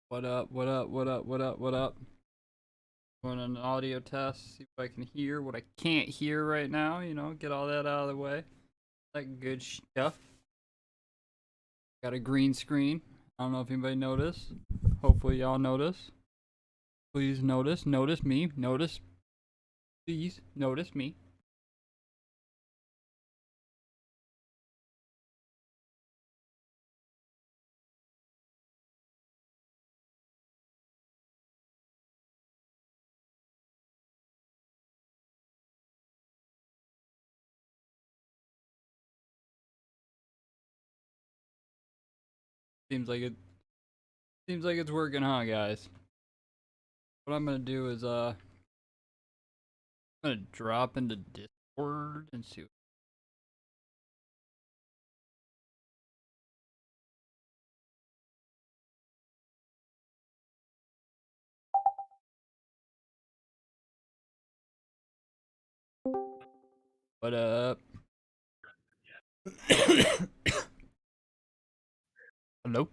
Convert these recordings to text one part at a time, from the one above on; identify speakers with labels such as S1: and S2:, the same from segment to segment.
S1: What up, what up, what up, what up, what up? Doing an audio test, see what I can hear, what I can't hear right now, get all that out of the way. That good stuff. Got a green screen. I don't know if anybody noticed. Hopefully y'all notice. Please notice. Notice me. Notice. Please notice me. Seems like it's working, huh, guys? What I'm gonna do is I'm gonna drop into Discord and see. What up? Hello?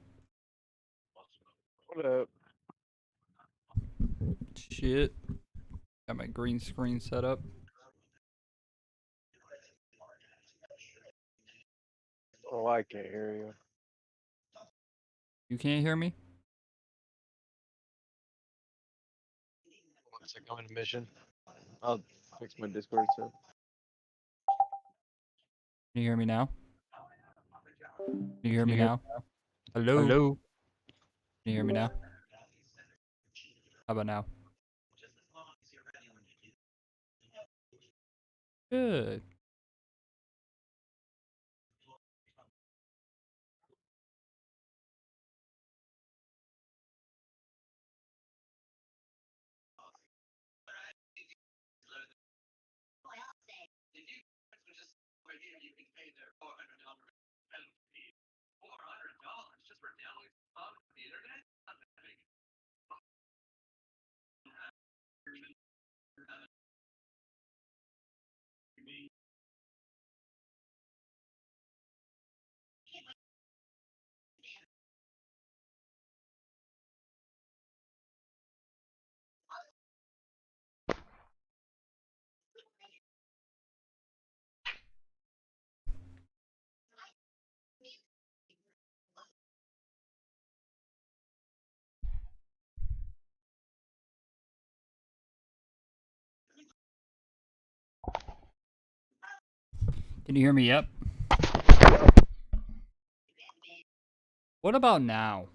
S2: What up?
S1: Shit. Got my green screen set up.
S2: Oh, I can't hear you.
S1: You can't hear me?
S2: One second, I'm in a mission. I'll fix my Discord so.
S1: Can you hear me now? Can you hear
S2: Can
S1: me
S2: you hear?
S1: now? Hello? Can
S2: Hello?
S1: you hear me now? How about now? Good. Can you hear me? Yep. What about now?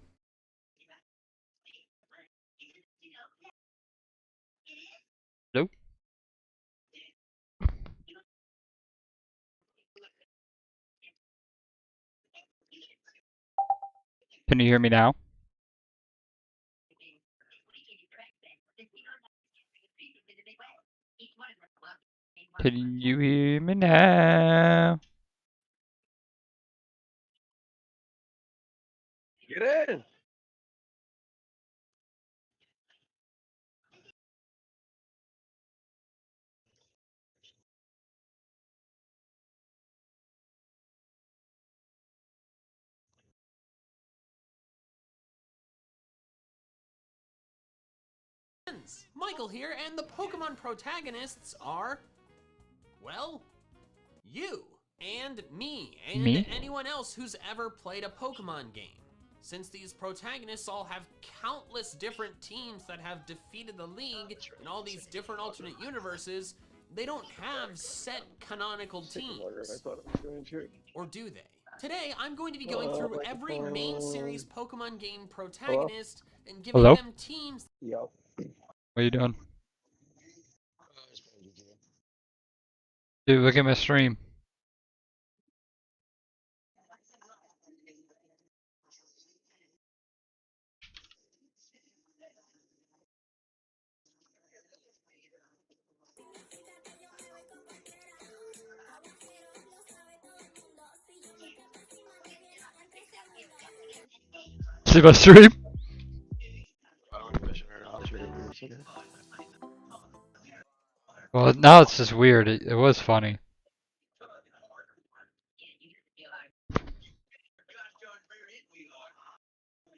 S1: Hello?
S3: Can you hear me now? Can you hear me now?
S2: Get in!
S4: Michael here, and the Pokemon protagonists are, well, you, and me, and
S3: Me?
S4: anyone else who's ever played a Pokemon game. Since these protagonists all have countless different teams that have defeated the League in all these different alternate universes, they don't have set canonical teams. Or do they? Today, I'm going to be going through every main series Pokemon game protagonist and giving
S3: Hello?
S4: them teams.
S2: Yo.
S3: What are you doing? Dude, look at my stream. See my stream? Well, now it's just weird. It was funny.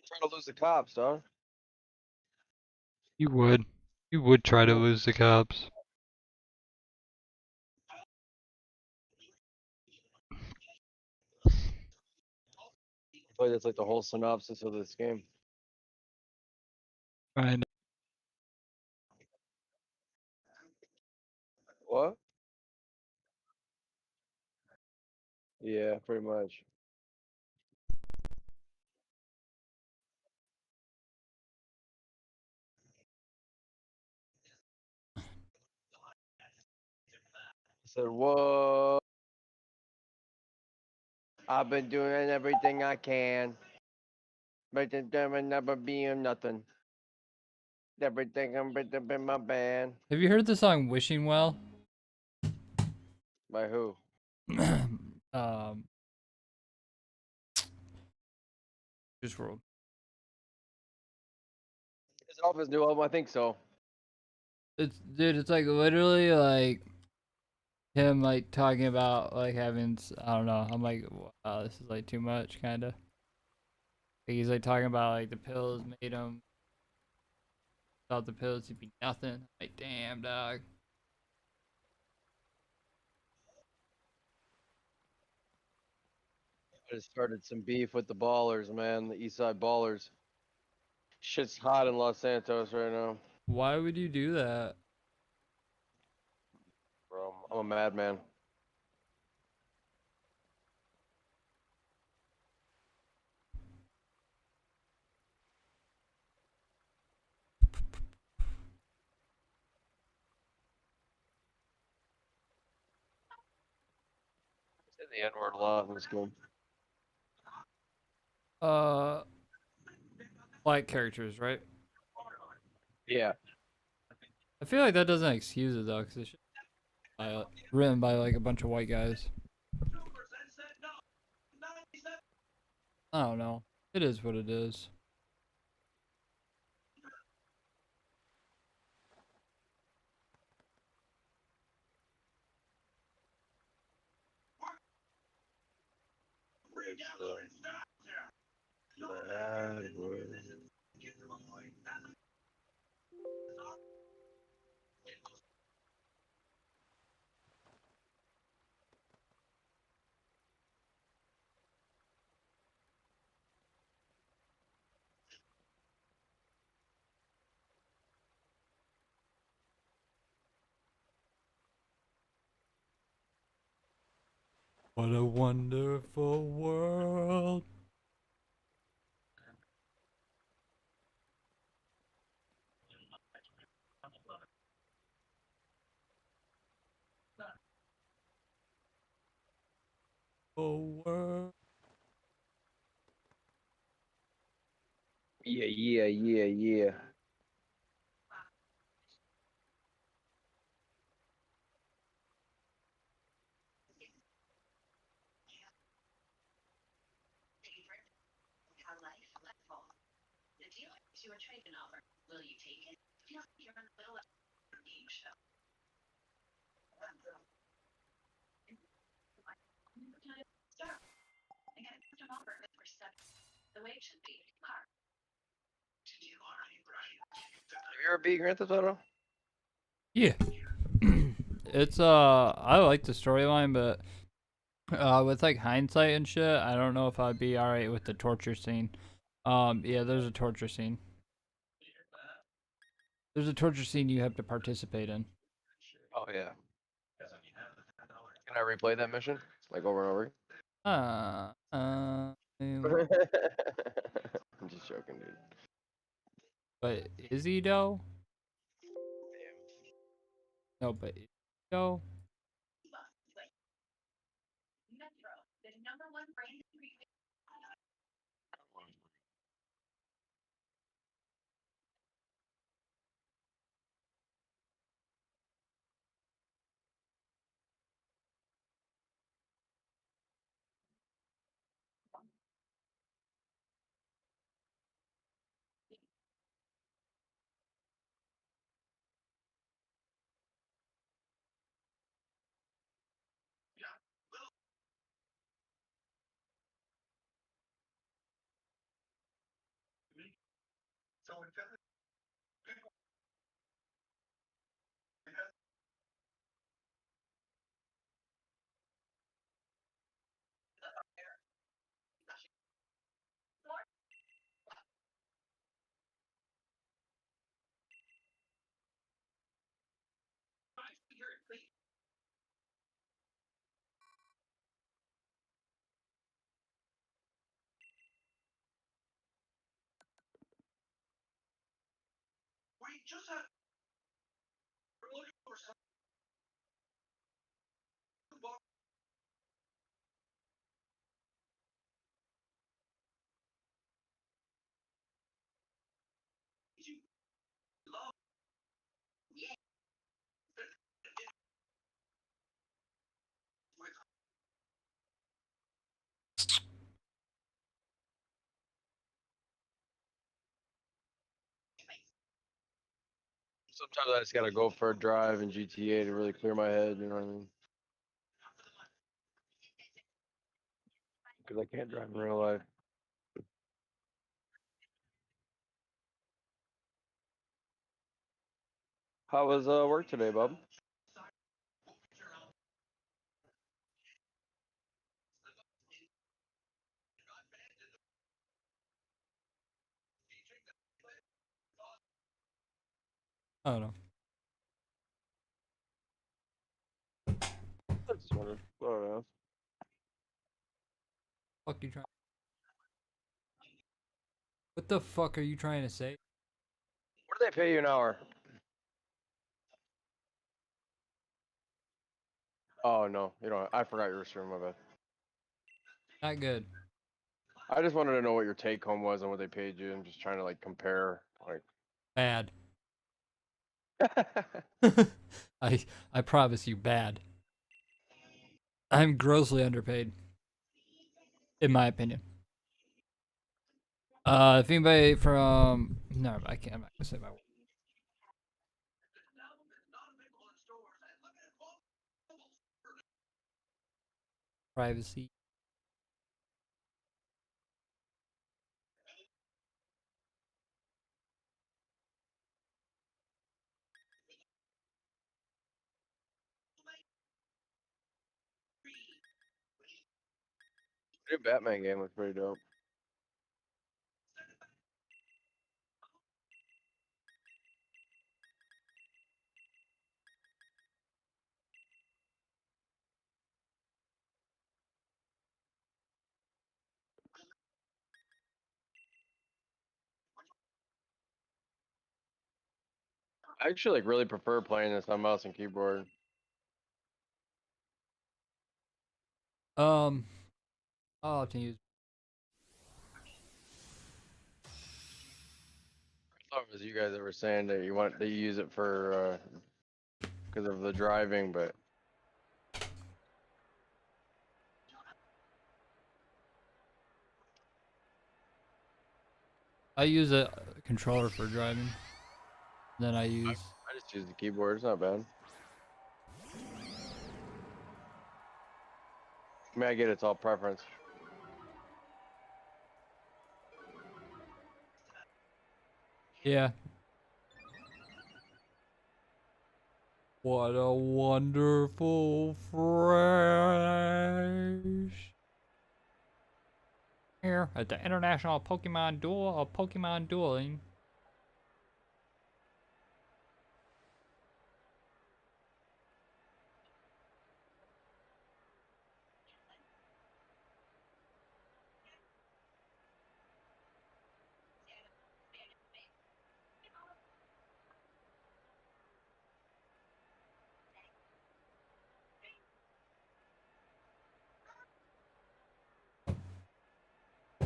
S2: Trying to lose the cops, dog.
S3: You would. You would try to lose the cops.
S2: I feel like that's like the whole synopsis of this game.
S3: Right.
S2: What? Yeah, pretty much. I said, whoa. I've been doing everything I can. But there never being nothing. Everything I'm in my band.
S1: Have you heard the song "Wishing Well"?
S2: By who?
S1: um, Juice WRLD.
S2: Is it off his new album? I think so.
S1: It's dude. It's like literally like him like talking about like having. I don't know. I'm like, wow, this is like too much, kind of. Like, he's like talking about like the pills made him. Without the pills, he'd be nothing. Like, damn, dog.
S2: I just started some beef with the ballers, man. The East Side Ballers. Shit's hot in Los Santos right now,
S1: Why would you do that?
S2: bro. I'm a madman. I say the N word a lot in this game.
S1: Uh, Black characters, right?
S2: Yeah.
S1: I feel like that doesn't excuse it though, because it's written by like a bunch of white guys. I don't know. It is what it is.
S2: Bad word.
S1: What a wonderful world. Oh, world.
S2: Yeah, yeah, yeah, yeah. Have you ever beat Grand Theft Auto?
S1: Yeah. It's I like the storyline, but with like hindsight and shit, I don't know if I'd be alright with the torture scene. Yeah, there's a torture scene. There's a torture scene you have to participate in.
S2: Oh yeah. Can I replay that mission? Like over and over?
S1: Uh, uh,
S2: I'm just joking, dude.
S1: but is he though? No, but is he though?
S2: Sometimes I just gotta go for a drive in GTA to really clear my head. You know what I mean? Because I can't drive in real life. How was work today, bub?
S1: I don't know.
S2: I just wondered. I don't know.
S1: Fuck you trying? What the fuck are you trying to say?
S2: What do they pay you an hour? Oh no, you don't. I forgot your stream. My bad.
S1: Not good.
S2: I just wanted to know what your take home was and what they paid you. I'm just trying to like compare. Like,
S1: Bad. I promise you, bad. I'm grossly underpaid, in my opinion. If anybody from no, I can't. I'm not gonna say my privacy.
S2: the new Batman game was pretty dope. I actually like really prefer playing this on mouse and keyboard.
S1: I'll have to use.
S2: I thought it was you guys that were saying that you want to use it for because of the driving, but
S1: I use a controller for driving. Then I use.
S2: I just use the keyboard. It's not bad. I mean, I get it's all preference.
S1: Yeah. What a wonderful fresh. Here at the International Pokemon Duel of Pokemon Dueling.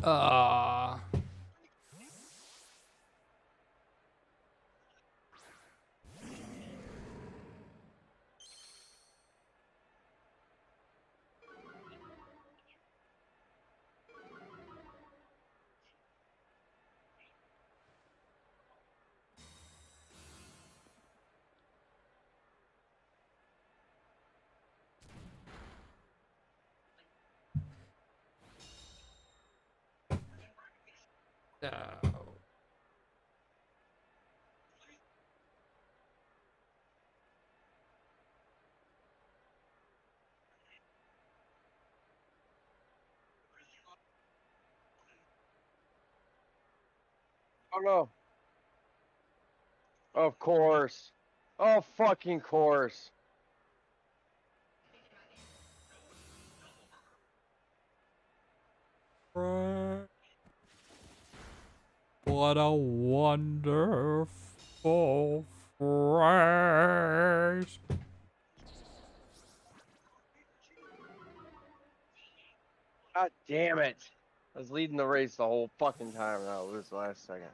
S1: Uh
S2: Oh no! Of course. Oh fucking course.
S1: What a wonderful phrase.
S2: God damn it! I was leading the race the whole fucking time, and I lose the last second.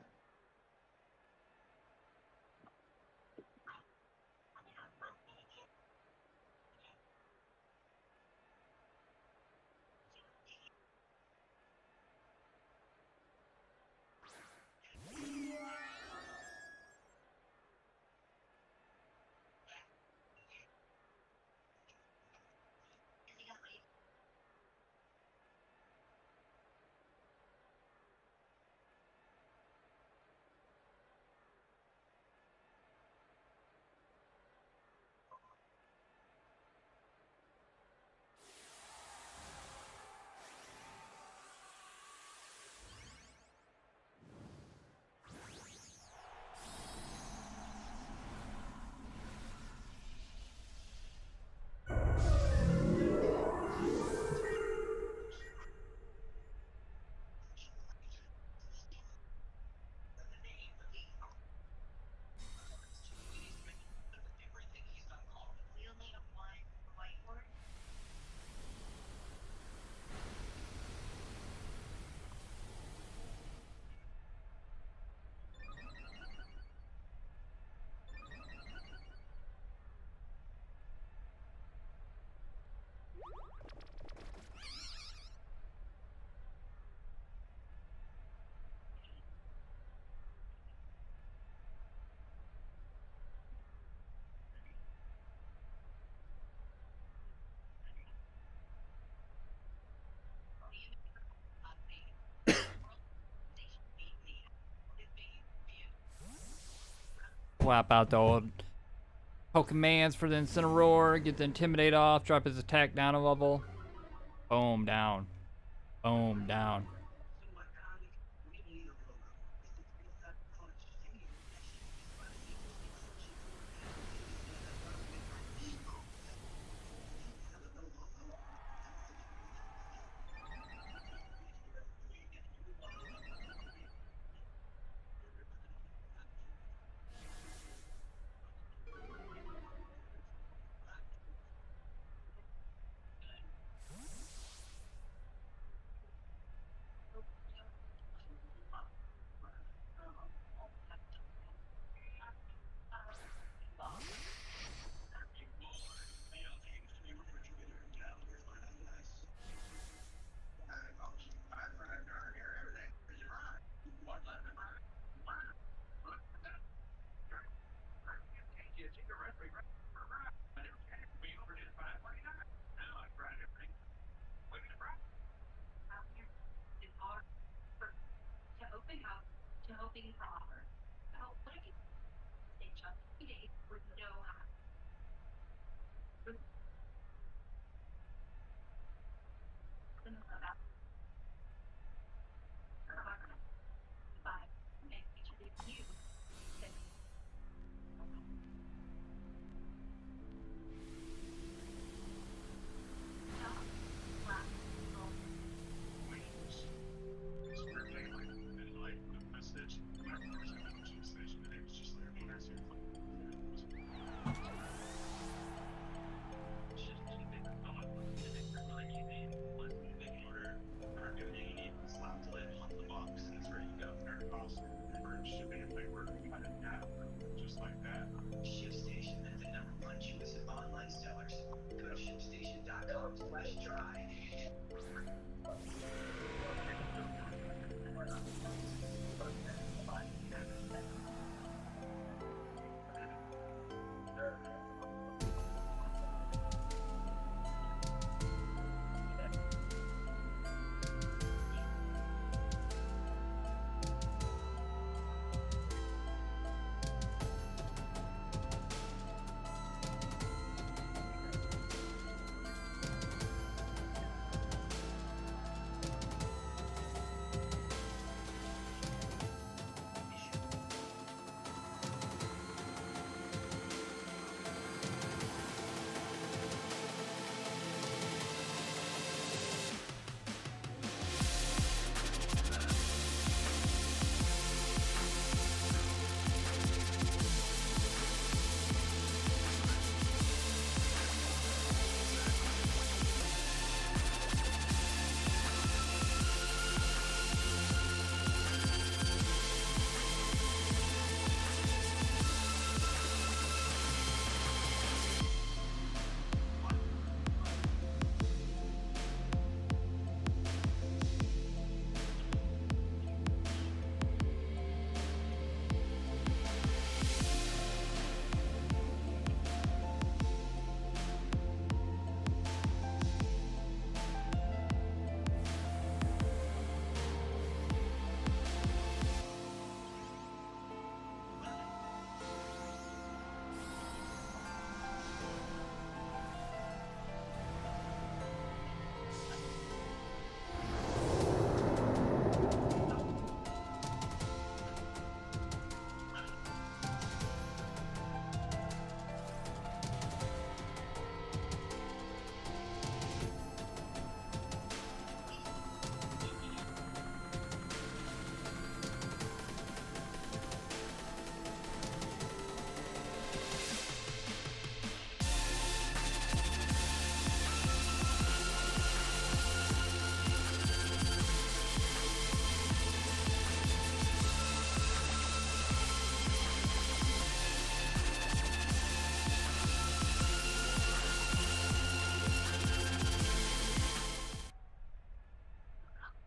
S1: Swap out the old Pokemans for the Incineroar, get the Intimidate off, drop his attack down a level. Boom, down. Boom, down.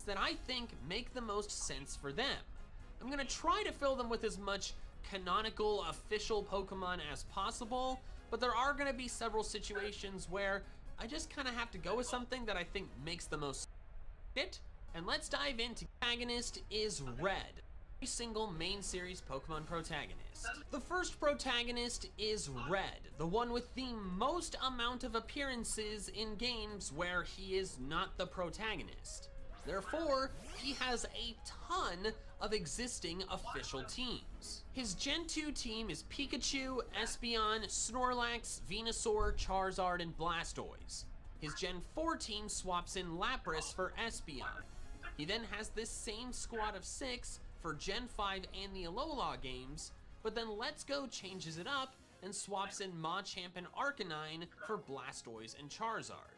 S4: that I think make the most sense for them. I'm gonna try to fill them with as much canonical, official Pokemon as possible, but there are gonna be several situations where I just kind of have to go with something that I think makes the most fit. And let's dive into. Protagonist is Red, every single main series Pokemon protagonist. The first protagonist is Red, the one with the most amount of appearances in games where he is not the protagonist. Therefore, he has a ton of existing official teams. His Gen 2 team is Pikachu, Espeon, Snorlax, Venusaur, Charizard, and Blastoise. His Gen 4 team swaps in Lapras for Espeon. He then has this same squad of 6 for Gen 5 and the Alola games, but then Let's Go changes it up and swaps in Machamp and Arcanine for Blastoise and Charizard.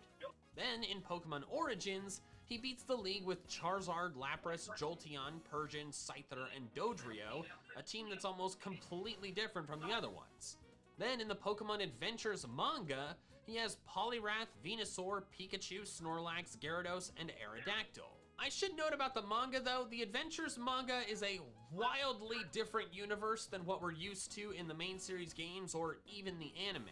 S4: Then in Pokemon Origins, he beats the league with Charizard, Lapras, Jolteon, Persian, Scyther, and Dodrio, a team that's almost completely different from the other ones. Then in the Pokemon Adventures manga, he has Poliwrath, Venusaur, Pikachu, Snorlax, Gyarados, and Aerodactyl. I should note about the manga though, the Adventures manga is a wildly different universe than what we're used to in the main series games or even the anime.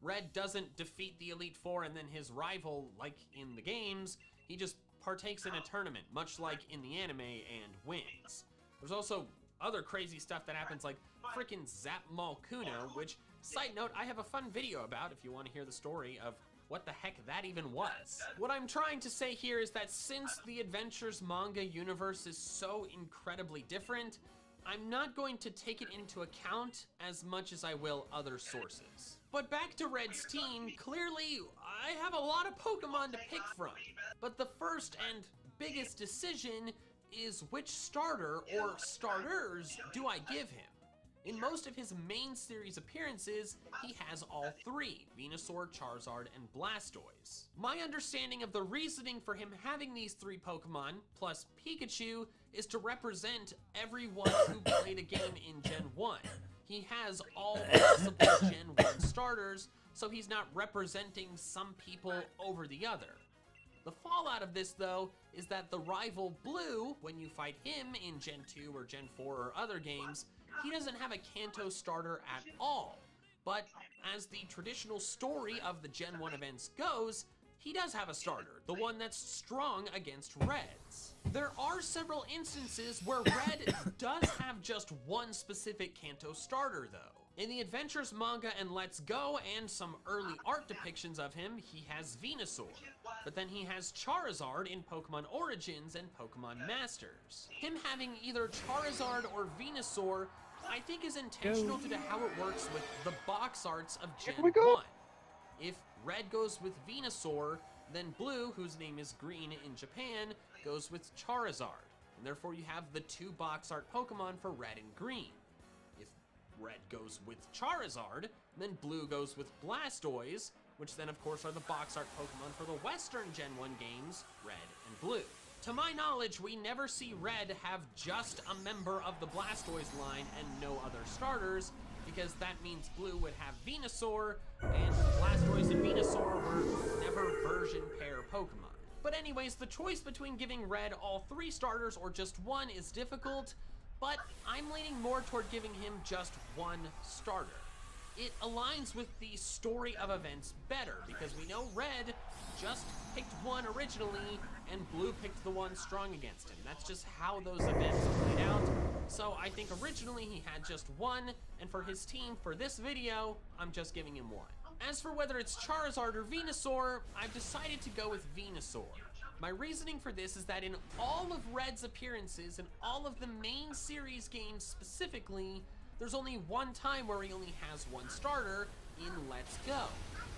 S4: Red doesn't defeat the Elite Four and then his rival like in the games, he just partakes in a tournament, much like in the anime, and wins. There's also other crazy stuff that happens like frickin' Zap Malkuno, which, side note, I have a fun video about if you want to hear the story of what the heck that even was. What I'm trying to say here is that since the Adventures manga universe is so incredibly different, I'm not going to take it into account as much as I will other sources. But back to Red's team, clearly I have a lot of Pokemon to pick from. But the first and biggest decision is which starter or starters do I give him? In most of his main series appearances, he has all three, Venusaur, Charizard, and Blastoise. My understanding of the reasoning for him having these three Pokemon, plus Pikachu, is to represent everyone who played a game in Gen 1. He has all possible Gen 1 starters, so he's not representing some people over the other. The fallout of this, though, is that the rival Blue, when you fight him in Gen 2 or Gen 4 or other games, he doesn't have a Kanto starter at all. But as the traditional story of the Gen 1 events goes, he does have a starter, the one that's strong against Reds. There are several instances where Red does have just one specific Kanto starter, though. In the Adventures manga and Let's Go and some early art depictions of him, he has Venusaur. But then he has Charizard in Pokemon Origins and Pokemon Masters. Him having either Charizard or Venusaur, I think is intentional due to how it works with the box arts of Gen 1. If Red goes with Venusaur, then Blue, whose name is Green in Japan, goes with Charizard. And therefore you have the two box art Pokemon for Red and Green. If Red goes with Charizard, then Blue goes with Blastoise, which then of course are the box art Pokemon for the Western Gen 1 games, Red and Blue. To my knowledge, we never see Red have just a member of the Blastoise line and no other starters, because that means Blue would have Venusaur, and Blastoise and Venusaur were never version pair Pokemon. But anyways, the choice between giving Red all three starters or just one is difficult, but I'm leaning more toward giving him just one starter. It aligns with the story of events better, because we know Red just picked one originally, and Blue picked the one strong against him. That's just how those events played out. So I think originally he had just one, and for his team, for this video, I'm just giving him one. As for whether it's Charizard or Venusaur, I've decided to go with Venusaur. My reasoning for this is that in all of Red's appearances, and all of the main series games specifically, there's only one time where he only has one starter in Let's Go,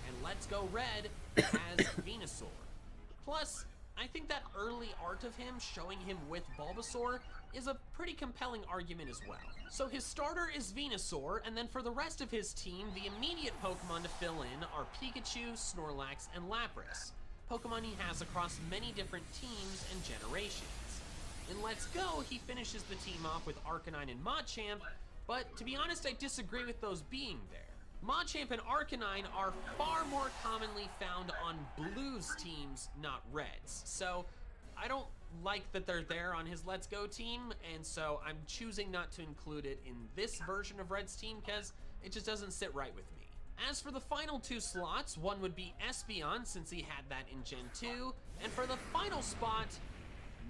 S4: and Let's Go Red has Venusaur. Plus, I think that early art of him showing him with Bulbasaur is a pretty compelling argument as well. So his starter is Venusaur, and then for the rest of his team, the immediate Pokemon to fill in are Pikachu, Snorlax, and Lapras, Pokemon he has across many different teams and generations. In Let's Go, he finishes the team off with Arcanine and Machamp, but to be honest, I disagree with those being there. Machamp and Arcanine are far more commonly found on Blue's teams, not Red's. So I don't like that they're there on his Let's Go team, and so I'm choosing not to include it in this version of Red's team because it just doesn't sit right with me. As for the final 2 slots, one would be Espeon since he had that in Gen 2, and for the final spot,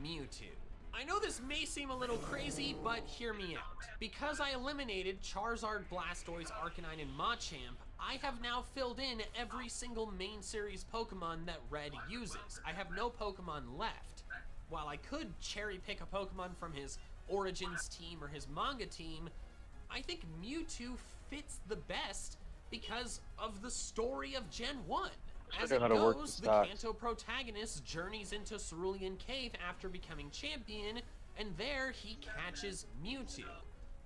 S4: Mewtwo. I know this may seem a little crazy, but hear me out. Because I eliminated Charizard, Blastoise, Arcanine, and Machamp, I have now filled in every single main series Pokemon that Red uses. I have no Pokemon left. While I could cherry pick a Pokemon from his Origins team or his manga team, I think Mewtwo fits the best because of the story of Gen 1. As it goes, the Kanto protagonist journeys into Cerulean Cave after becoming champion, and there he catches Mewtwo.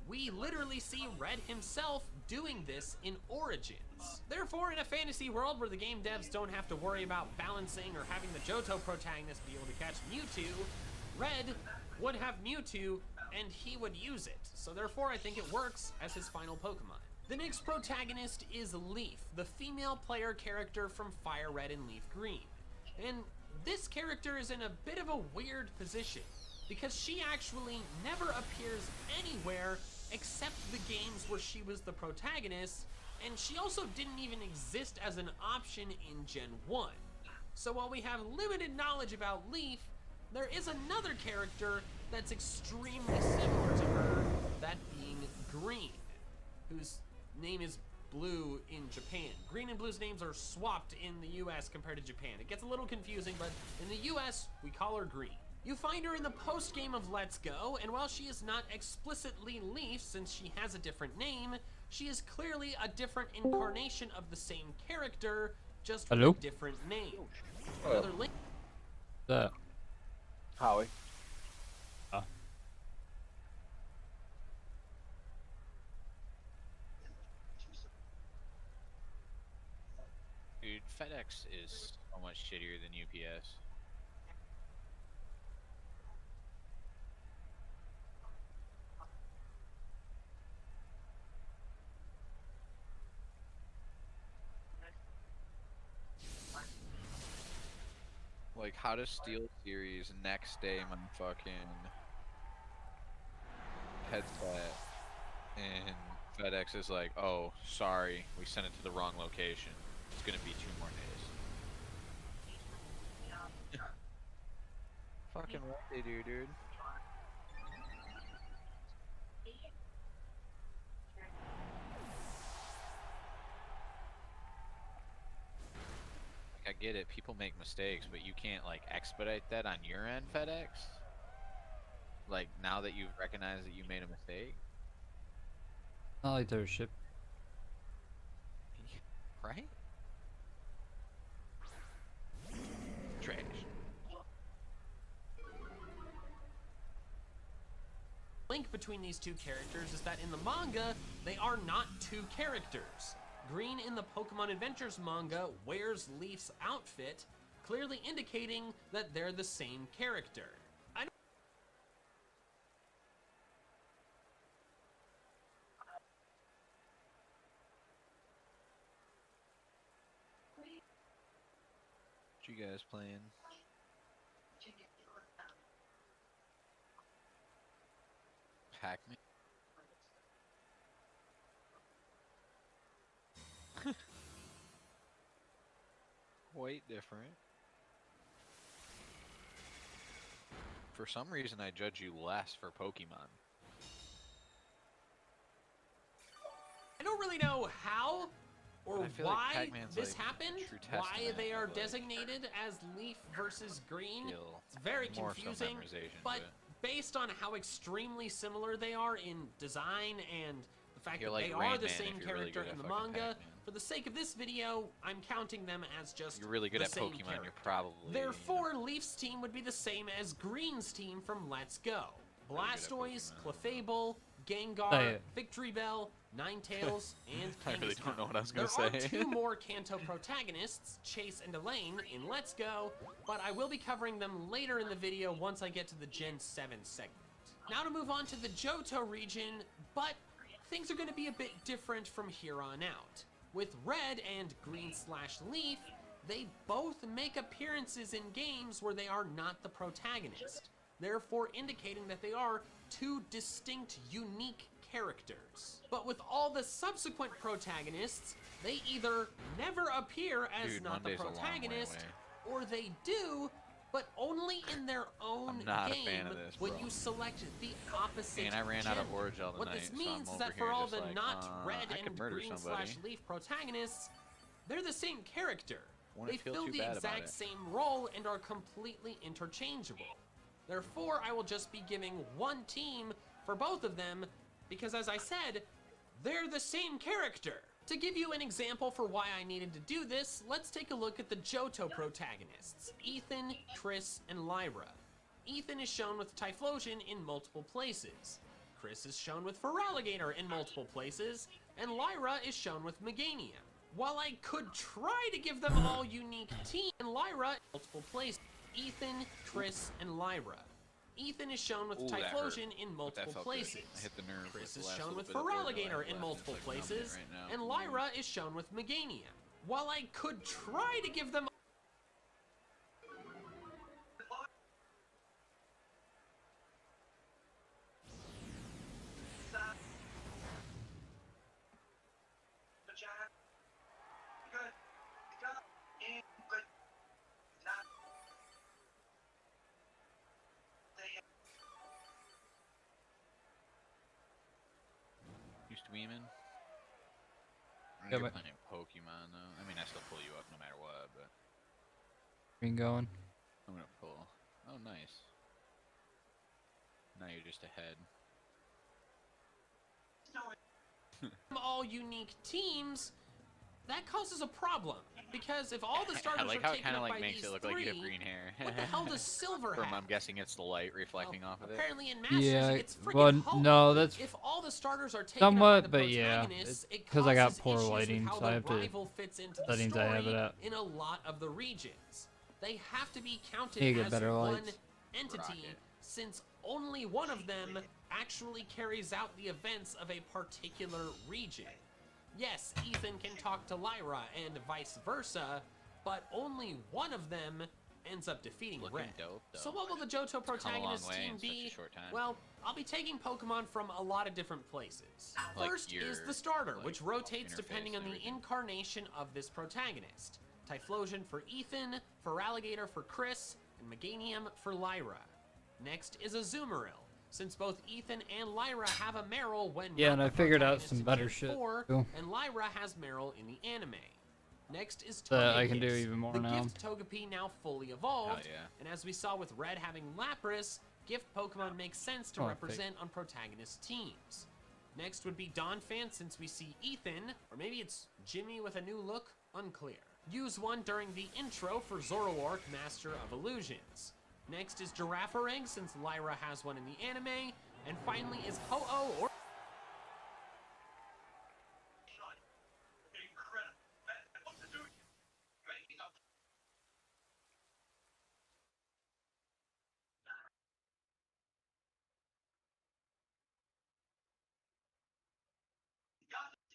S4: We literally see Red himself doing this in Origins. Therefore, in a fantasy world where the game devs don't have to worry about balancing or having the Johto protagonist be able to catch Mewtwo, Red would have Mewtwo and he would use it. So therefore, I think it works as his final Pokemon. The next protagonist is Leaf, the female player character from Fire Red and Leaf Green. And this character is in a bit of a weird position, because she actually never appears anywhere except the games where she was the protagonist, and she also didn't even exist as an option in Gen 1. So while we have limited knowledge about Leaf, there is another character that's extremely similar to her, that being Green, whose name is Blue in Japan. Green and Blue's names are swapped in the US compared to Japan. It gets a little confusing, but in the US, we call her Green. You find her in the post-game of Let's Go, and while she is not explicitly Leaf since she has a different name, she is clearly a different incarnation of the same character, just with a different name. Another link.
S1: That.
S2: Howie.
S5: Dude, FedEx is so much shittier than UPS. Like, how does Steel Series next day my fucking headset and FedEx is like, oh, sorry, we sent it to the wrong location. It's gonna be 2 more days. Fucking right they do, dude. Like, I get it, people make mistakes, but you can't like expedite that on your end, FedEx? Like, now that you've recognized that you made a mistake?
S1: Not like their ship.
S5: Right? Trash.
S4: Link between these 2 characters is that in the manga, they are not 2 characters. Green in the Pokemon Adventures manga wears Leaf's outfit, clearly indicating that they're the same character.
S5: What you guys playing? Pac-Man? Quite different. For some reason, I judge you less for Pokemon.
S4: I don't really know how or
S5: I feel like
S4: why
S5: Pac-Man's
S4: this
S5: like
S4: happened,
S5: true
S4: why
S5: testament
S4: they are
S5: of, like,
S4: designated as Leaf versus Green.
S5: skill.
S4: It's very
S5: More so
S4: confusing,
S5: memorization,
S4: but based on how extremely similar they are in design and the fact
S5: You're
S4: that
S5: like
S4: they
S5: Rain
S4: are the
S5: Man
S4: same
S5: if you're really
S4: character
S5: good
S4: in
S5: at
S4: the
S5: fucking
S4: manga,
S5: Pac-Man.
S4: for the sake of this video, I'm counting them as just
S5: You're really good
S4: the
S5: at
S4: same
S5: Pokemon,
S4: character.
S5: you're probably...
S4: Therefore, Leaf's team would be the same as Green's team from Let's Go. Blastoise, Clefable, Gengar, Victreebel, Ninetales, and
S5: I really
S4: Kangaskhan.
S5: don't know what I was
S4: There
S5: gonna
S4: are
S5: say.
S4: 2 more Kanto protagonists, Chase and Elaine, in Let's Go, but I will be covering them later in the video once I get to the Gen 7 segment. Now to move on to the Johto region, but things are going to be a bit different from here on out. With Red and Green/Leaf, they both make appearances in games where they are not the protagonist, therefore indicating that they are two distinct, unique characters. But with all the subsequent protagonists, they either never appear as
S5: Dude,
S4: not the
S5: Monday's a long way
S4: protagonist,
S5: away.
S4: or they do, but only in their own
S5: I'm not a
S4: game
S5: fan of this,
S4: when
S5: bro.
S4: you select the opposite
S5: And I ran out of
S4: gender.
S5: Origel
S4: What
S5: tonight,
S4: this
S5: so
S4: means
S5: I'm
S4: is that
S5: over
S4: for
S5: here
S4: all
S5: just
S4: the
S5: like,
S4: not red
S5: I
S4: and
S5: could murder
S4: green
S5: somebody.
S4: slash leaf protagonists, they're the same character.
S5: Wouldn't
S4: They
S5: feel
S4: fill
S5: too
S4: the
S5: bad about
S4: exact
S5: it.
S4: same role and are completely interchangeable. Therefore, I will just be giving one team for both of them because, as I said, they're the same character. To give you an example for why I needed to do this, let's take a look at the Johto protagonists, Ethan, Chris, and Lyra. Ethan is shown with Typhlosion in multiple places. Chris is shown with Feraligatr in multiple places, and Lyra is shown with Meganium. While I could try to give them all unique teams, and Lyra in multiple places, Ethan, Chris, and Lyra. Ethan is shown with
S5: Ooh, that hurt.
S4: Typhlosion in
S5: But
S4: multiple
S5: that felt good.
S4: places.
S5: I hit the nerve
S4: Chris
S5: with the
S4: is
S5: last
S4: shown
S5: little
S4: with
S5: bit of Origel I had
S4: Feraligatr in
S5: left, and it's,
S4: multiple
S5: like, numbing it
S4: places,
S5: right now.
S4: and Lyra is shown with Meganium. While I could try to give them
S5: You streaming?
S1: Yeah,
S5: You're
S1: but-
S5: playing Pokemon though. I mean, I still pull you up no matter what, but
S1: Green going.
S5: I'm gonna pull. Oh, nice. Now you're just ahead.
S4: all unique teams, that causes a problem. Because if all the starters
S5: I like
S4: are
S5: how it
S4: taken
S5: kind of
S4: up
S5: like
S4: by
S5: makes
S4: these
S5: it look
S4: three,
S5: like you have green hair.
S4: what the hell does Silver
S5: From
S4: have?
S5: I'm guessing it's the light reflecting
S4: Well,
S5: off of it.
S4: apparently in Masters,
S1: Yeah,
S4: it's freaking
S1: well,
S4: Hope.
S1: no, that's
S4: If all the starters are taken
S1: somewhat,
S4: up by the
S1: but yeah,
S4: protagonists, it
S1: 'cause I got
S4: causes
S1: poor
S4: issues with
S1: lighting,
S4: how
S1: so I
S4: the
S1: have to
S4: rival fits into the
S1: settings I have
S4: story
S1: it at.
S4: in a lot of the regions. They have to be counted
S1: You get
S4: as
S1: better
S4: one
S1: lights.
S4: entity,
S5: Rocket.
S4: since only one of them actually carries out the events of a particular region. Yes, Ethan can talk to Lyra and vice versa, but only one of them ends up defeating
S5: Looking
S4: Red.
S5: dope, though.
S4: So what will the Johto
S5: come a long
S4: protagonist
S5: way
S4: team
S5: in such a
S4: be?
S5: short time.
S4: Well, I'll be taking Pokemon from a lot of different places.
S5: Like
S4: First is
S5: your,
S4: the starter,
S5: like,
S4: which rotates
S5: interface
S4: depending on
S5: and
S4: the
S5: everything.
S4: incarnation of this protagonist. Typhlosion for Ethan, Feraligatr for Chris, and Meganium for Lyra. Next is Azumarill. Since both Ethan and Lyra have a Meryl when
S1: Yeah,
S4: not
S1: and I
S4: the
S1: figured out
S4: protagonist
S1: some
S4: in
S1: better
S4: Gen
S1: shit,
S4: 4,
S1: too.
S4: and Lyra has Meryl in the anime. Next is
S1: That I can do
S4: Togekiss,
S1: even more
S4: the
S1: now.
S4: gift Togepi now fully evolved,
S5: yeah.
S4: and as we saw with Red having Lapras, gift Pokemon makes sense to
S1: Oh,
S4: represent on protagonist teams. Next would be Donphan since we see Ethan, or maybe it's Jimmy with a new look, unclear. Use one during the intro for Zoroark, Master of Illusions. Next is Girafarig since Lyra has one in the anime, and finally is Ho-Oh or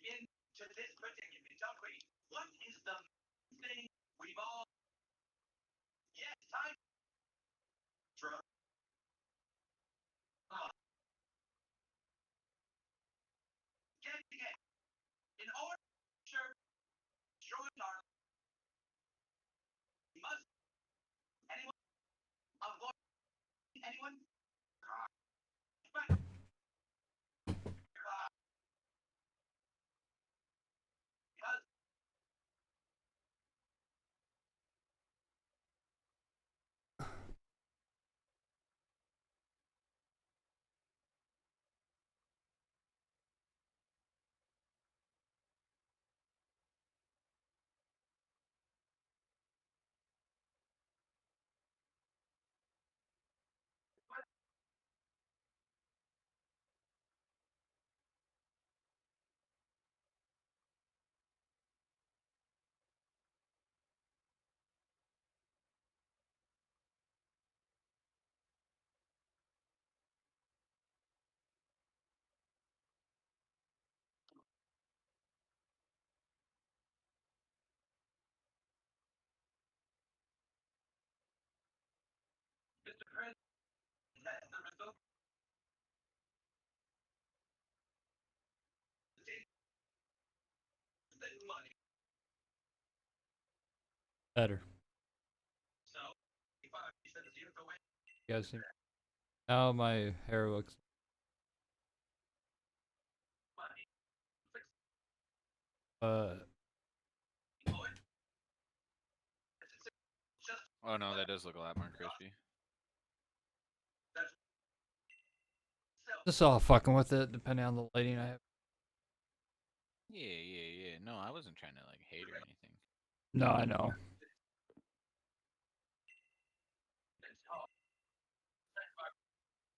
S6: into this predicament, don't we? What is the thing we've all... Yes, time... Drug. Getting it. In order to destroy our... We must... Anyone? Avoid... Anyone? Because That's the result. The money.
S1: Better.
S6: So, if I said the zero away,
S1: You guys see? Now my hair looks.
S6: money. Fix it. Just
S5: Oh no, that does look a lot more crispy.
S6: so.
S1: Just all fucking with it, depending on the lighting I have.
S5: Yeah. No, I wasn't trying to like hate or anything.
S1: No, I know.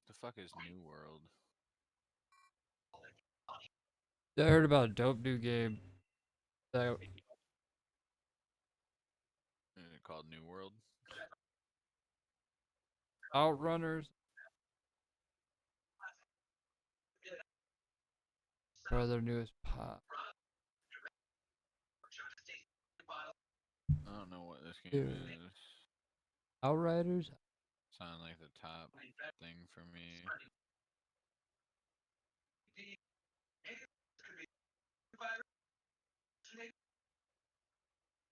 S5: The fuck is New World?
S1: I heard about a dope new game that
S5: Is it called New World?
S1: Outrunners. Or their newest pop.
S5: I don't know what this game
S1: Dude.
S5: is.
S1: Outriders?
S5: Sound like the top thing for me.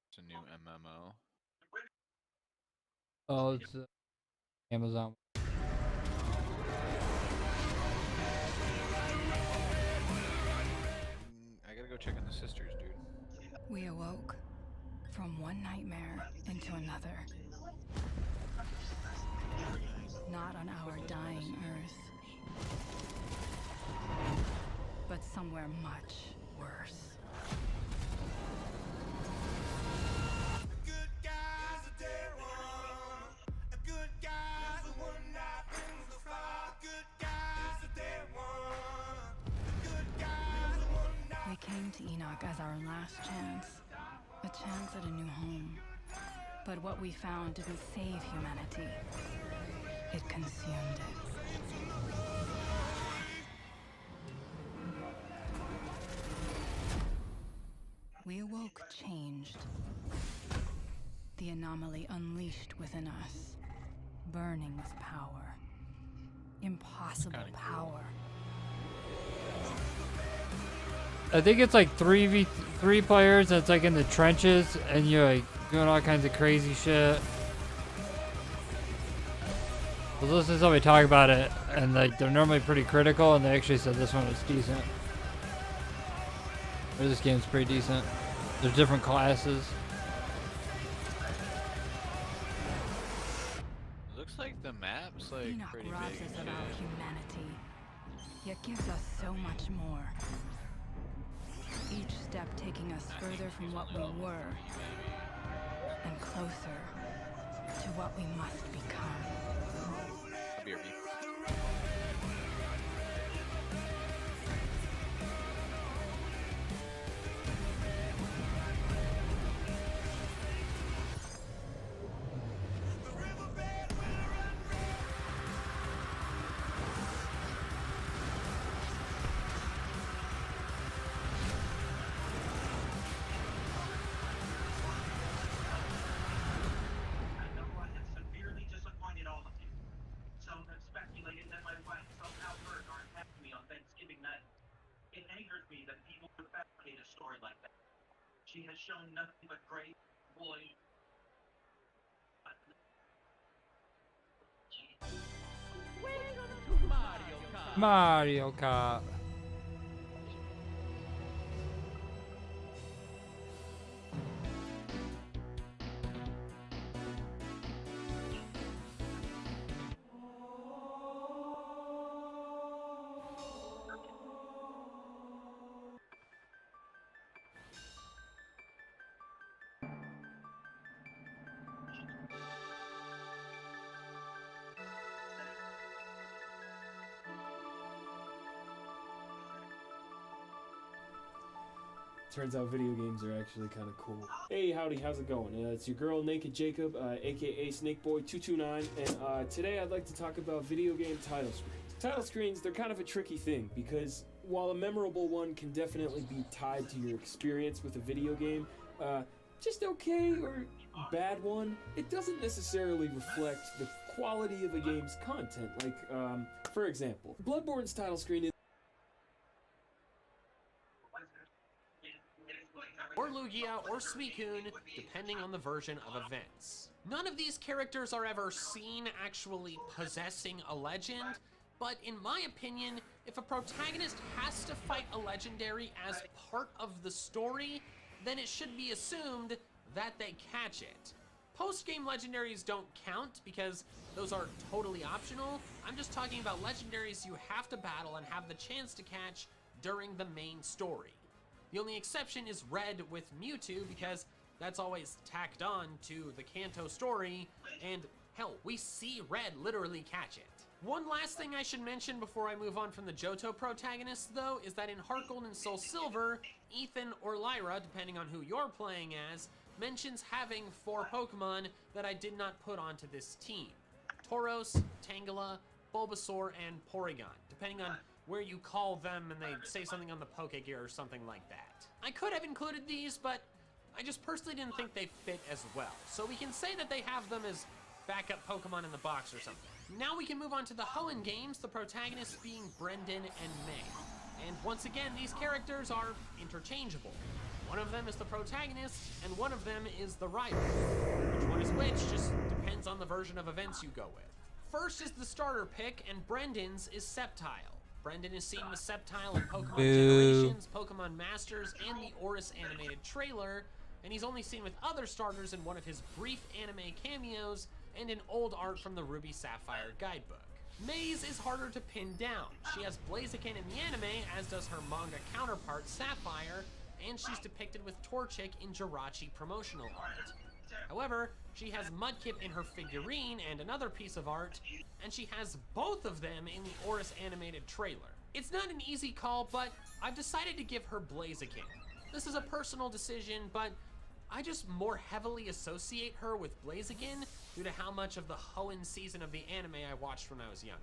S5: It's a new MMO.
S1: Oh, it's Amazon.
S5: I gotta go check on the sisters, dude.
S7: We awoke from one nightmare into another. Not on our dying Earth, but somewhere much worse. We came to Enoch as our last chance, a chance at a new home. But what we found didn't save humanity. It consumed it. We awoke changed. The anomaly unleashed within us. Burning with power. Impossible power.
S1: I think it's like 3v3 players, and it's like in the trenches, and you're like doing all kinds of crazy shit. I was listening to somebody talk about it, and like they're normally pretty critical, and they actually said this one was decent. Or this game's pretty decent. There's different classes.
S5: Looks like the map's like
S7: Enoch
S5: pretty
S7: robs
S5: big.
S7: us
S5: and
S7: of our
S5: shit.
S7: humanity, yet gives us so much more. Each step taking us further from what we were, and closer to what we must become.
S5: BRB.
S6: I know I have severely disappointed all of you. Some have speculated that my wife somehow hurt or attacked me on Thanksgiving night. It angers me that people would fabricate a story like that. She has shown nothing but great boy.
S1: Mario Kart.
S8: Turns out video games are actually kind of cool. Hey, howdy, how's it going? It's your girl, Naked Jacob, aka SnakeBoy229, and today I'd like to talk about video game title screens. Title screens, they're kind of a tricky thing because while a memorable one can definitely be tied to your experience with a video game, just okay or bad one, it doesn't necessarily reflect the quality of a game's content. Like, for example, Bloodborne's title screen is
S4: or Lugia, or Suicune, depending on the version of events. None of these characters are ever seen actually possessing a legend, but in my opinion, if a protagonist has to fight a legendary as part of the story, then it should be assumed that they catch it. Post-game legendaries don't count because those are totally optional. I'm just talking about legendaries you have to battle and have the chance to catch during the main story. The only exception is Red with Mewtwo because that's always tacked on to the Kanto story, and hell, we see Red literally catch it. One last thing I should mention before I move on from the Johto protagonists though is that in Heart Gold and Soul Silver, Ethan or Lyra, depending on who you're playing as, mentions having 4 Pokemon that I did not put onto this team. Tauros, Tangela, Bulbasaur, and Porygon, depending on where you call them and they say something on the Pokegear or something like that. I could have included these, but I just personally didn't think they fit as well. So we can say that they have them as backup Pokemon in the box or something. Now we can move on to the Hoenn games, the protagonists being Brendan and May. And once again, these characters are interchangeable. One of them is the protagonist, and one of them is the rival. Which one is which just depends on the version of events you go with. First is the starter pick, and Brendan's is Sceptile. Brendan is seen with Sceptile in Pokemon Generations, Pokemon Masters, and the ORAS animated trailer, and he's only seen with other starters in one of his brief anime cameos and in old art from the Ruby Sapphire guidebook. May's is harder to pin down. She has Blaziken in the anime, as does her manga counterpart Sapphire, and she's depicted with Torchic in Jirachi promotional art. However, she has Mudkip in her figurine and another piece of art, and she has both of them in the ORAS animated trailer. It's not an easy call, but I've decided to give her Blaziken. This is a personal decision, but I just more heavily associate her with Blaziken due to how much of the Hoenn season of the anime I watched when I was younger.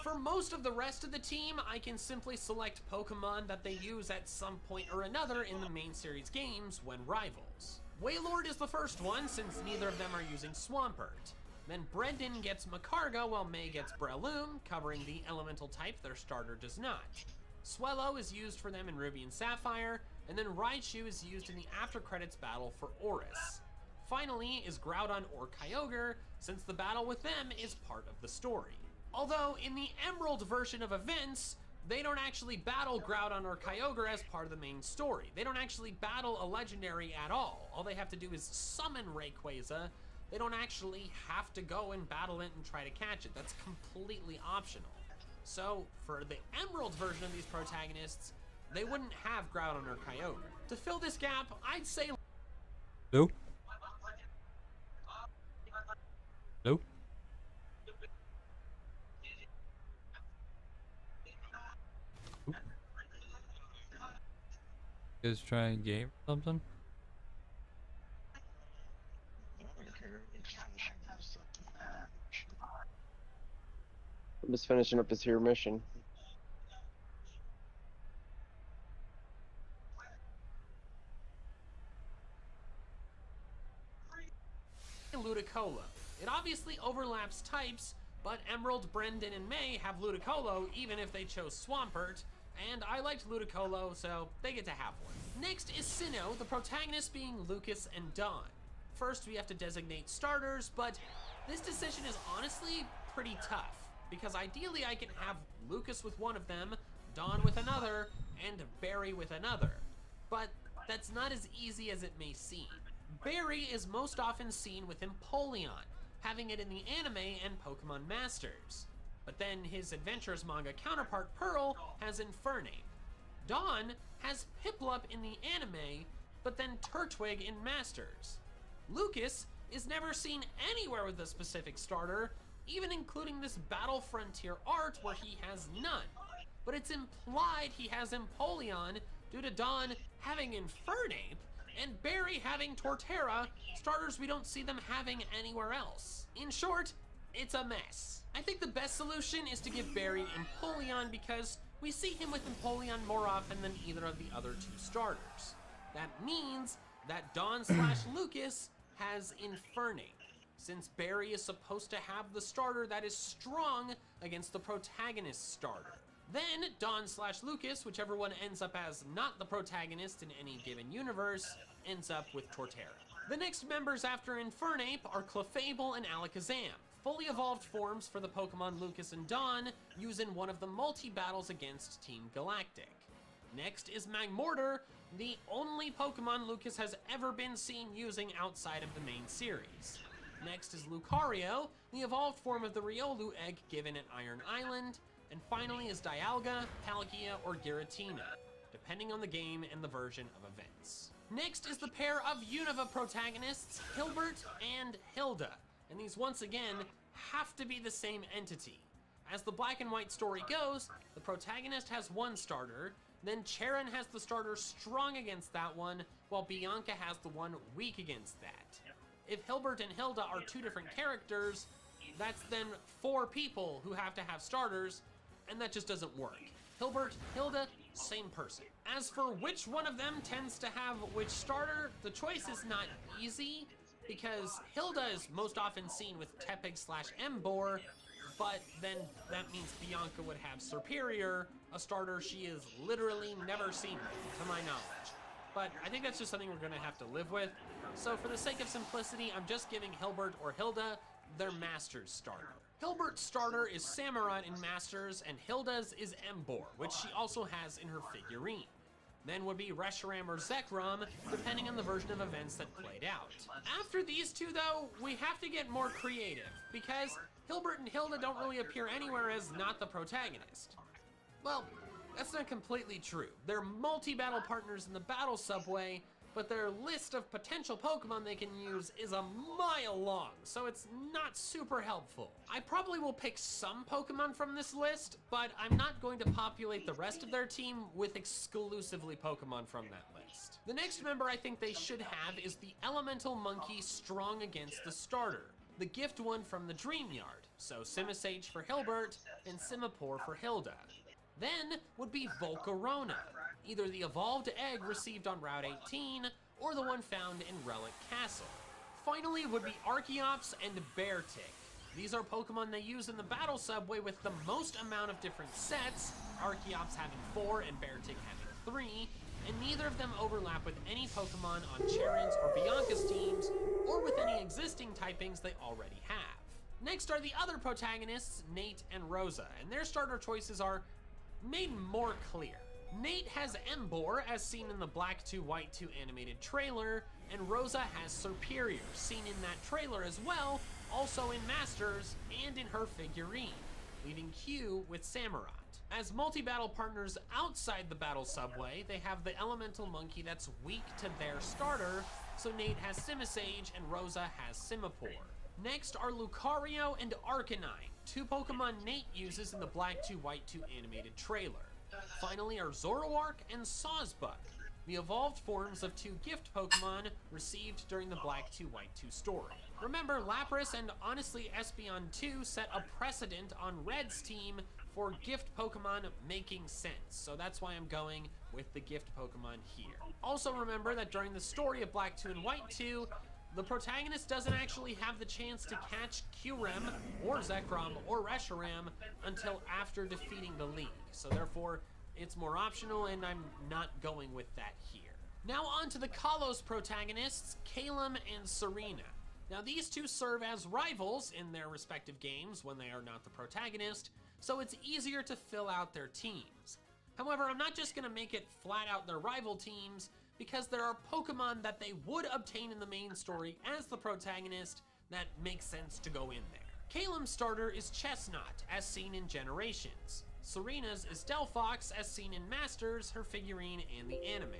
S4: For most of the rest of the team, I can simply select Pokemon that they use at some point or another in the main series games when rivals. Wailord is the first one, since neither of them are using Swampert. Then Brendan gets Macarga while May gets Breloom, covering the elemental type their starter does not. Swellow is used for them in Ruby and Sapphire, and then Raichu is used in the after credits battle for ORAS. Finally is Groudon or Kyogre, since the battle with them is part of the story. Although in the Emerald version of events, they don't actually battle Groudon or Kyogre as part of the main story. They don't actually battle a legendary at all. All they have to do is summon Rayquaza. They don't actually have to go and battle it and try to catch it. That's completely optional. So for the Emerald version of these protagonists, they wouldn't have Groudon or Kyogre. To fill this gap, I'd say...
S3: No? No?
S1: You guys trying a game or something?
S2: I'm just finishing up this here mission.
S4: Ludicolo. It obviously overlaps types, but Emerald, Brendan, and May have Ludicolo even if they chose Swampert, and I liked Ludicolo, so they get to have one. Next is Sinnoh, the protagonist being Lucas and Dawn. First, we have to designate starters, but this decision is honestly pretty tough, because ideally I can have Lucas with one of them, Dawn with another, and Barry with another. But that's not as easy as it may seem. Barry is most often seen with Empoleon, having it in the anime and Pokemon Masters. But then his Adventures manga counterpart Pearl has Infernape. Dawn has Piplup in the anime, but then Turtwig in Masters. Lucas is never seen anywhere with a specific starter, even including this Battle Frontier art where he has none. But it's implied he has Empoleon due to Dawn having Infernape, and Barry having Torterra, starters we don't see them having anywhere else. In short, it's a mess. I think the best solution is to give Barry Empoleon because we see him with Empoleon more often than either of the other two starters. That means that Dawn / Lucas has Infernape, since Barry is supposed to have the starter that is strong against the protagonist's starter. Then Dawn / Lucas, whichever one ends up as not the protagonist in any given universe, ends up with Torterra. The next members after Infernape are Clefable and Alakazam, fully evolved forms for the Pokemon Lucas and Dawn, used in one of the multi-battles against Team Galactic. Next is Magmortar, the only Pokemon Lucas has ever been seen using outside of the main series. Next is Lucario, the evolved form of the Riolu egg given at Iron Island. And finally is Dialga, Palkia, or Giratina, depending on the game and the version of events. Next is the pair of Unova protagonists, Hilbert and Hilda, and these once again have to be the same entity. As the Black and White story goes, the protagonist has one starter, then Cheren has the starter strong against that one, while Bianca has the one weak against that. If Hilbert and Hilda are two different characters, that's then 4 people who have to have starters, and that just doesn't work. Hilbert, Hilda, same person. As for which one of them tends to have which starter, the choice is not easy, because Hilda is most often seen with Tepig / Emboar, but then that means Bianca would have Serperior, a starter she is literally never seen with, to my knowledge. But I think that's just something we're gonna have to live with. So for the sake of simplicity, I'm just giving Hilbert or Hilda their Masters starter. Hilbert's starter is Samurott in Masters, and Hilda's is Emboar, which she also has in her figurine. Then would be Reshiram or Zekrom, depending on the version of events that played out. After these two though, we have to get more creative, because Hilbert and Hilda don't really appear anywhere as not the protagonist. Well, that's not completely true. They're multi-battle partners in the battle subway, but their list of potential Pokemon they can use is a mile long, so it's not super helpful. I probably will pick some Pokemon from this list, but I'm not going to populate the rest of their team with exclusively Pokemon from that list. The next member I think they should have is the Elemental Monkey strong against the starter, the gift one from the Dream Yard, so Simisage for Hilbert and Simipour for Hilda. Then would be Volcarona, either the evolved egg received on Route 18 or the one found in Relic Castle. Finally would be Archeops and Beartic. These are Pokemon they use in the battle subway with the most amount of different sets, Archeops having 4 and Beartic having 3, and neither of them overlap with any Pokemon on Cheren's or Bianca's teams, or with any existing typings they already have. Next are the other protagonists, Nate and Rosa, and their starter choices are made more clear. Nate has Emboar, as seen in the Black 2 White 2 animated trailer, and Rosa has Serperior, seen in that trailer as well, also in Masters, and in her figurine, leaving Q with Samurott. As multi-battle partners outside the battle subway, they have the Elemental Monkey that's weak to their starter, so Nate has Simisage and Rosa has Simipour. Next are Lucario and Arcanine, 2 Pokemon Nate uses in the Black 2 White 2 animated trailer. Finally are Zoroark and Sawsbuck, the evolved forms of 2 gift Pokemon received during the Black 2 White 2 story. Remember, Lapras and honestly Espeon 2 set a precedent on Red's team for gift Pokemon making sense, so that's why I'm going with the gift Pokemon here. Also remember that during the story of Black 2 and White 2, the protagonist doesn't actually have the chance to catch Kyurem or Zekrom or Reshiram until after defeating the League, so therefore it's more optional and I'm not going with that here. Now on to the Kalos protagonists, Calem and Serena. Now these two serve as rivals in their respective games when they are not the protagonist, so it's easier to fill out their teams. However, I'm not just going to make it flat out their rival teams, because there are Pokemon that they would obtain in the main story as the protagonist that makes sense to go in there. Calem's starter is Chestnut, as seen in Generations. Serena's is Delphox, as seen in Masters, her figurine, and the anime.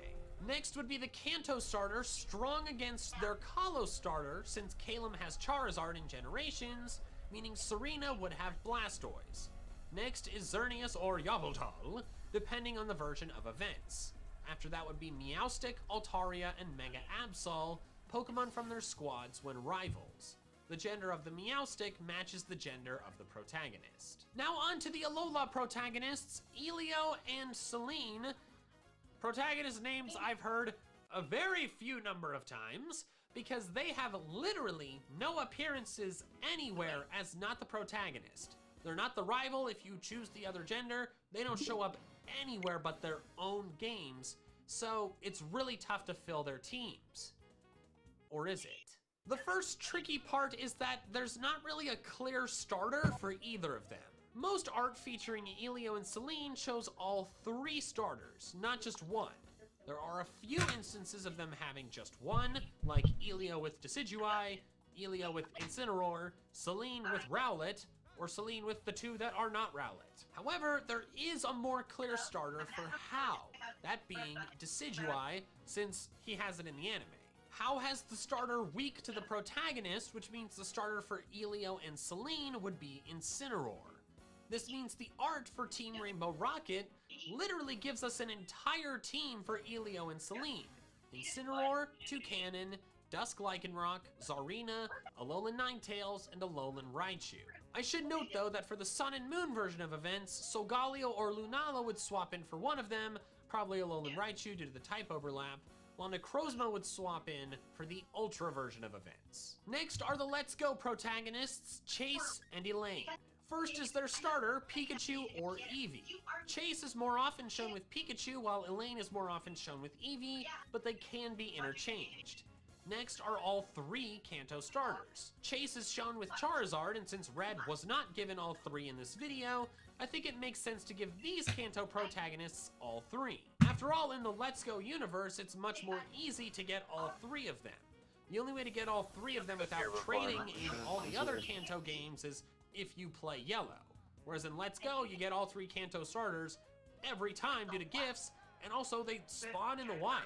S4: Next would be the Kanto starter, strong against their Kalos starter, since Calem has Charizard in Generations, meaning Serena would have Blastoise. Next is Xerneas or Yveltal, depending on the version of events. After that would be Meowstic, Altaria, and Mega Absol, Pokemon from their squads when rivals. The gender of the Meowstic matches the gender of the protagonist. Now on to the Alola protagonists, Elio and Celine. Protagonist names I've heard a very few number of times, because they have literally no appearances anywhere as not the protagonist. They're not the rival if you choose the other gender. They don't show up anywhere but their own games, so it's really tough to fill their teams. Or is it? The first tricky part is that there's not really a clear starter for either of them. Most art featuring Elio and Celine shows all 3 starters, not just one. There are a few instances of them having just one, like Elio with Decidueye, Elio with Incineroar, Celine with Rowlet, or Celine with the 2 that are not Rowlet. However, there is a more clear starter for Hau, that being Decidueye, since he has it in the anime. Hau has the starter weak to the protagonist, which means the starter for Elio and Celine would be Incineroar. This means the art for Team Rainbow Rocket literally gives us an entire team for Elio and Celine. Incineroar, Toucannon, Dusk Lycanroc, Zarina, Alolan Ninetales, and Alolan Raichu. I should note though that for the Sun and Moon version of events, Solgaleo or Lunala would swap in for one of them, probably Alolan Raichu due to the type overlap, while Necrozma would swap in for the Ultra version of events. Next are the Let's Go protagonists, Chase and Elaine. First is their starter, Pikachu or Eevee. Chase is more often shown with Pikachu, while Elaine is more often shown with Eevee, but they can be interchanged. Next are all 3 Kanto starters. Chase is shown with Charizard, and since Red was not given all 3 in this video, I think it makes sense to give these Kanto protagonists all 3. After all, in the Let's Go universe, it's much more easy to get all 3 of them. The only way to get all 3 of them without trading in all the other Kanto games is if you play Yellow. Whereas in Let's Go, you get all 3 Kanto starters every time due to gifts, and also they spawn in the wild.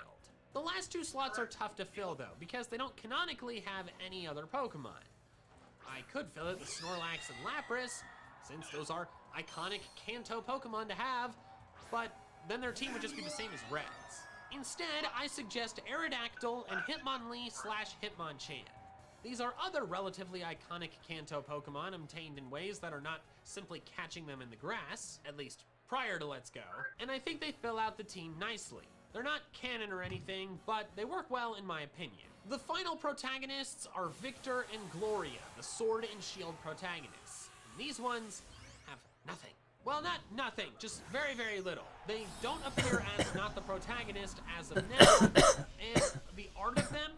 S4: The last 2 slots are tough to fill though, because they don't canonically have any other Pokemon. I could fill it with Snorlax and Lapras, since those are iconic Kanto Pokemon to have, but then their team would just be the same as Red's. Instead, I suggest Aerodactyl and Hitmonlee/Hitmonchan. These are other relatively iconic Kanto Pokemon obtained in ways that are not simply catching them in the grass, at least prior to Let's Go, and I think they fill out the team nicely. They're not canon or anything, but they work well in my opinion. The final protagonists are Victor and Gloria, the Sword and Shield protagonists. And these ones have nothing. Well, not nothing, just very, very little. They don't appear as not the protagonist as of now, and the art of them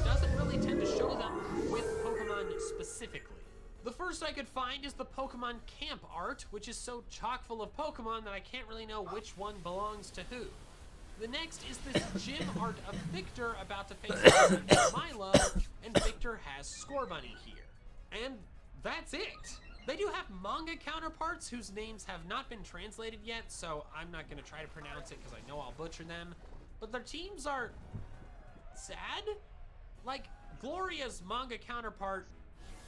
S4: doesn't really tend to show them with Pokemon specifically. The first I could find is the Pokemon Camp art, which is so chock full of Pokemon that I can't really know which one belongs to who. The next is this gym art of Victor about to face Milo, and Victor has Scorbunny here. And that's it. They do have manga counterparts whose names have not been translated yet, so I'm not gonna try to pronounce it because I know I'll butcher them. But their teams are sad? Like, Gloria's manga counterpart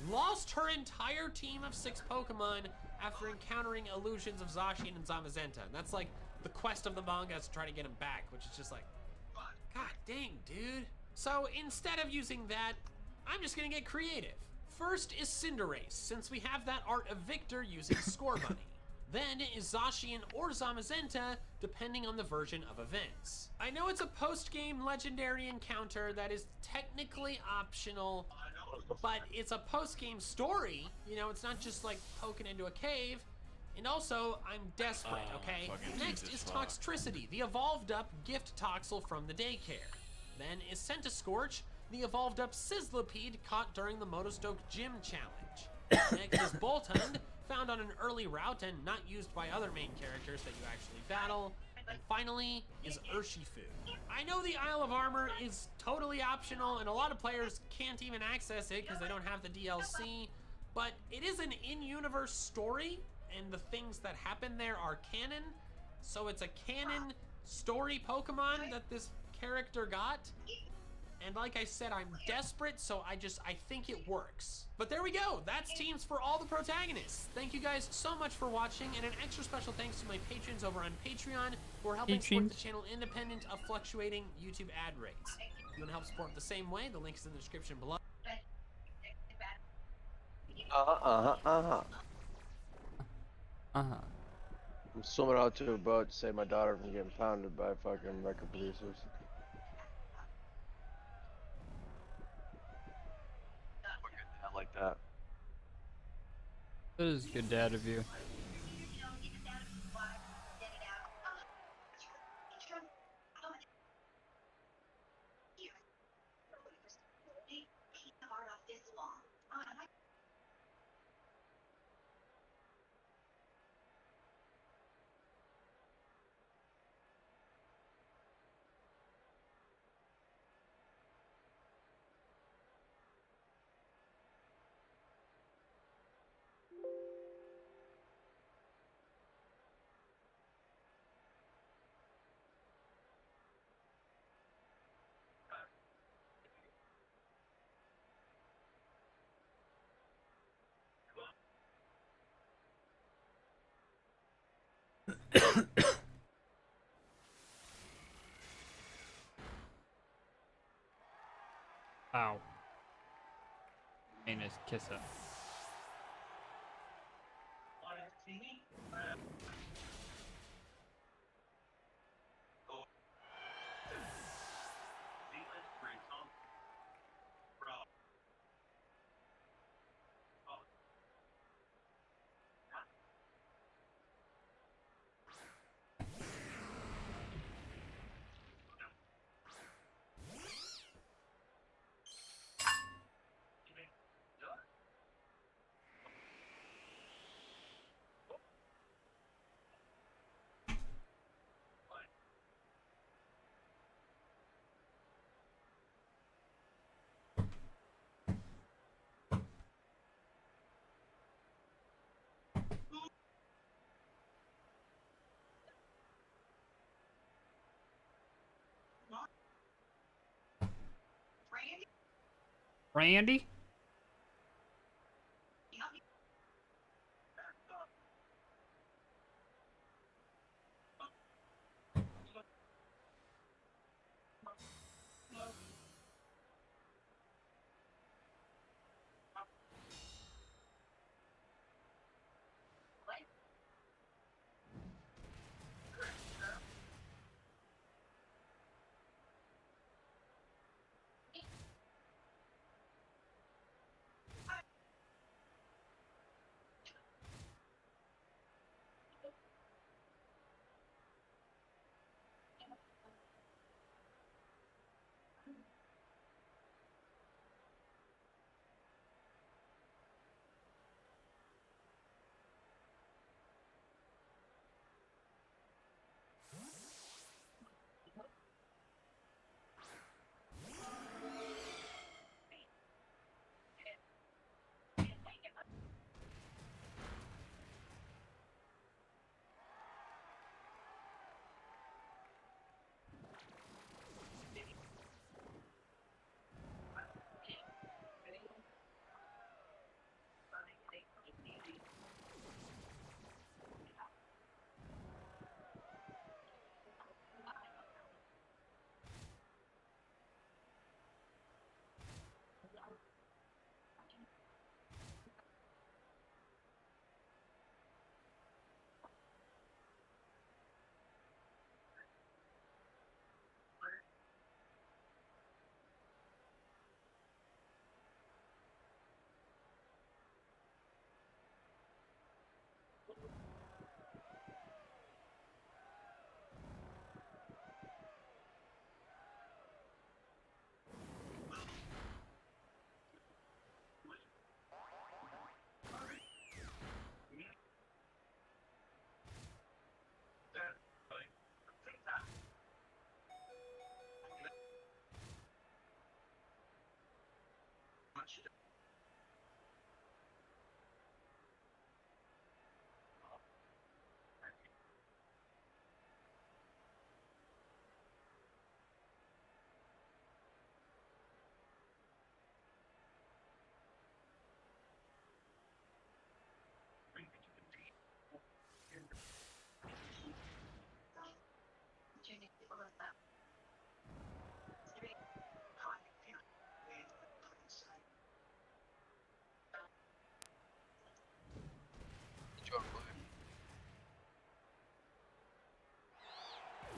S4: lost her entire team of 6 Pokemon after encountering illusions of Zacian and Zamazenta. And that's like the quest of the manga is to try to get him back, which is just like, god dang, dude. So instead of using that, I'm just gonna get creative. First is Cinderace, since we have that art of Victor using Scorbunny. Then is Zacian or Zamazenta, depending on the version of events. I know it's a post-game legendary encounter that is technically optional, but it's a post-game story. You know, it's not just like poking into a cave. And also, I'm desperate, okay? Next is Toxtricity, the evolved up gift Toxel from the daycare. Then is Centiskorch, the evolved up Sizzlipede caught during the Motostoke Gym Challenge. Next is Boltund, found on an early route and not used by other main characters that you actually battle. And finally is Urshifu. I know the Isle of Armor is totally optional and a lot of players can't even access it because they don't have the DLC, but it is an in-universe story and the things that happen there are canon, so it's a canon story Pokemon that this character got. And like I said, I'm desperate, so I think it works. But there we go, that's teams for all the protagonists. Thank you guys so much for watching, and an extra special thanks to my patrons over on Patreon who are helping support the channel independent of fluctuating YouTube ad rates. If you want to help support the same way, the link is in the description below.
S2: I'm swimming out to a boat to save my daughter from getting pounded by fucking record producers.
S1: That is good dad of you. Ow. Anus kisser. Randy?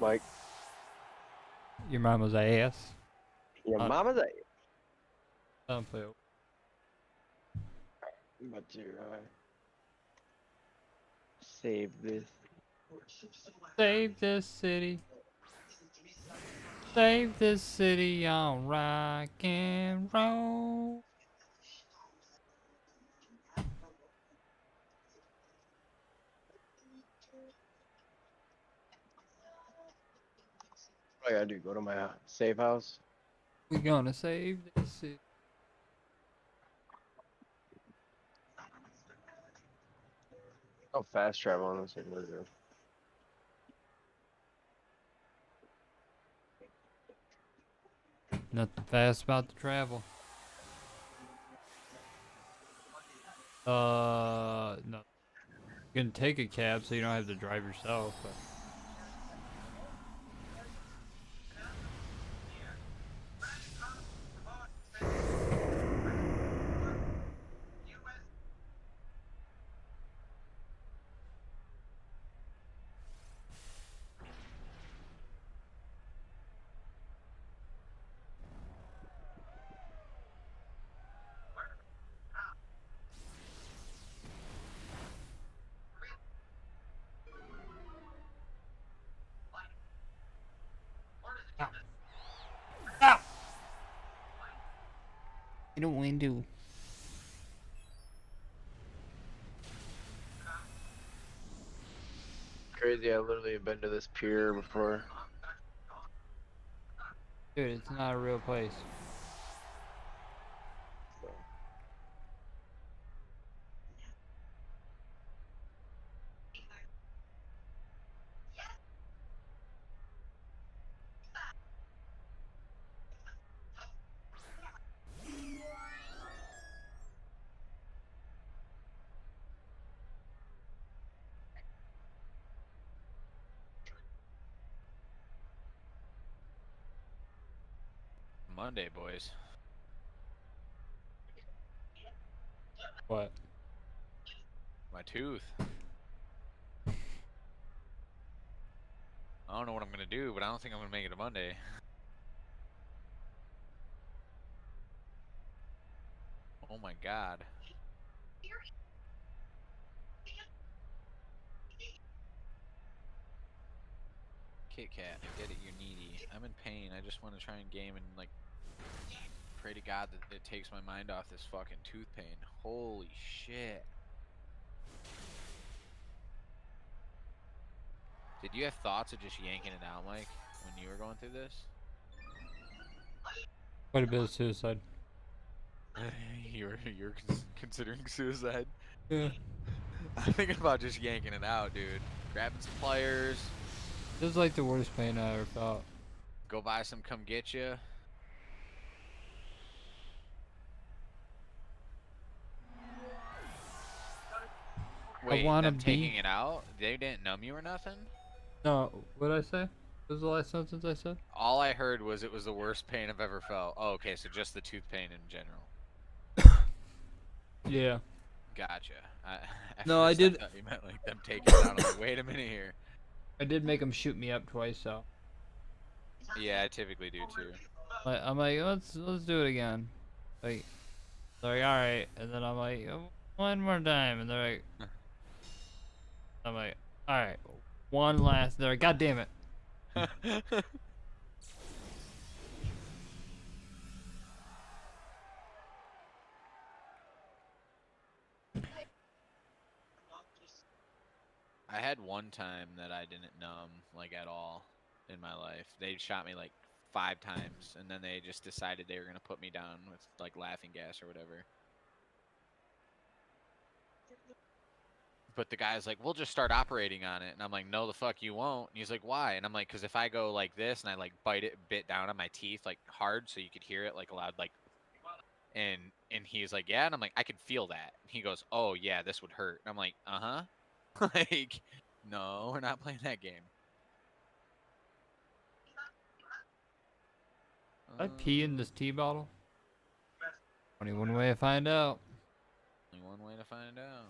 S2: Mike,
S1: Your mama's ass.
S2: your
S1: Uh,
S2: mama's a.
S1: Don't play.
S2: But you, Save this.
S1: Save this city. Save this city on rock and roll.
S2: What I gotta do? Go to my safe house.
S1: We gonna save this city.
S2: Oh, fast travel on this thing. What is it?
S1: Nothing fast about the travel. No. You can take a cab so you don't have to drive yourself, but you don't want to do.
S2: Crazy. I literally have been to this pier before.
S1: Dude, it's not a real place.
S5: Monday, boys.
S1: What?
S5: My tooth. I don't know what I'm gonna do, but I don't think I'm gonna make it a Monday. Oh my god. Kit Kat, I get it, you're needy. I'm in pain. I just want to try and game and like pray to God that it takes my mind off this fucking tooth pain. Holy shit. Did you have thoughts of just yanking it out, Mike, when you were going through this?
S1: Quite a bit of suicide.
S5: you're considering suicide?
S1: Yeah.
S5: I'm thinking about just yanking it out, dude. Grabbing some pliers,
S1: This is like the worst pain I ever felt.
S5: go buy some come get you. Wait,
S1: wanna
S5: them taking
S1: be-
S5: it out? They didn't numb you or nothing?
S1: No, what did I say? What was the last sentence I said?
S5: All I heard was it was the worst pain I've ever felt. Oh, okay, so just the tooth pain in general.
S1: Yeah.
S5: Gotcha. At
S1: No, I
S5: first
S1: did-
S5: thought you meant like them taking it out. I'm like, wait a minute here.
S1: I did make him shoot me up twice, so.
S5: Yeah, I typically do too.
S1: I'm like, let's do it again. Like, they're like, all right, and then I'm like, "Oh, one more time, and they're like, I'm like, all right, one last. They're like, God damn it.
S5: I had one time that I didn't numb like at all in my life. They shot me like 5 times, and then they just decided they were gonna put me down with like laughing gas or whatever. But the guy's like, we'll just start operating on it. And I'm like, no, the fuck you won't. And he's like, why? And I'm like, because if I go like this and I like bit down on my teeth like hard so you could hear it like loud, like, and he's like, yeah. And I'm like, I can feel that. And he goes, oh yeah, this would hurt. And I'm like, uh-huh. Like, no, we're not playing that game.
S1: I pee in this tea bottle? Only one way to find out.
S5: Only one way to find out.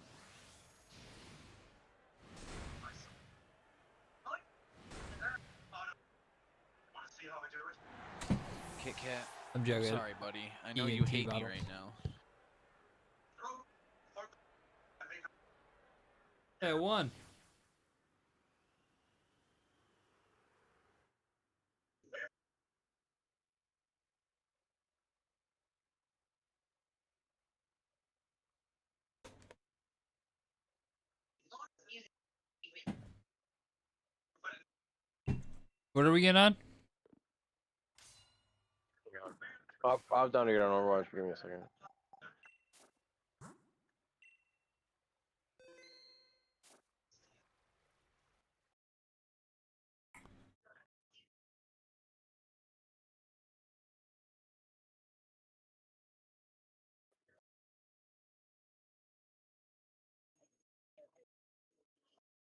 S5: Kit Kat.
S1: I'm joking.
S5: Sorry, buddy. I know
S1: Eating
S5: you
S1: tea
S5: hate me
S1: bottles.
S5: right now.
S1: Hey, I won. What are we getting on?
S2: I'm down to get on Overwatch. Give me a second.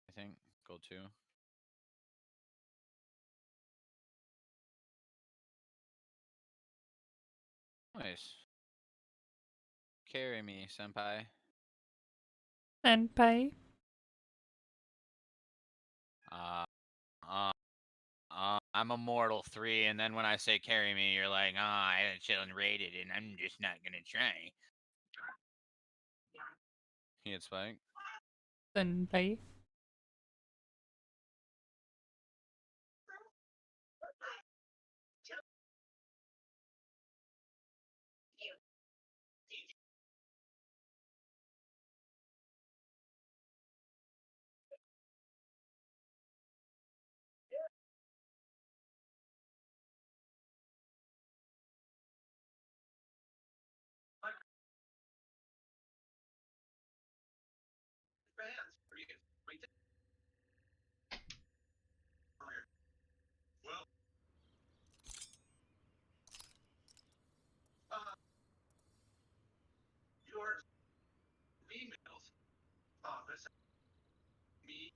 S5: I think gold 2. Nice. Carry me, senpai.
S1: Senpai.
S5: I'm Immortal 3, and then when I say carry me, you're like, I haven't chillin' rated, and I'm just not gonna try. He had spike.
S1: Senpai.
S6: Well, yours, females, this me,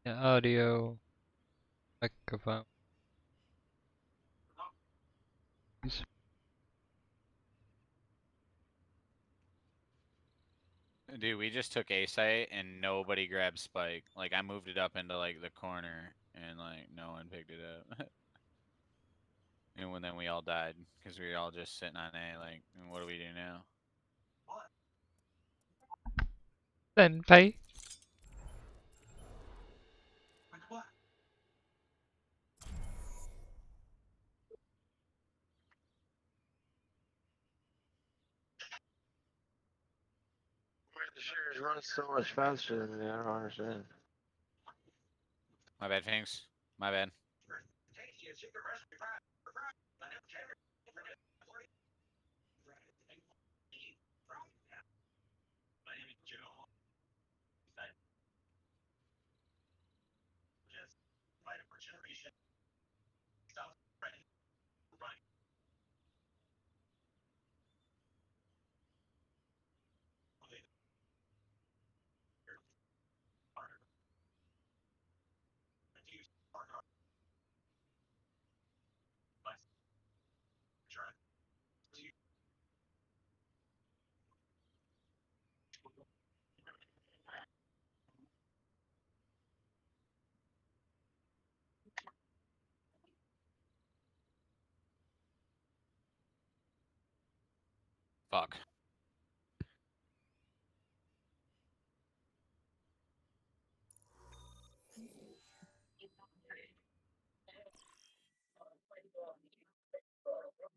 S1: Yeah, audio. Microphone.
S5: Dude, we just took A site, and nobody grabbed spike. Like, I moved it up into, like, the corner, and, like, no one picked it up. And then we all died, because we were all just sitting on A, like, and what do we do now?
S1: Senpai.
S6: like what?
S2: Why the shooters run so much faster than me? I don't understand.
S5: My bad, Finks. My bad.
S6: Tasty and secret recipe fries. I never care. My name is Joe. Just fight for generation. Stop running. Right.
S5: Fuck.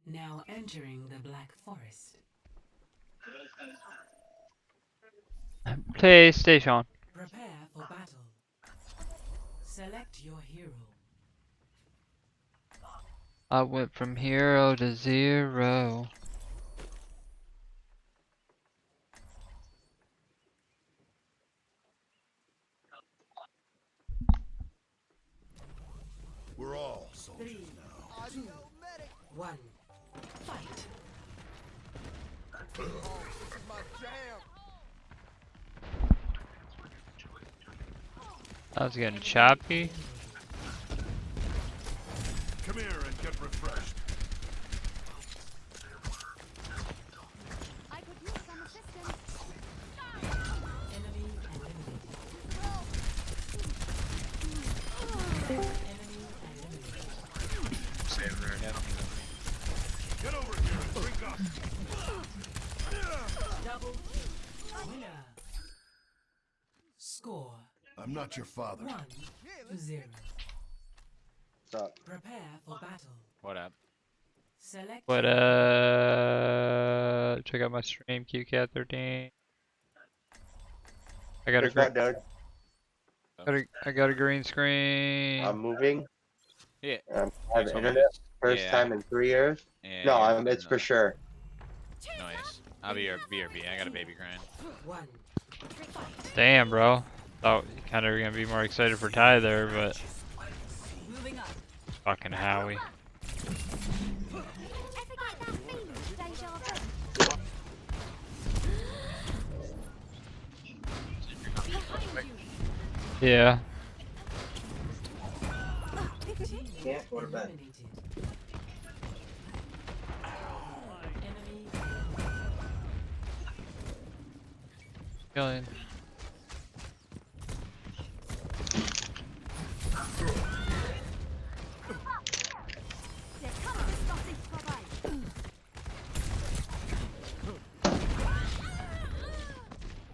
S9: Now entering the Black Forest.
S1: PlayStation.
S9: Prepare for battle. Select your hero.
S1: I went from hero to zero.
S10: We're all soldiers
S9: 3,
S10: now.
S9: 2, 1. Fight.
S1: I was getting choppy.
S10: Come here and get refreshed.
S11: I could use some assistance.
S9: Enemy eliminated. Enemy eliminated.
S10: Get over here and drink up.
S9: Double winner. Score
S10: I'm not your father.
S9: 1-0.
S2: Stop.
S9: Prepare for battle.
S5: What up?
S9: Select.
S1: What check out my stream, QCat13. I got a
S2: It's not
S1: great.
S2: Doug.
S1: I got a green screen.
S12: I'm moving.
S5: Yeah.
S12: I
S5: You
S12: have
S5: told me
S12: internet.
S5: this.
S12: First
S5: Yeah.
S12: time in 3 years.
S5: Yeah,
S12: No,
S5: you're
S12: it's
S5: moving
S12: for
S5: up.
S12: sure.
S5: Nice. I'll be your BRB. I got a baby grind.
S9: One.
S1: Damn, bro. Thought you kind of were gonna be more excited for Ty there, but
S9: Moving up.
S1: fucking Howie.
S11: Ever get that feeling, deja vu?
S1: Yeah.
S12: Can't go to bed.
S1: Killing.
S11: They're coming to stop this parade.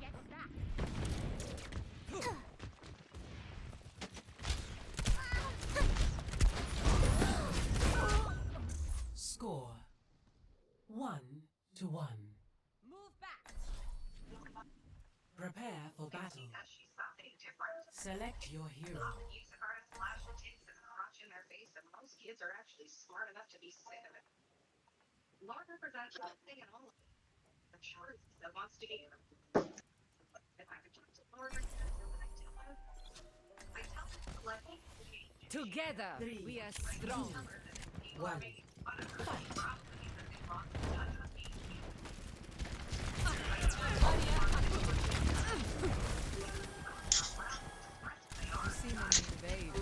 S11: Get that.
S9: Score 1-1.
S11: Move back.
S9: Prepare for battle. Select your hero.
S6: Most kids are actually smart enough to be sick of it. Laura represents one thing and all of the shorts that wants to get if I could talk to Laura, I tell her, let me
S7: Together, we are strong.
S9: One.
S7: You seem to invade.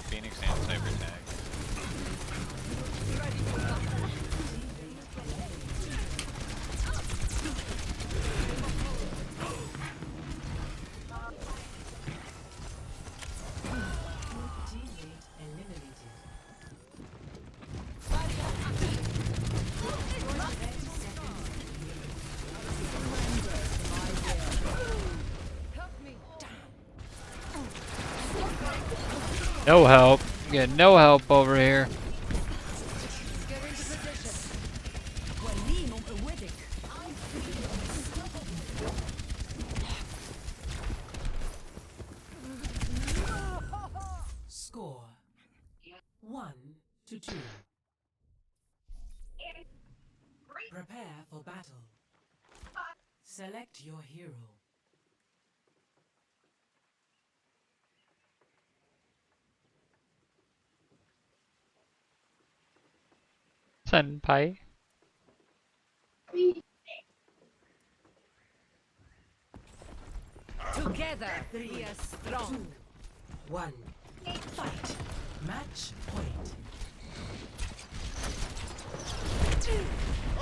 S5: Phoenix and Cyber Tag.
S9: Teammate eliminated.
S1: No help. Get no help over here.
S7: Get into position. وليم أودك.
S9: Score 1-2. Prepare for battle. Select your hero.
S1: Senpai.
S7: Together, we are strong.
S9: 1. Fight. Match point.
S10: I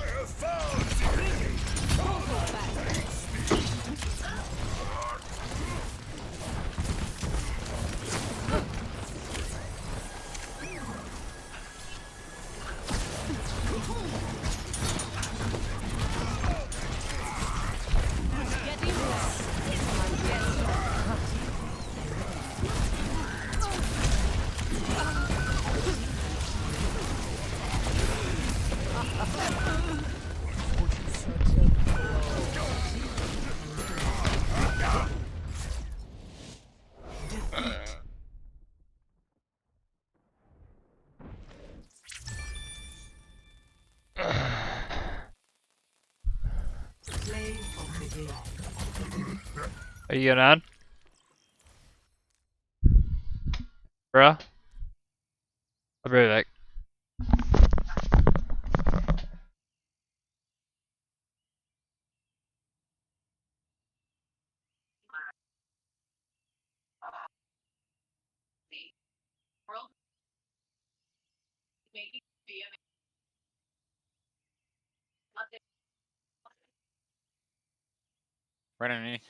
S10: have found
S9: Play of the game.
S1: Are you getting on? Bruh? I'll be right back.
S5: Right underneath.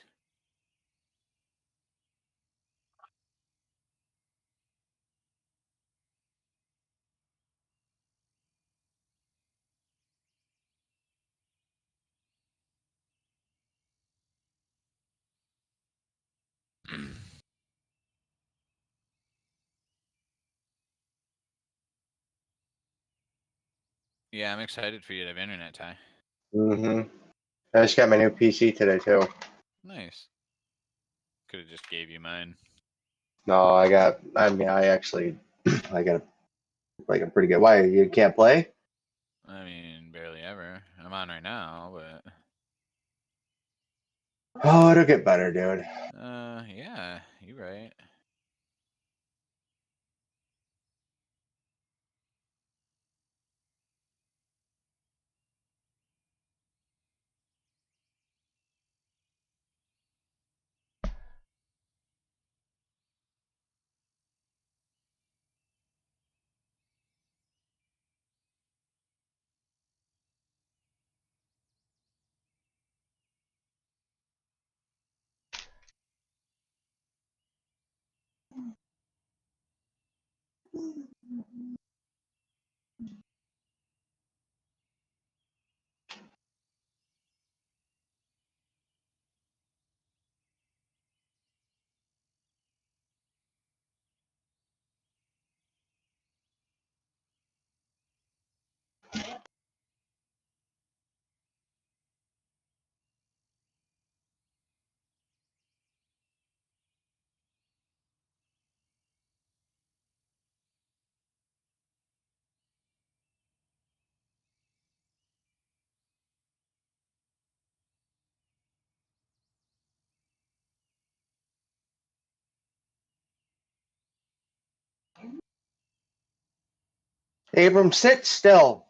S5: Yeah, I'm excited for you to have internet, Ty.
S2: Mm-hmm. I just got my new PC today too.
S5: Nice. Could have just gave you mine.
S2: No, I got. I mean, I actually, I got a pretty good. Why you can't play?
S5: I mean, barely ever. I'm on right now, but
S2: Oh, it'll get better, dude.
S5: yeah, you right.
S2: Abram, sit still.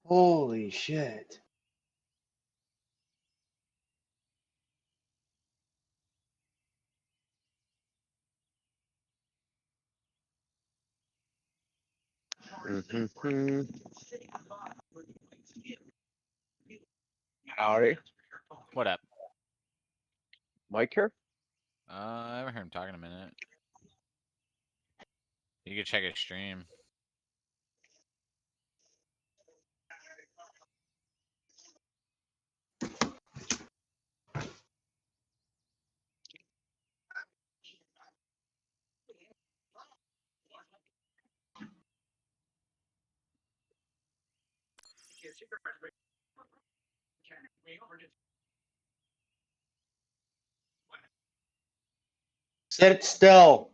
S2: Holy shit. Mm-hmm. Howdy.
S5: What up?
S2: Mike here?
S5: I haven't heard him talk in a minute. You could check his stream.
S2: Sit still.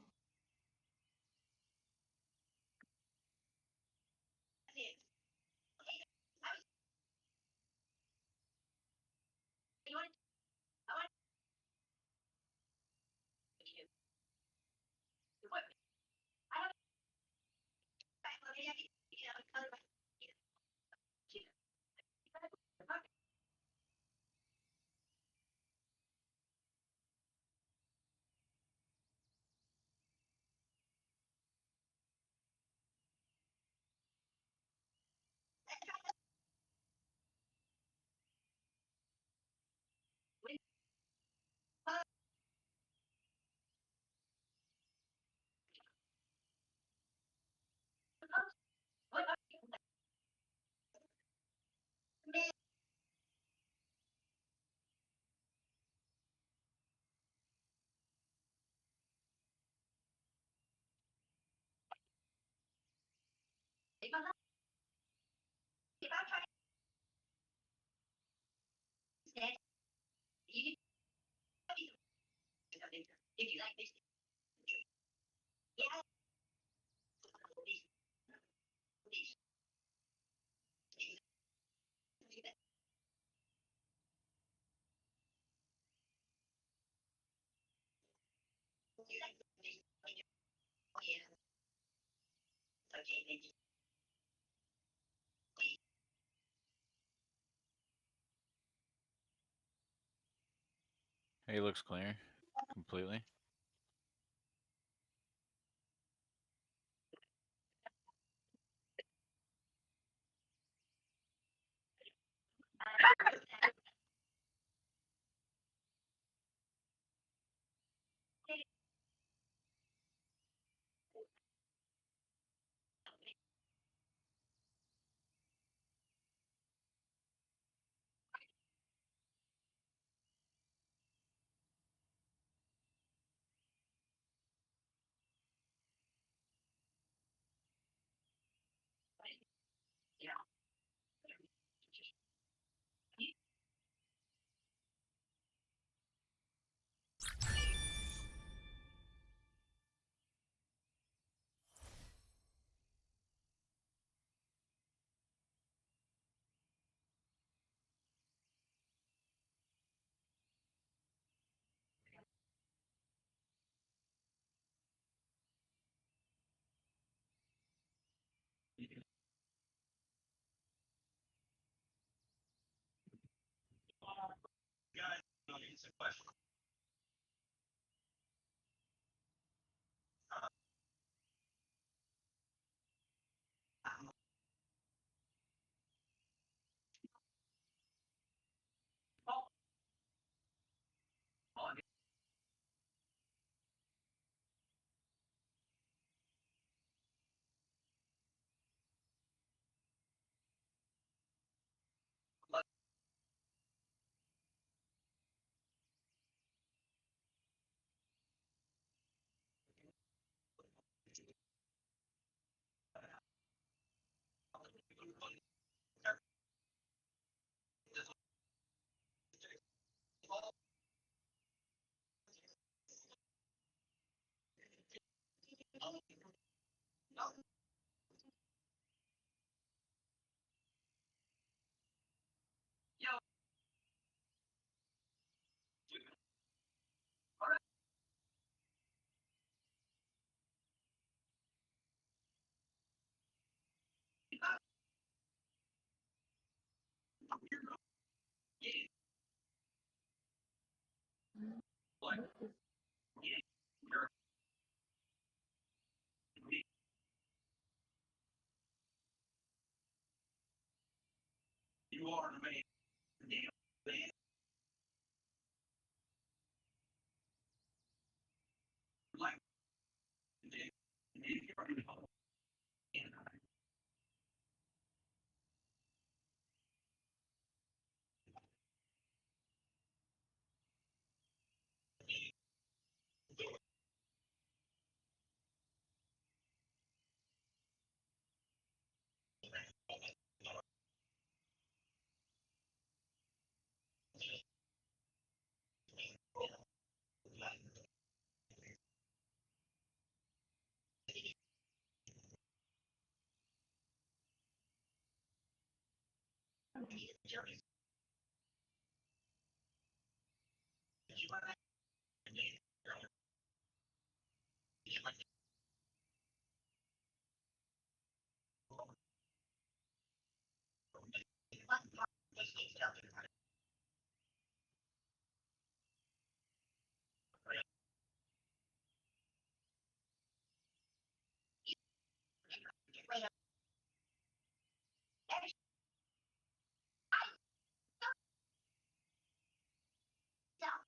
S5: He looks clear. Completely.
S6: You are an amazing. Like,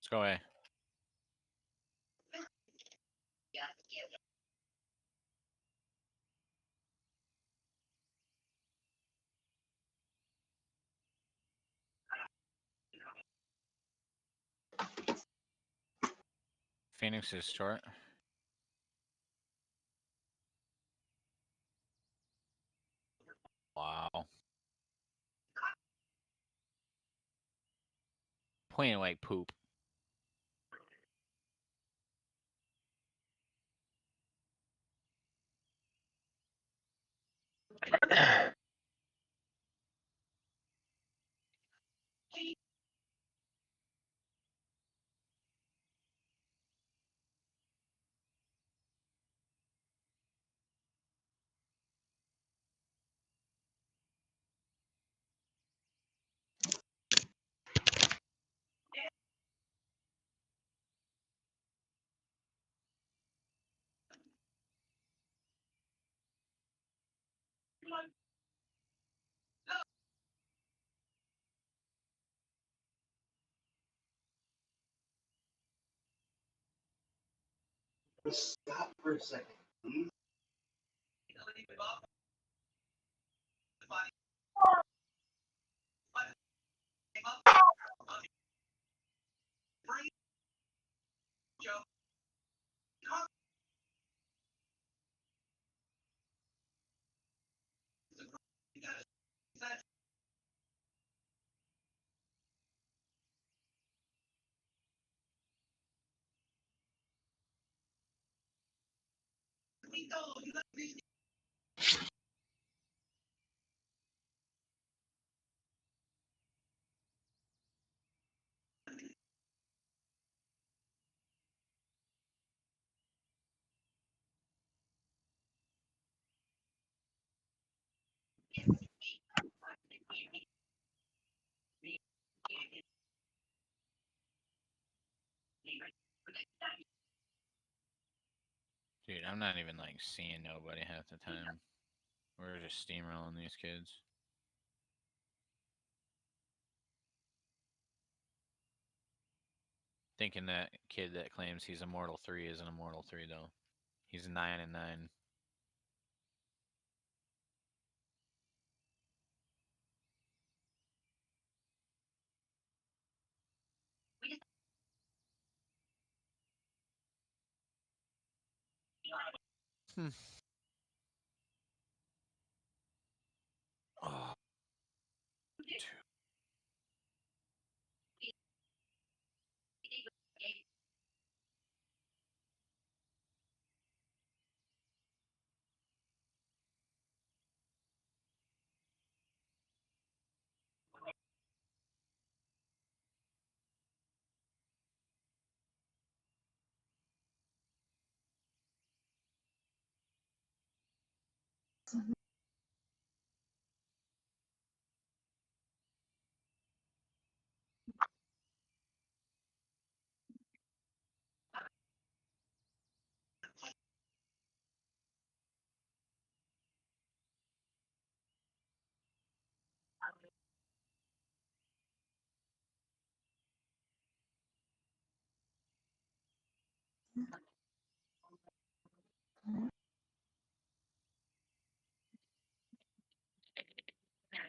S5: Let's go away. Phoenix is short. Wow. Playing like poop.
S12: Stop for a second, please.
S5: I'm not even like seeing nobody half the time. We're just steamrolling these kids. Thinking that kid that claims he's Immortal 3 isn't Immortal 3 though. He's 9 and 9. Hmm. Oh.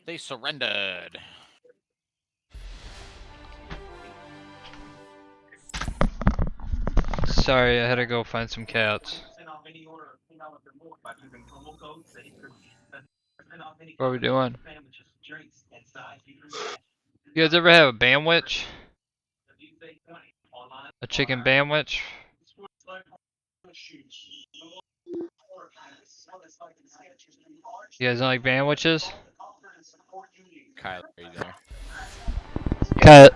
S5: They surrendered.
S1: Sorry, I had to go find some cats. What are we doing? You guys ever have a bandwich? A chicken bandwich? You guys don't like bandwiches?
S5: Kyler, are you there?
S1: Cut.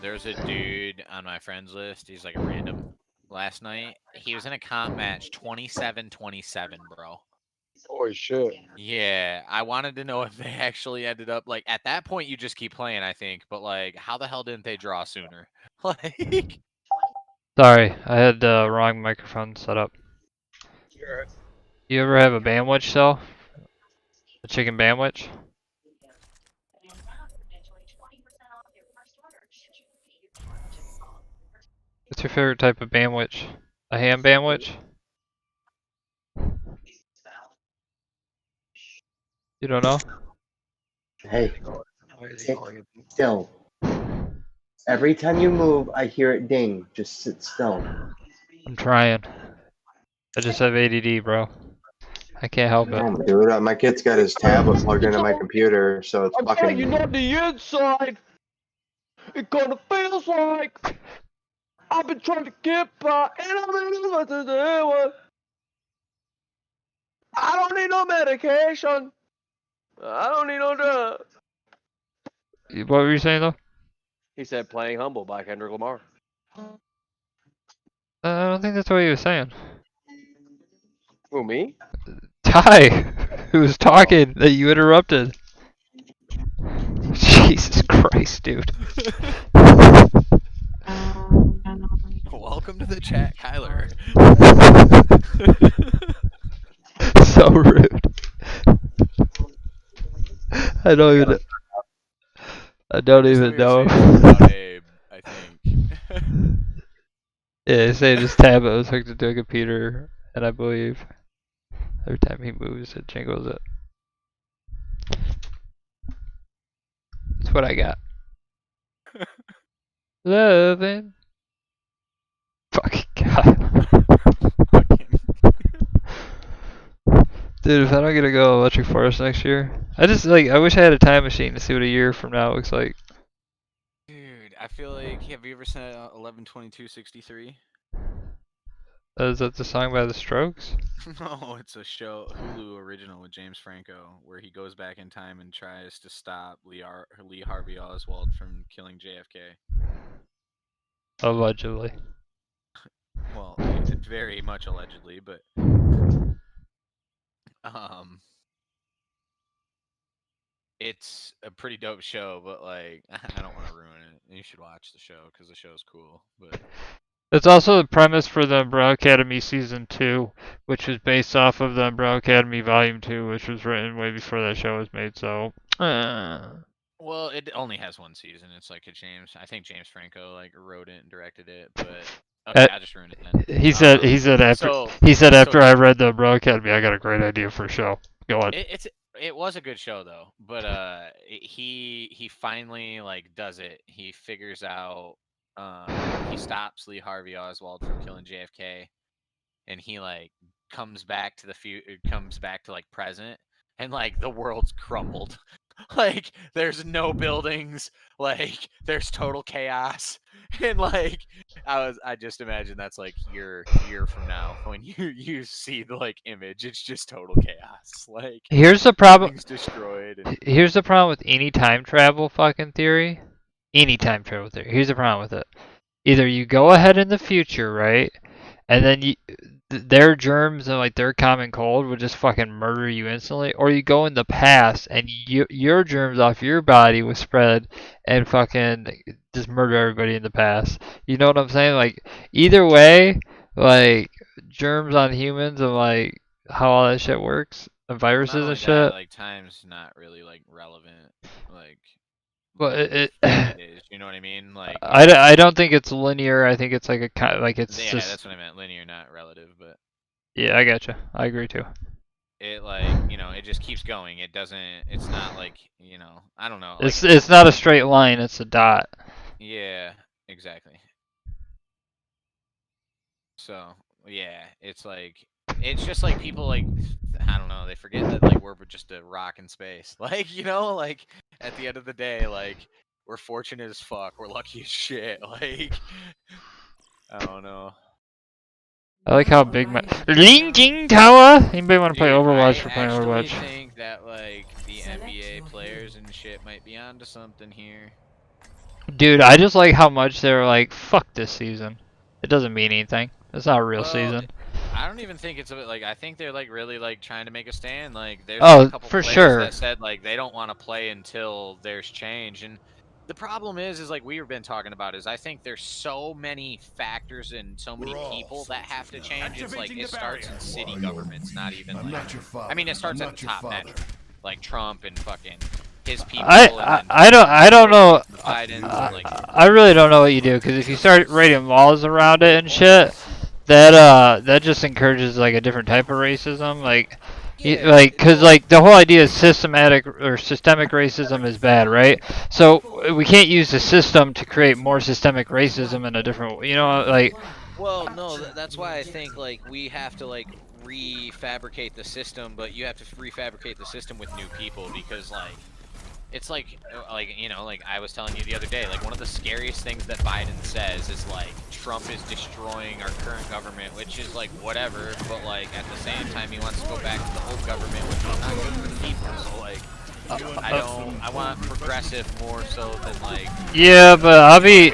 S5: There's a dude on my friends list. He's like a random. Last night, he was in a comp match 27-27, bro.
S2: Holy shit.
S5: Yeah, I wanted to know if they actually ended up like at that point. You just keep playing, I think. But like, how the hell didn't they draw sooner? Like,
S1: Sorry, I had the wrong microphone set up. You ever have a bandwich though? A chicken bandwich? What's your favorite type of bandwich? A ham bandwich? You don't know?
S12: Hey, sit still. Every time you move, I hear it ding. Just sit still.
S1: I'm trying. I just have ADD, bro. I can't help it.
S12: Oh, dude, my kid's got his tablet plugged into my computer, so it's fucking.
S2: You know the inside. It kinda feels like I've been trying to get by, and I'm in what to do. I don't need no medication. I don't need no drugs.
S1: What were you saying though?
S2: He said "Playing Humble" by Kendrick Lamar.
S1: I don't think that's what he was saying.
S2: Who, me?
S1: Ty, who was talking that you interrupted. Jesus Christ, dude.
S5: welcome to the chat, Kyler.
S1: So rude. I don't even know.
S5: About Abe, I think.
S1: Yeah, saying his tablet was hooked into a computer, and I believe every time he moves, it jingles it. That's what I got. Loving. Fucking God. Dude, if I don't get to go Electric Forest next year, I wish I had a time machine to see what a year from now looks like.
S5: Dude, I feel like, have you ever seen 11/22/63?
S1: Is that the song by The Strokes?
S5: No, it's a show, Hulu original with James Franco, where he goes back in time and tries to stop Lee Harvey Oswald from killing JFK.
S1: Allegedly.
S5: Well, very much allegedly, but it's a pretty dope show. But like, I don't want to ruin it. You should watch the show because the show's cool. But
S13: It's also the premise for the Umbrella Academy Season 2, which is based off of the Umbrella Academy Volume 2, which was written way before that show was made, so...
S5: Well, it only has one season. It's like a James. I think James Franco like wrote it and directed it, but okay, I just ruined it then.
S13: He said after I read the Umbrella Academy, I got a great idea for a show. Go on.
S5: It was a good show though, but he finally like does it. He figures out he stops Lee Harvey Oswald from killing JFK, and he like comes back to like present, and like the world's crumbled. Like there's no buildings, like there's total chaos, and like I just imagine that's like year from now when you see the like image, it's just total chaos. Like
S13: here's the problem.
S5: Destroyed.
S13: Here's the problem with any time travel fucking theory. Any time travel theory. Here's the problem with it. Either you go ahead in the future, right, and then their germs and like their common cold would just fucking murder you instantly, or you go in the past and your germs off your body would spread and fucking just murder everybody in the past. You know what I'm saying? Like either way, like germs on humans and like how all that shit works, and viruses and shit.
S5: That, like time's not really like relevant. Like
S13: well, it
S5: is, you know what I mean? Like
S13: I don't think it's linear. I think it's like a like it's
S5: yeah,
S13: just...
S5: that's what I meant. Linear, not relative, but
S13: yeah, I gotcha. I agree too.
S5: It like it just keeps going. It doesn't. It's not like I don't know. Like,
S13: it's not a straight line. It's a dot.
S5: Yeah, exactly. So yeah, it's just like people like I don't know. They forget that like we're just a rock in space. Like like at the end of the day, like we're fortunate as fuck. We're lucky as shit. Like I don't know.
S13: I like how big my Linking Tower. Anybody want to play Overwatch for playing Overwatch?
S5: I think that like the NBA players and shit might be onto something here.
S13: Dude, I just like how much they're like, fuck this season. It doesn't mean anything. It's not a real season.
S5: I don't even think it's like I think they're like really like trying to make a stand. Like there's a couple
S13: for
S5: players
S13: sure
S5: that said like they don't want to play until there's change. And the problem is like we've been talking about is I think there's so many factors and so many people that have to change. It's like it starts in city governments, not even like I mean it starts at the top metro, like Trump and fucking his people.
S13: I don't know. I really don't know what you do, because if you start writing laws around it and shit, that just encourages like a different type of racism. Like because like the whole idea is systemic racism is bad, right? So we can't use the system to create more systemic racism in a different, like.
S5: Well, no, that's why I think like we have to like refabricate the system, but you have to refabricate the system with new people, because like it's like like I was telling you the other day, like one of the scariest things that Biden says is like Trump is destroying our current government, which is like whatever, but like at the same time he wants to go back to the old government, which is not good for the people. So like I want progressive more so than like.
S13: Yeah, but I'll be.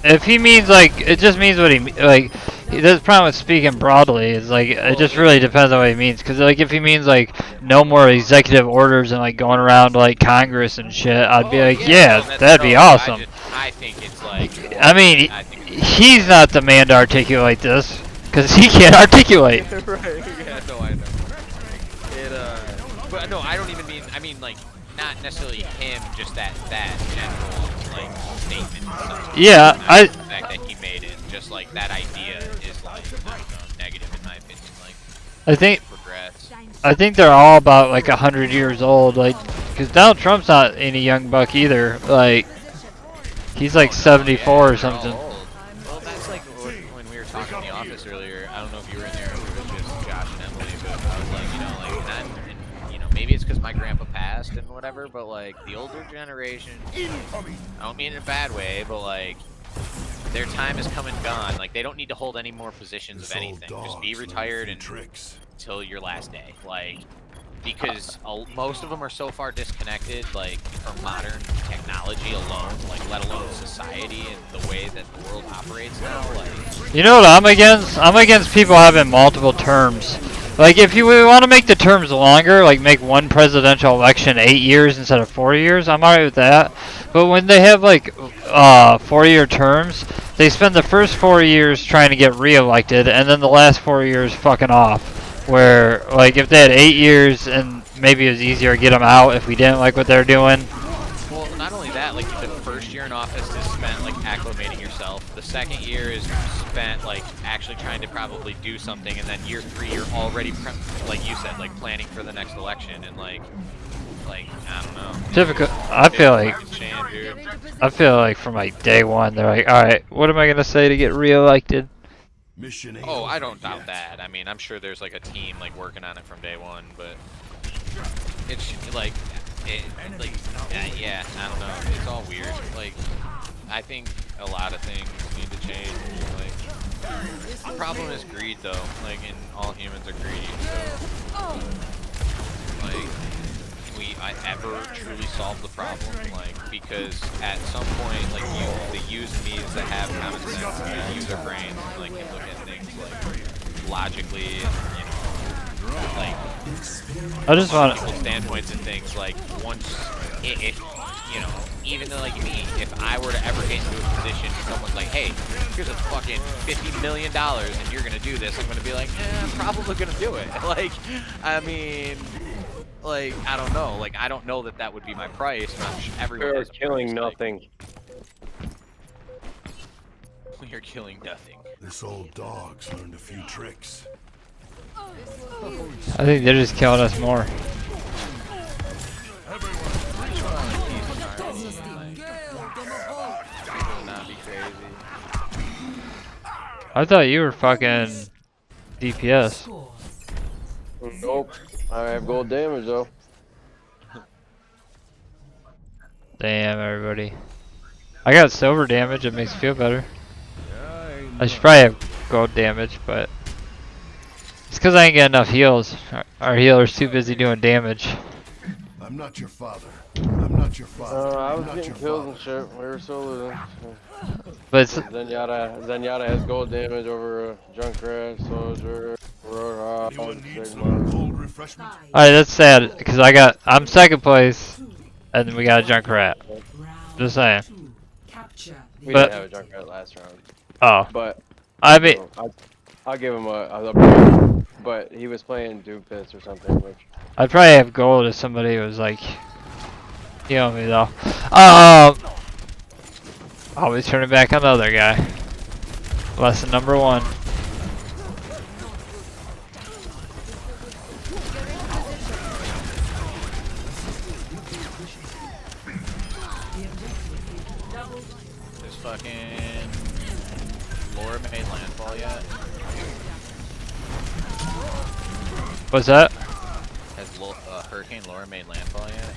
S13: If he means like, it just means what he like. The problem with speaking broadly is like it just really depends on what he means. Because like if he means like no more executive orders and like going around like Congress and shit, I'd be like, yeah, that'd be awesome.
S5: I think it's like.
S13: I mean, he's not the man to articulate this, because he can't articulate.
S5: Right. Yeah. No, I know. But no, I don't even mean. I mean like not necessarily him, just that general like statement.
S13: Yeah,
S5: the fact that he made it, just like that idea is like negative in my opinion. Like
S13: I think they're all about like 100 years old, like because Donald Trump's not any young buck either. Like he's like 74 or something.
S5: Well, that's like when we were talking in the office earlier. I don't know if you were in there, or if it was just Josh and Emily, but I was like, maybe it's because my grandpa passed and whatever, but like the older generation, I don't mean in a bad way, but like their time has come and gone. Like they don't need to hold any more positions of anything. Just be retired until your last day. Like because most of them are so far disconnected, like from modern technology alone, like let alone society and the way that the world operates now. Like
S13: you know what I'm against? I'm against people having multiple terms. Like, if you want to make the terms longer, like make one presidential election 8 years instead of 4 years, I'm alright with that. But when they have like 4-year terms, they spend the first 4 years trying to get re-elected, and then the last 4 years fucking off. Where, like, if they had 8 years, and maybe it was easier to get them out if we didn't like what they're doing.
S5: Well, not only that, like the first year in office is spent like acclimating yourself. The second year is spent like actually trying to probably do something, and then year 3 you're already like you said, like planning for the next election, and like I don't know.
S13: Typical. I feel like
S5: change, dude.
S13: I feel like from like day one they're like, all right, what am I gonna say to get re-elected?
S5: Oh, I don't doubt that. I mean, I'm sure there's like a team like working on it from day one, but it's like, yeah, I don't know. It's all weird. Like, I think a lot of things need to change. Like, the problem is greed, though. Like, and all humans are greedy. So, like, I ever truly solve the problem? Like, because at some point, like, the yous and me's that have common sense, and use their brains, and, like, can look at things like logically, and, you know, like,
S13: I just want
S5: people's standpoints and things. Like, once, if you know, even though like me, if I were to ever get into a position, someone's like, hey, here's a fucking $50 million, and you're gonna do this, I'm gonna be like, I'm probably gonna do it. Like, I mean. Like, I don't know. Like, I don't know that that would be my price. But I'm sure everyone
S2: We're
S5: has
S2: killing nothing.
S5: We are killing nothing.
S10: This old dog's learned a few tricks.
S13: I think they're just killing us more. I thought you were fucking DPS.
S2: Nope. I have gold damage though.
S13: Damn, everybody. I got silver damage, it makes me feel better. I should probably have gold damage, but it's because I ain't got enough heals. Our healer's too busy doing damage.
S10: I'm not your father. I'm not your father.
S2: I was getting kills and shit. We were still losing.
S13: But it's,
S2: Zenyatta has gold damage over Junkrat, Soldier, Roadhog, Sigma.
S13: alright, that's sad, because I'm second place, and we got a Junkrat. Just saying.
S2: We didn't have a Junkrat last round.
S13: Oh.
S2: But
S13: I mean,
S2: I'll give him a break, but he was playing Doom Fist or something. Which
S13: I'd probably have gold if somebody was like healing me though. Always turn it back on the other guy. Lesson number 1.
S5: This fucking Laura made landfall yet?
S13: What's that?
S5: Has Hurricane Laura made landfall yet?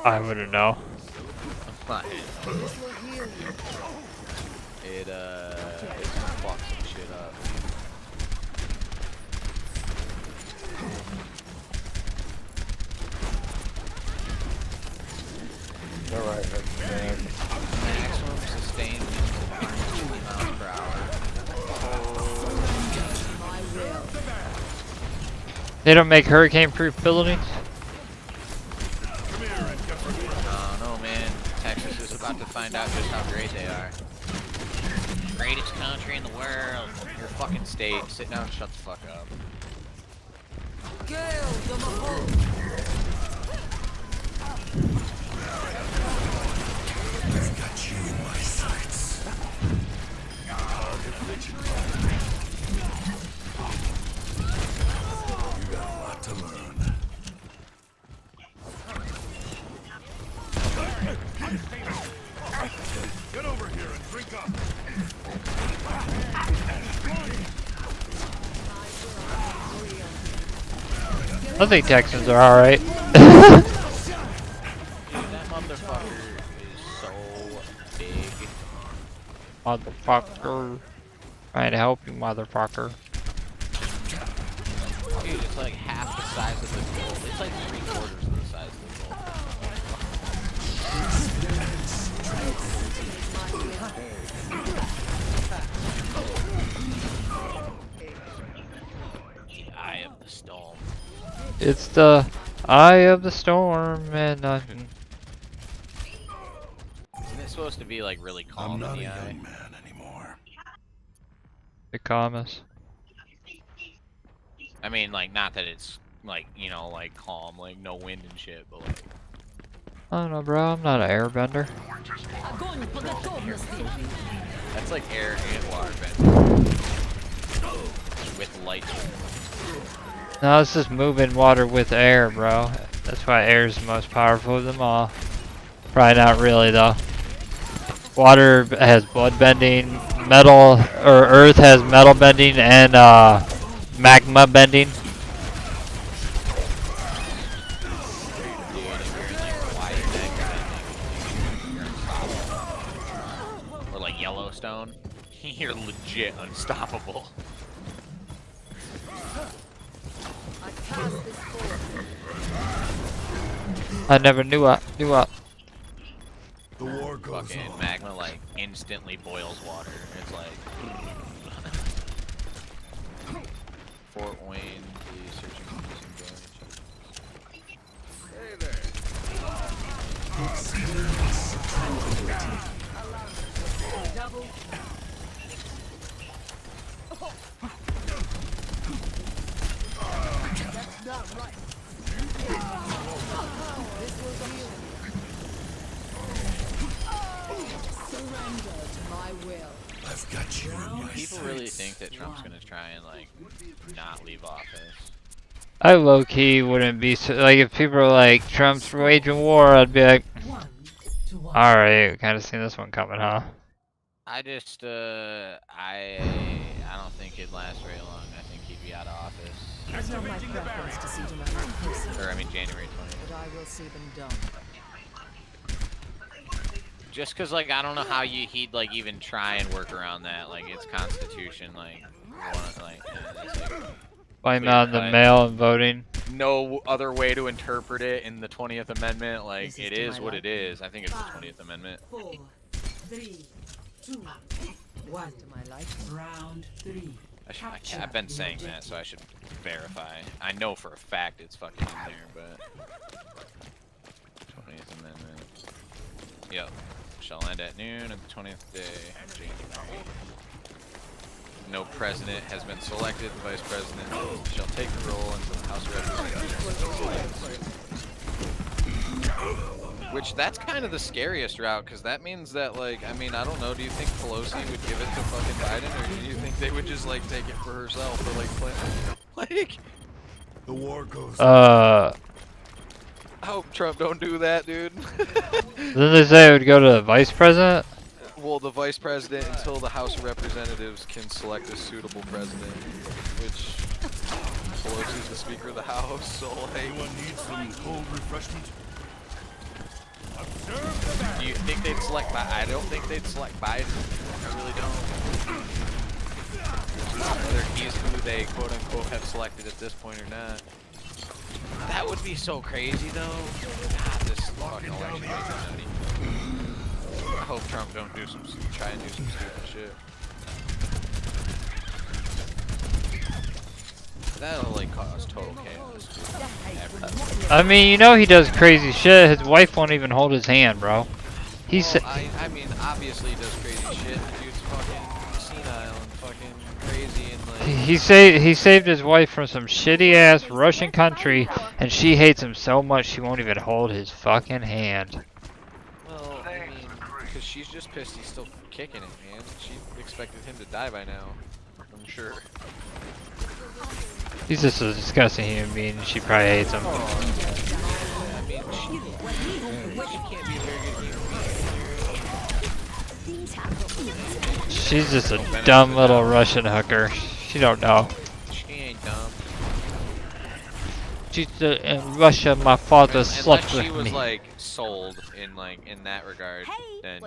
S13: I wouldn't know.
S5: It's fucked some shit up.
S2: alright,
S5: Maximum sustained winds 20 miles per hour.
S13: They don't make hurricane-proof buildings?
S5: No, man. Texas is about to find out just how great they are. Greatest country in the world. Your fucking state. Sit down and shut the fuck up.
S10: I've got you in my sights. You got a lot to learn. Get over here and drink up.
S13: I think Texans are alright.
S5: That motherfucker is so big.
S13: Motherfucker. Trying to help you, motherfucker.
S5: Dude, it's like half the size of the goal. It's like 3/4 of the size of the goal. The eye of the storm.
S13: It's the eye of the storm, and
S5: supposed to be like really calm
S10: I'm not
S5: in
S10: a
S5: the eye.
S10: young man anymore.
S13: The calmest.
S5: I mean, like, not that it's like, you know, like calm, like no wind and shit, but like.
S13: I don't know, bro. I'm not an airbender.
S5: That's like air and water bending. With light.
S13: No, it's just moving water with air, bro. That's why air is the most powerful of them all. Probably not really, though. Water has blood bending, metal, or earth has metal bending and magma bending.
S5: Or like Yellowstone. You're legit unstoppable.
S13: I never knew it.
S10: The war goes
S5: Fucking
S10: on.
S5: magma like instantly boils water. It's like Fort Wayne, please searching for missing village. Hey there.
S9: That's not right. Surrender to my will.
S10: I've got you in my
S5: People really
S10: sights.
S5: think that Trump's gonna try and like not leave office.
S13: I low key wouldn't be so, like if people are like Trump's waging war, I'd be like, all right, kind of seen this one coming, huh?
S5: I just I don't think it'd last very long. I think he'd be out of office.
S9: It's not my preference to see them as a person,
S5: Or I mean January 20th.
S9: but I will see them done.
S5: Just cause like I don't know how he'd like even try and work around that. Like it's Constitution, like it's like
S13: Blame
S5: clear
S13: on the
S5: cut.
S13: mail and voting.
S5: No other way to interpret it in the 20th Amendment. Like
S9: This is
S5: it
S9: to
S5: is
S9: my
S5: what it
S9: liking.
S5: is. I think it's the 20th Amendment.
S9: 4, 3, 2, 1. To my life. Round 3.
S5: I've been saying that, so I should verify. I know for a fact it's fucking in there, but 20th Amendment. Yep. Shall end at noon of the 20th day of January. No president has been selected. The vice president shall take the role until the House of Representatives. Which, that's kind of the scariest route, because that means that, like, I mean, I don't know, do you think Pelosi would give it to fucking Biden, or do you think they would just, like, take it for herself, or, like, Clinton? Like,
S10: The war goes
S13: Uh,
S5: I hope Trump don't do that, dude.
S13: didn't they say it would go to the vice president?
S5: Well, the vice president until the House of Representatives can select a suitable president, which Pelosi's the Speaker of the House, so, like...
S10: Anyone needs some cold refreshment?
S5: Do you think they'd select Biden? I don't think they'd select Biden. I really don't. Whether he's who they quote-unquote have selected at this point or not. That would be so crazy, though. God, this fucking election is nutty. I hope Trump don't try and do some stupid shit. That'll like cause total chaos.
S13: I mean, you know he does crazy shit. His wife won't even hold his hand, bro.
S5: Well, I mean, obviously he does crazy shit. The dude's fucking senile and fucking crazy and like...
S13: He saved his wife from some shitty ass Russian country, and she hates him so much she won't even hold his fucking hand.
S5: Well, I mean, because she's just pissed he's still kicking it, man. She expected him to die by now, I'm sure.
S13: He's just a disgusting human being. She probably hates him.
S5: I mean, she can't be a very good human being.
S13: She's just a dumb little Russian hooker. She don't know.
S5: She ain't dumb.
S13: She's in Russia. My father slept
S5: Unless she
S13: with
S5: was
S13: me.
S5: like sold in that regard, then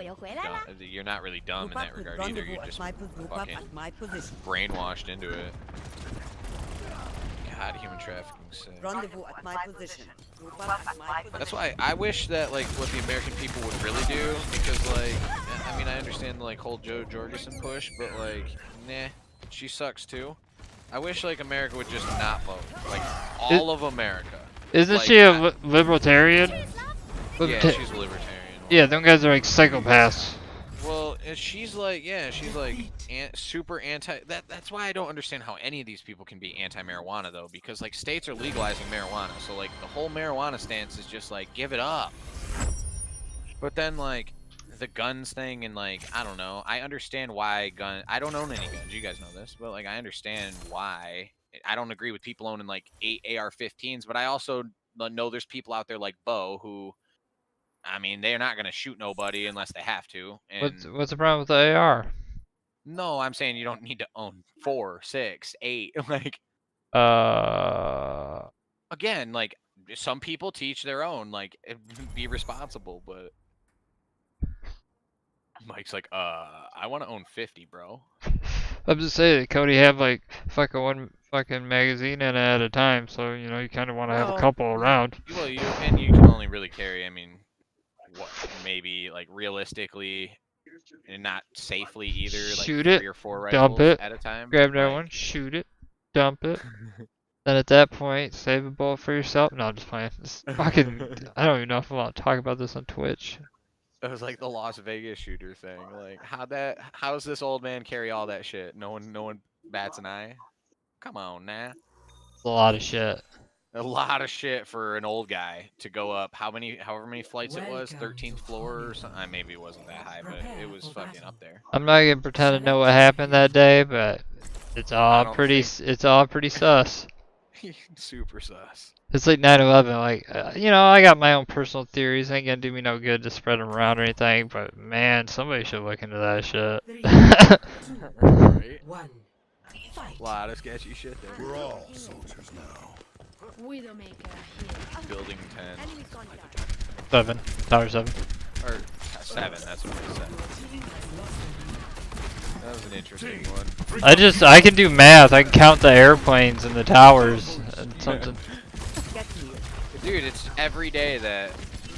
S5: you're not really dumb in that regard either. You're just fucking brainwashed into it. God, human trafficking sick.
S9: Rendezvous at my position.
S5: That's why I wish that like what the American people would really do, because like I mean I understand the like whole Joe Jorgensen push, but like nah, she sucks too. I wish like America would just not vote, like all of America.
S13: Isn't
S5: like,
S13: she a libertarian?
S5: Yeah, she's a libertarian.
S13: Yeah, them guys are like psychopaths.
S5: Well, and she's like, yeah, she's like super anti. That's why I don't understand how any of these people can be anti-marijuana though, because like states are legalizing marijuana, so like the whole marijuana stance is just like give it up. But then like the guns thing and like I don't know, I understand why I don't own any guns. You guys know this, but like I understand why. I don't agree with people owning like 8 AR-15s, but I also know there's people out there like Bo who. I mean, they're not gonna shoot nobody unless they have to. And
S13: What's the problem with the AR?
S5: no, I'm saying you don't need to own 4, 6, 8. Like, again, like some people teach their own. Like, be responsible. But Mike's like, I want to own 50, bro.
S13: I'm just saying, Cody have like fucking one fucking magazine in it at a time, so you know you kind of want to have a couple around.
S5: Well, you can only really carry. I mean. What maybe like realistically and not safely either, like
S13: shoot
S5: 3
S13: it,
S5: or 4
S13: dump
S5: rifles
S13: it,
S5: at a time.
S13: grab that one, shoot it, dump it. Then at that point, save a bullet for yourself. No, I'm just playing. It's fucking, I don't even know if I want to talk about this on Twitch.
S5: It was like the Las Vegas shooter thing. Like how's this old man carry all that shit? No one bats an eye. Come on, nah.
S13: It's a lot of shit.
S5: A lot of shit for an old guy to go up. However many flights it was, 13th floor or something. Maybe it wasn't that high, but it was fucking up there.
S13: I'm not gonna pretend to know what happened that day, but it's all pretty sus.
S5: Super sus.
S13: It's like 9/11. Like you know, I got my own personal theories. Ain't gonna do me no good to spread them around or anything. But man, somebody should look into that shit.
S5: Right? A lot of sketchy shit there.
S10: We're all soldiers now.
S11: Widowmaker here.
S5: Building 10.
S11: Enemy's gone down.
S13: 7. Tower 7.
S5: Or 7, that's what I said. That was an interesting one.
S13: I can do math. I can count the airplanes and the towers and something.
S5: Dude, it's every day that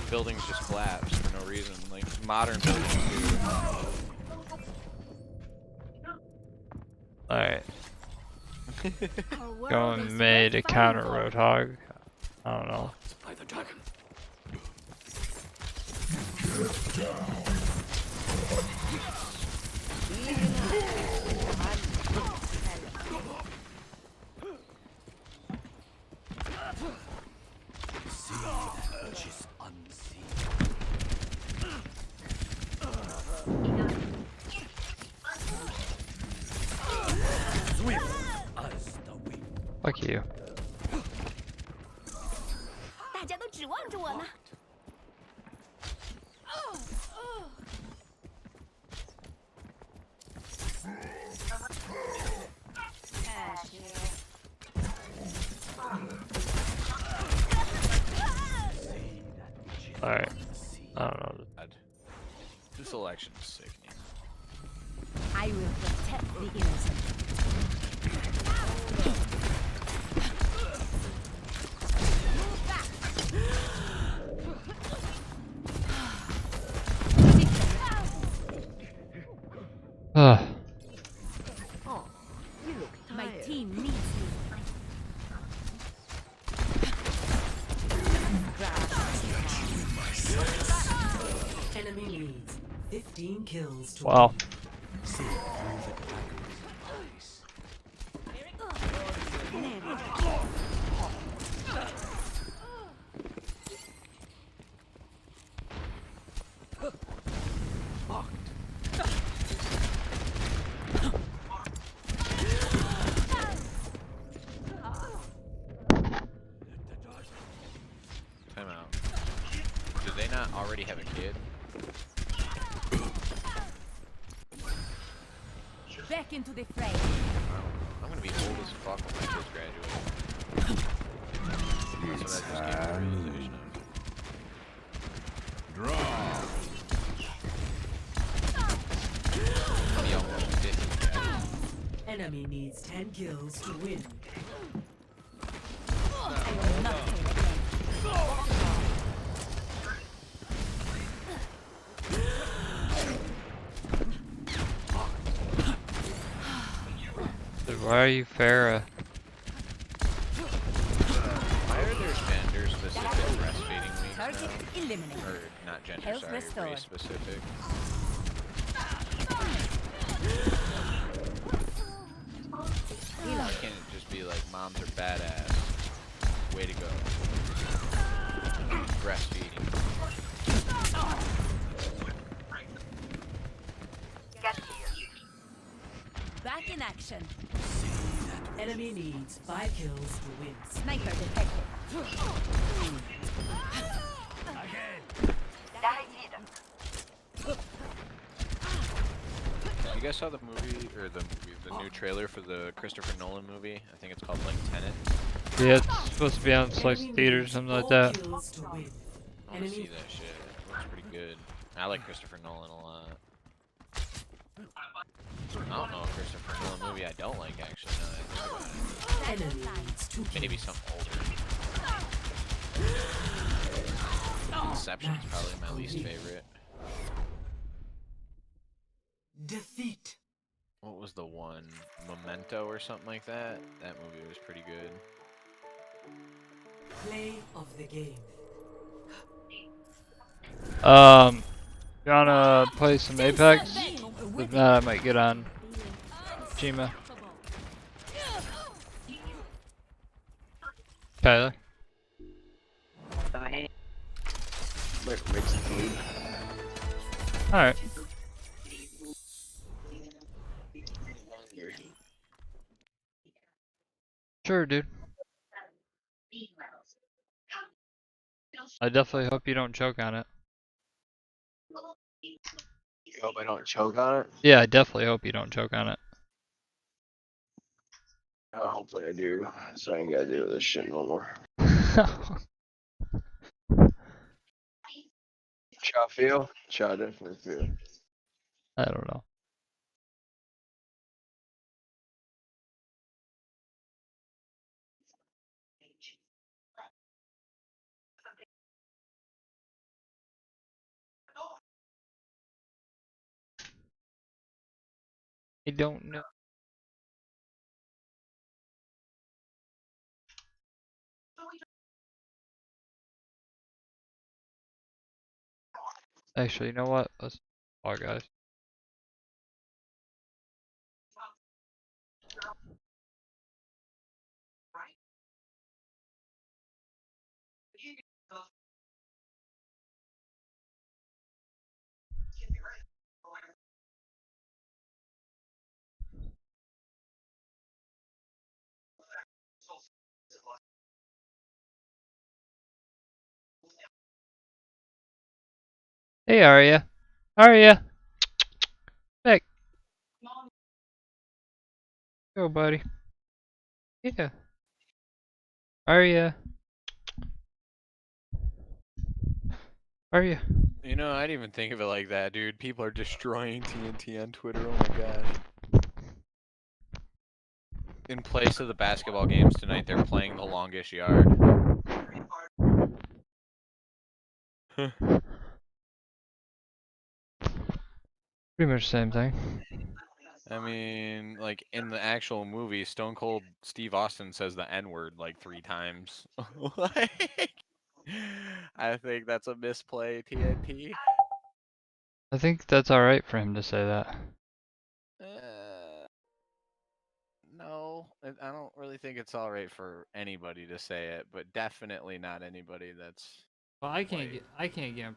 S5: buildings just collapse for no reason. Like modern buildings do.
S13: Alright. Going mid to counter Roadhog. I don't know.
S14: Supply the dragon. See that which is unseen.
S13: Fuck you.
S11: 大家都指望着我呢。
S13: Alright. I don't know.
S5: This election is sickening.
S11: I will protect the innocent.
S13: Ugh.
S11: Oh, you look tired. My team needs you.
S9: Enemy leads 15 kills to
S13: Wow.
S5: Time out. Did they not already have a kid?
S11: Back into the fray.
S5: I'm gonna be old as fuck when my kids graduate. So that just gave me the realization of.
S10: Draw.
S5: I'll be almost 50, guys.
S9: Enemy needs 10 kills to win.
S11: I will not fail again.
S13: Dude, why are you Farah?
S5: Why are there vendors specific breastfeeding weeks? now.
S11: eliminated.
S5: Or not gender,
S11: Health
S5: sorry,
S11: restored.
S5: race specific. Why can't it just be like moms are badass? Way to go. Breastfeeding.
S11: Back in action.
S9: Enemy needs 5 kills to win.
S11: Sniper detected.
S5: You guys saw the movie, or the new trailer for the Christopher Nolan movie? I think it's called like Tenet.
S13: Yeah, it's supposed to be on like theaters, something like that.
S5: I want to see that shit. It looks pretty good. I like Christopher Nolan a lot. I don't know a Christopher Nolan movie I don't like, actually, now that I think about it. Maybe something older. Inception's probably my least favorite.
S9: Defeat.
S5: What was the one? Memento or something like that? That movie was pretty good.
S9: Play of the game.
S13: You wanna play some Apex? If not, I might get on Jima. Tyler? Alright. Sure, dude. I definitely hope you don't choke on it.
S2: You hope I don't choke on it?
S13: Yeah, I definitely hope you don't choke on it.
S2: Hopefully I do, so I ain't gotta do this shit no more. Cha feel? Cha definitely feel.
S13: I don't know. I don't know. Actually, you know what? Let's Fall Guys. Hey, Arya. Arya. Back. Go, buddy. Yeah. Arya. Arya.
S5: You know, I didn't even think of it like that, dude. People are destroying TNT on Twitter. Oh my gosh. In place of the basketball games tonight, they're playing The Longest Yard.
S13: Pretty much the same thing.
S5: I mean, like, in the actual movie, Stone Cold Steve Austin says the N-word like 3 times. Like, I think that's a misplay, TNT.
S13: I think that's alright for him to say that.
S5: No, I don't really think it's alright for anybody to say it, but definitely not anybody that's...
S1: Well, I can't get him.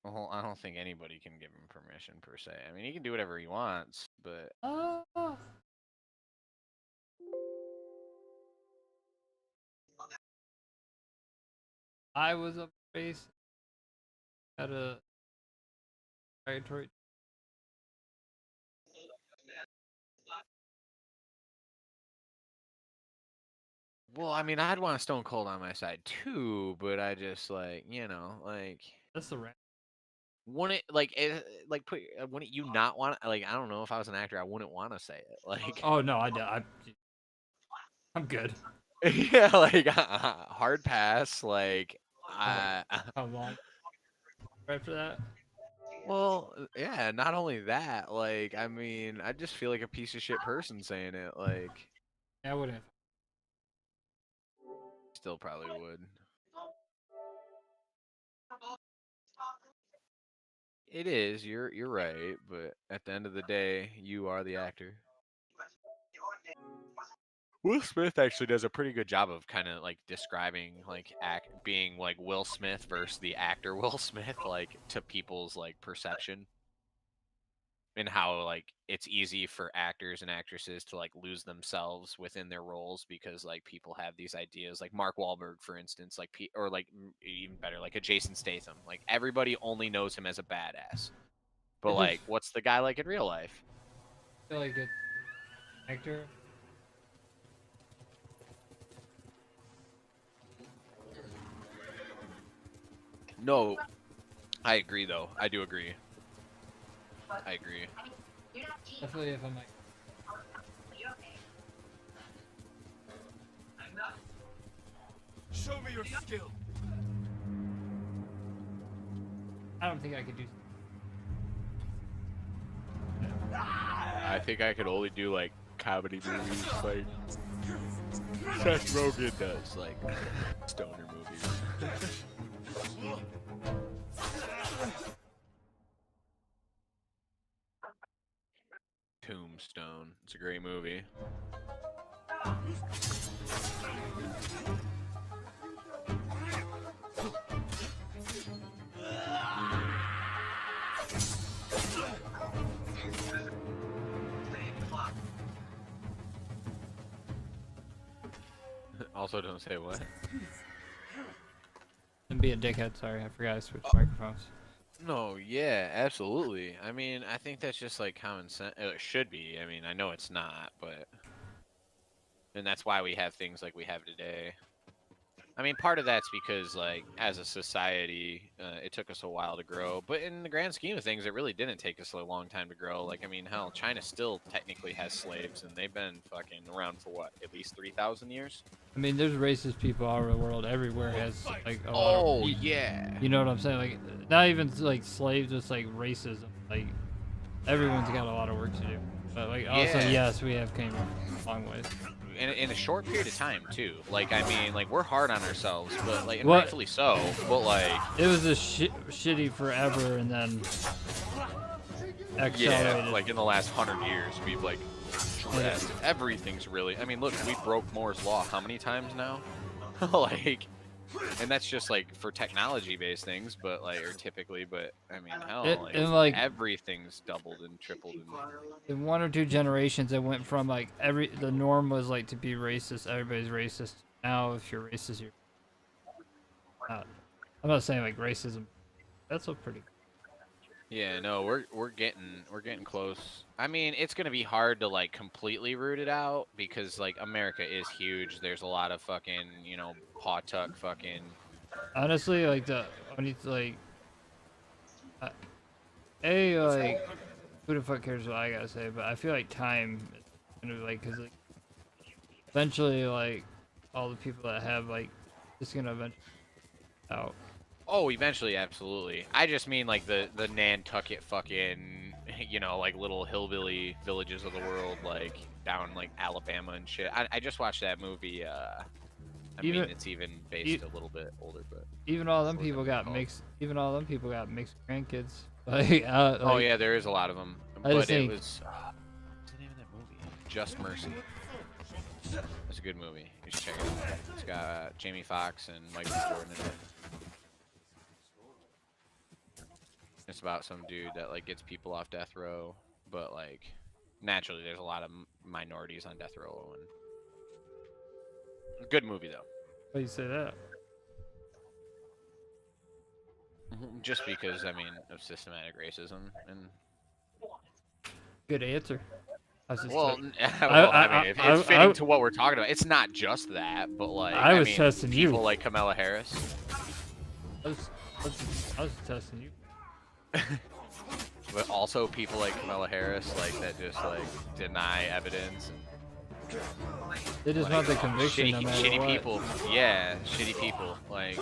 S5: Well, I don't think anybody can give him permission per se. I mean, he can do whatever he wants, but...
S1: I was a race at a territory.
S5: Well, I mean, I'd want Stone Cold on my side too, but I just like, you know, like...
S1: That's the rant.
S5: Wouldn't wouldn't you not want, like, I don't know, if I was an actor, I wouldn't want to say it, like...
S1: Oh no, I'm good.
S5: Yeah, like, hard pass, like,
S1: How long? Right for that?
S5: Well, yeah, not only that, like, I mean, I just feel like a piece of shit person saying it, like...
S1: Yeah, I wouldn't.
S5: Still probably would. It is. You're right, but at the end of the day, you are the actor. Will Smith actually does a pretty good job of kind of like describing like being like Will Smith versus the actor Will Smith, like to people's like perception, and how like it's easy for actors and actresses to like lose themselves within their roles because like people have these ideas, like Mark Wahlberg, for instance, like or like even better, like a Jason Statham. Like everybody only knows him as a badass, but like what's the guy like in real life?
S1: I feel like it's actor.
S5: No, I agree though. I do agree. I agree.
S1: Definitely if I'm like.
S14: Show me your skill.
S1: I don't think I could do.
S5: I think I could only do like comedy movies, like Seth Rogen does, like stoner movies. Tombstone. It's a great movie. Also, don't say what.
S1: And be a dickhead. Sorry, I forgot to switch microphones.
S5: No, yeah, absolutely. I mean, I think that's just like common sense. It should be. I mean, I know it's not, but and that's why we have things like we have today. I mean, part of that's because like as a society, it took us a while to grow. But in the grand scheme of things, it really didn't take us a long time to grow. Like, I mean, hell, China still technically has slaves, and they've been fucking around for what, at least 3,000 years?
S1: I mean, there's racist people all over the world. Everywhere has like a lot
S5: Oh
S1: of,
S5: yeah.
S1: You know what I'm saying? Like, not even like slaves, just like racism. Like, everyone's got a lot of work to do. But like, also,
S5: Yeah.
S1: yes, we have came a long ways.
S5: In a short period of time too. Like, I mean, like we're hard on ourselves, but like, and
S1: What-
S5: rightfully so. But like,
S1: It was a shitty forever, and then accelerated.
S5: yeah, like in the last 100 years, we've like dressed. Everything's really. I mean, look, we broke Moore's law how many times now? Like, and that's just like for technology-based things, but like, or typically, but I mean, hell,
S1: and, like,
S5: everything's doubled and tripled.
S1: In 1 or 2 generations, it went from like the norm was like to be racist. Everybody's racist. Now, if you're racist, you're not. I'm not saying like racism. That's a pretty.
S5: Yeah, no, we're getting close. I mean, it's gonna be hard to like completely root it out because like America is huge. There's a lot of fucking, you know, pawtuck fucking.
S1: Honestly, like when you like, like, who the fuck cares what I gotta say? But I feel like time, is gonna like, cause like, eventually, like, all the people that have like, it's gonna eventually out.
S5: Oh, eventually, absolutely. I just mean like the Nantucket fucking, you know, like little hillbilly villages of the world, like down like Alabama and shit. I just watched that movie. I mean, it's even based a little bit older, but
S1: Even all them people got mixed. Even all them people got mixed grandkids. Like,
S5: oh
S1: like,
S5: yeah, there is a lot of them.
S1: I just
S5: But it
S1: think-
S5: was what's the name of that movie? Just Mercy. It's a good movie. You should check it out. It's got Jamie Foxx and Michael Jordan in it. It's about some dude that like gets people off death row, but like naturally there's a lot of minorities on death row. And good movie though.
S1: Why do you say that?
S5: Just because I mean of systematic racism and.
S1: Good answer. I was just
S5: Well,
S1: like-
S5: I mean, it's fitting to what we're talking about. It's not just that, but like
S1: I was
S5: mean,
S1: testing you.
S5: people like Kamala Harris.
S1: I was testing you.
S5: But also people like Kamala Harris, like that just like deny evidence. And,
S1: They just want the conviction no matter
S5: shitty
S1: what.
S5: people. Yeah, shitty people. Like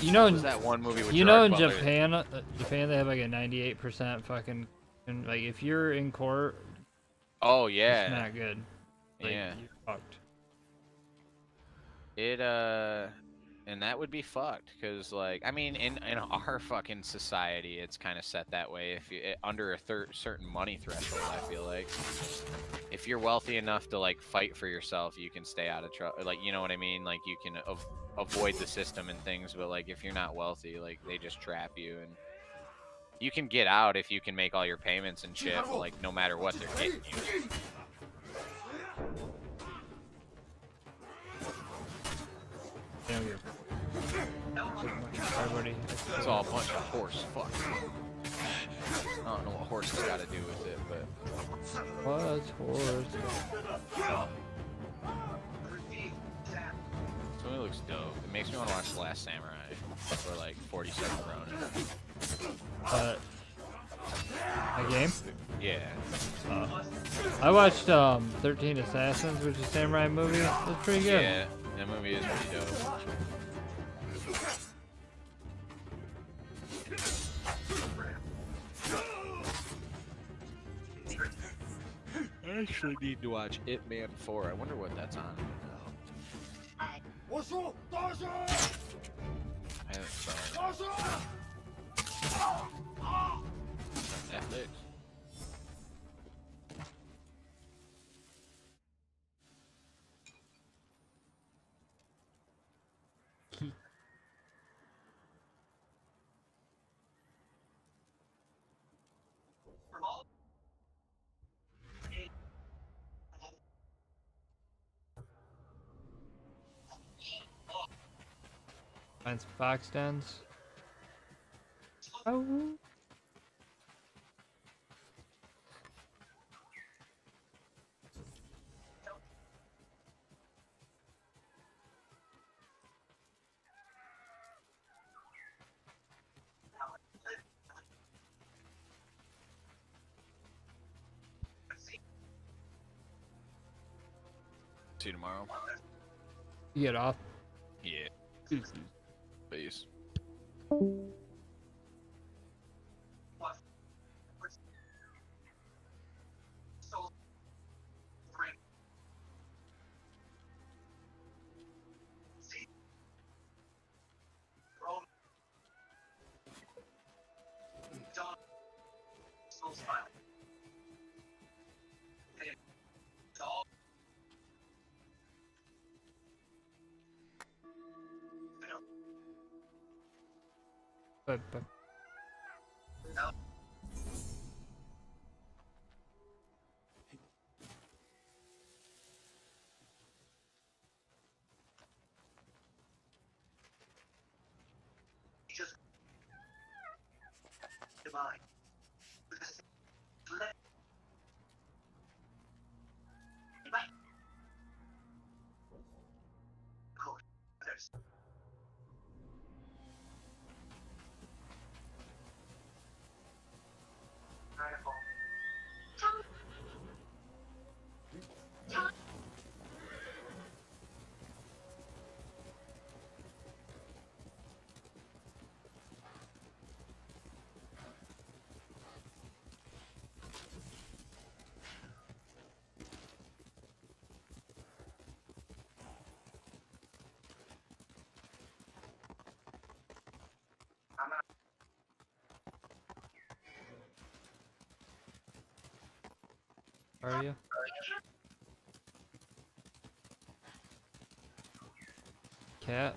S1: You know,
S5: what was that one movie with
S1: you know,
S5: Gerard
S1: in
S5: Butler?
S1: Japan they have like a 98% fucking, and like if you're in court,
S5: Oh yeah.
S1: it's not good. Like,
S5: Yeah.
S1: you're fucked.
S5: It And that would be fucked, because like I mean in our fucking society it's kind of set that way. If you under a certain money threshold, I feel like if you're wealthy enough to like fight for yourself, you can stay out of trouble, like, you know what I mean, like you can avoid the system and things. But like if you're not wealthy, like they just trap you, and you can get out if you can make all your payments and shit, but like no matter what they're getting you.
S13: Damn you. Everybody.
S5: It's all a bunch of horse fuck. I don't know what horses got to do with it, but.
S13: What's horse?
S5: This movie looks dope. It makes me want to watch The Last Samurai or like 47 Ronin.
S13: A game?
S5: Yeah.
S13: I watched 13 Assassins, which is a samurai movie. It's pretty good.
S5: Yeah, that movie is pretty dope. I actually need to watch Ip Man 4. I wonder what that's on. I haven't saw it. Netflix.
S13: Find some fox dens. Oh.
S5: See you tomorrow.
S13: You get off.
S5: Yeah. Peace.
S13: But
S6: Divine.
S13: are you? Cat.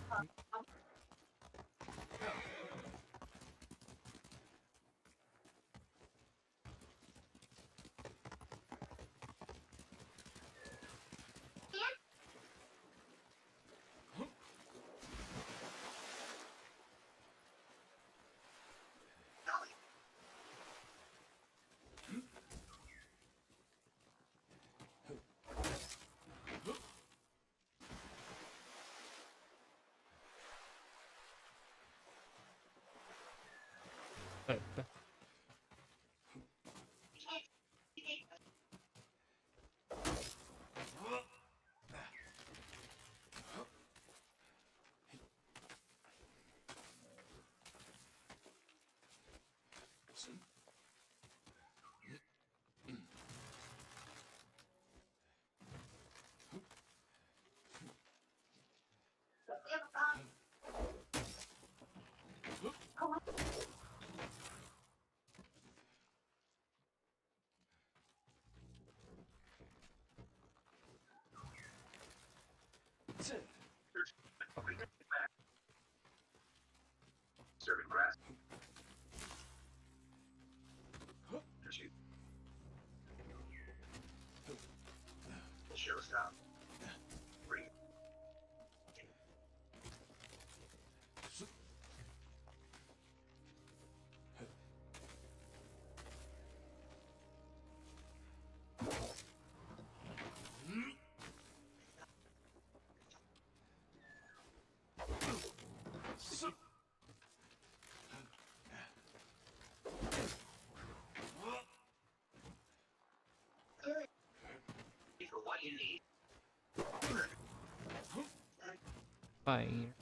S13: Fine.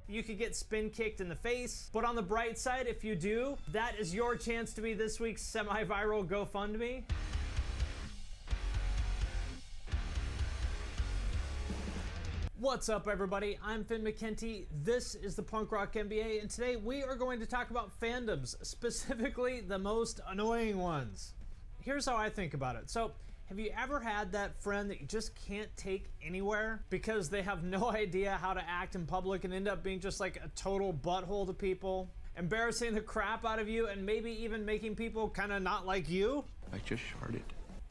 S15: You could get spin kicked in the face, but on the bright side, if you do, that is your chance to be this week's semi-viral GoFundMe. What's up, everybody? I'm Finn McKenty. This is the Punk Rock NBA, and today we are going to talk about fandoms, specifically the most annoying ones. Here's how I think about it. So, have you ever had that friend that you just can't take anywhere because they have no idea how to act in public and end up being just like a total butthole to people, embarrassing the crap out of you, and maybe even making people kind of not like you?
S16: I just sharted.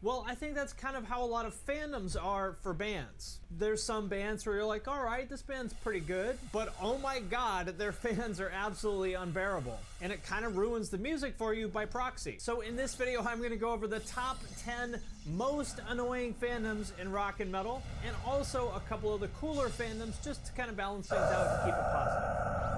S15: Well, I think that's kind of how a lot of fandoms are for bands. There's some bands where you're like, all right, this band's pretty good, but oh my god, their fans are absolutely unbearable. And it kind of ruins the music for you by proxy. So in this video, I'm gonna go over the top 10 most annoying fandoms in rock and metal, and also a couple of the cooler fandoms just to kind of balance things out and keep it positive.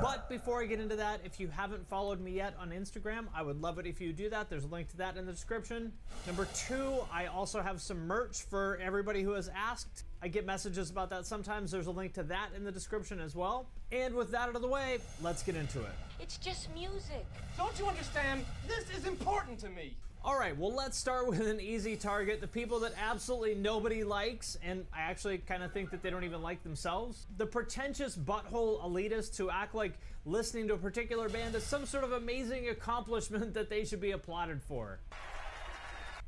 S15: But before I get into that, if you haven't followed me yet on Instagram, I would love it if you do that. There's a link to that in the description. Number 2, I also have some merch for everybody who has asked. I get messages about that sometimes. There's a link to that in the description as well. And with that out of the way, let's get into it.
S16: It's just music.
S14: Don't you understand? This is important to me.
S15: All right, well, let's start with an easy target. The people that absolutely nobody likes, and I actually kind of think that they don't even like themselves. The pretentious butthole elitists who act like listening to a particular band is some sort of amazing accomplishment that they should be applauded for.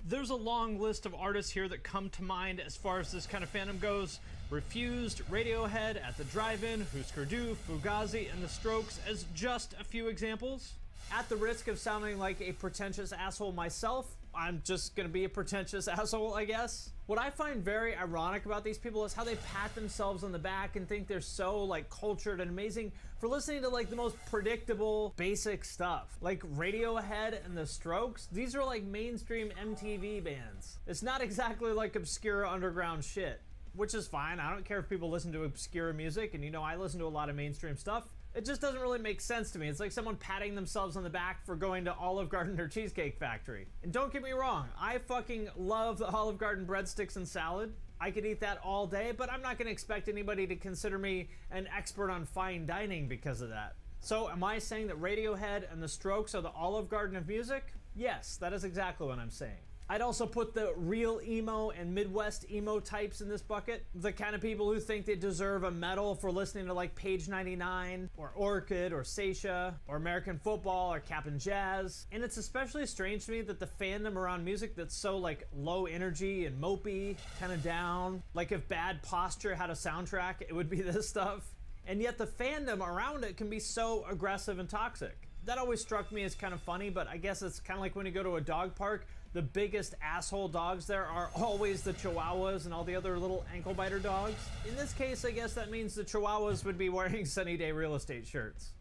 S15: There's a long list of artists here that come to mind as far as this kind of fandom goes. Refused, Radiohead, At the Drive-In, Husker Du, Fugazi, and The Strokes as just a few examples. At the risk of sounding like a pretentious asshole myself, I'm just gonna be a pretentious asshole, I guess. What I find very ironic about these people is how they pat themselves on the back and think they're so like cultured and amazing for listening to like the most predictable, basic stuff. Like Radiohead and The Strokes, these are like mainstream MTV bands. It's not exactly like obscure underground shit, which is fine. I don't care if people listen to obscure music, and you know I listen to a lot of mainstream stuff. It just doesn't really make sense to me. It's like someone patting themselves on the back for going to Olive Garden or Cheesecake Factory. And don't get me wrong, I fucking love the Olive Garden breadsticks and salad. I could eat that all day, but I'm not gonna expect anybody to consider me an expert on fine dining because of that. So am I saying that Radiohead and The Strokes are the Olive Garden of music? Yes, that is exactly what I'm saying. I'd also put the real emo and Midwest emo types in this bucket. The kind of people who think they deserve a medal for listening to like Page 99 or Orchid or Seisha or American Football or Cap'n Jazz. And it's especially strange to me that the fandom around music that's so like low energy and mopey, kind of down. Like if Bad Posture had a soundtrack, it would be this stuff. And yet the fandom around it can be so aggressive and toxic. That always struck me as kind of funny, but I guess it's kind of like when you go to a dog park, the biggest asshole dogs there are always the Chihuahuas and all the other little ankle biter dogs. In this case, I guess that means the Chihuahuas would be wearing Sunny Day Real Estate shirts.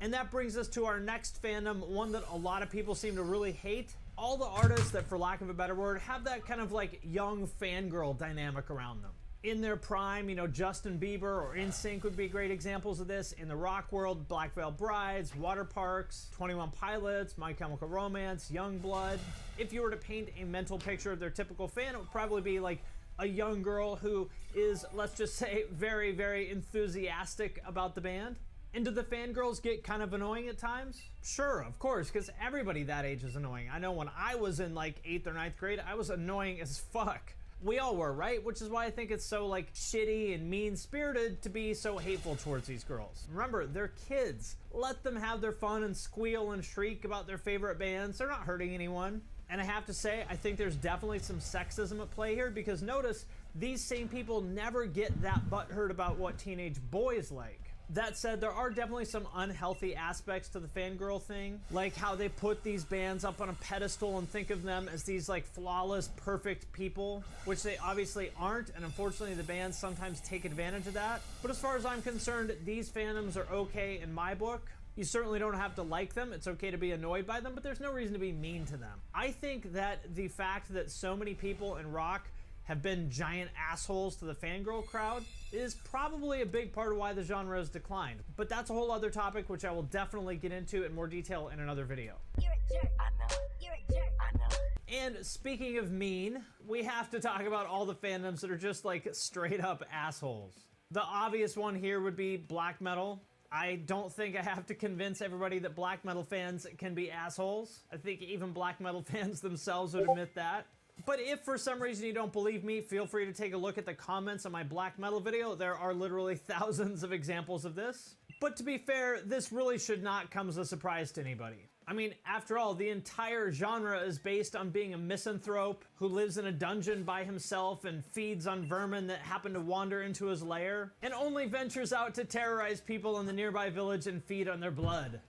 S15: And that brings us to our next fandom, one that a lot of people seem to really hate. All the artists that, for lack of a better word, have that kind of like young fangirl dynamic around them. In their prime, you know, Justin Bieber or NSYNC would be great examples of this. In the rock world, Black Veil Brides, Water Parks, 21 Pilots, My Chemical Romance, Youngblood. If you were to paint a mental picture of their typical fan, it would probably be like a young girl who is, let's just say, very, very enthusiastic about the band. And do the fangirls get kind of annoying at times? Sure, of course, because everybody that age is annoying. I know when I was in like 8th or 9th grade, I was annoying as fuck. We all were, right? Which is why I think it's so like shitty and mean-spirited to be so hateful towards these girls. Remember, they're kids. Let them have their fun and squeal and shriek about their favorite bands. They're not hurting anyone. And I have to say, I think there's definitely some sexism at play here, because notice, these same people never get that butthurt about what teenage boys like. That said, there are definitely some unhealthy aspects to the fangirl thing, like how they put these bands up on a pedestal and think of them as these like flawless, perfect people, which they obviously aren't, and unfortunately the bands sometimes take advantage of that. But as far as I'm concerned, these fandoms are okay in my book. You certainly don't have to like them. It's okay to be annoyed by them, but there's no reason to be mean to them. I think that the fact that so many people in rock have been giant assholes to the fangirl crowd is probably a big part of why the genre has declined. But that's a whole other topic, which I will definitely get into in more detail in another video.
S16: You're a jerk. I know. You're a jerk. I know.
S15: And speaking of mean, we have to talk about all the fandoms that are just like straight up assholes. The obvious one here would be black metal. I don't think I have to convince everybody that black metal fans can be assholes. I think even black metal fans themselves would admit that. But if for some reason you don't believe me, feel free to take a look at the comments on my black metal video. There are literally thousands of examples of this. But to be fair, this really should not come as a surprise to anybody. I mean, after all, the entire genre is based on being a misanthrope who lives in a dungeon by himself and feeds on vermin that happen to wander into his lair, and only ventures out to terrorize people in the nearby village and feed on their blood.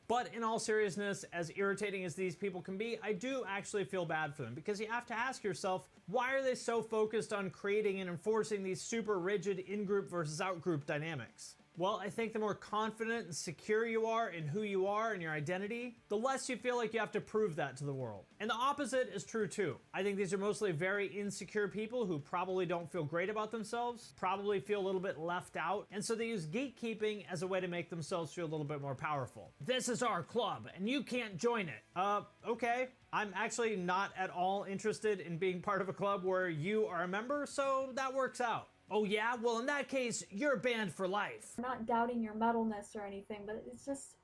S15: But in all seriousness, as irritating as these people can be, I do actually feel bad for them, because you have to ask yourself, why are they so focused on creating and enforcing these super rigid in-group versus out-group dynamics? Well, I think the more confident and secure you are in who you are and your identity, the less you feel like you have to prove that to the world. And the opposite is true too. I think these are mostly very insecure people who probably don't feel great about themselves, probably feel a little bit left out, and so they use gatekeeping as a way to make themselves feel a little bit more powerful. This is our club, and you can't join it. Okay. I'm actually not at all interested in being part of a club where you are a member, so that works out. Oh yeah? Well, in that case, you're banned for life.
S17: I'm not doubting your metalness or anything, but it's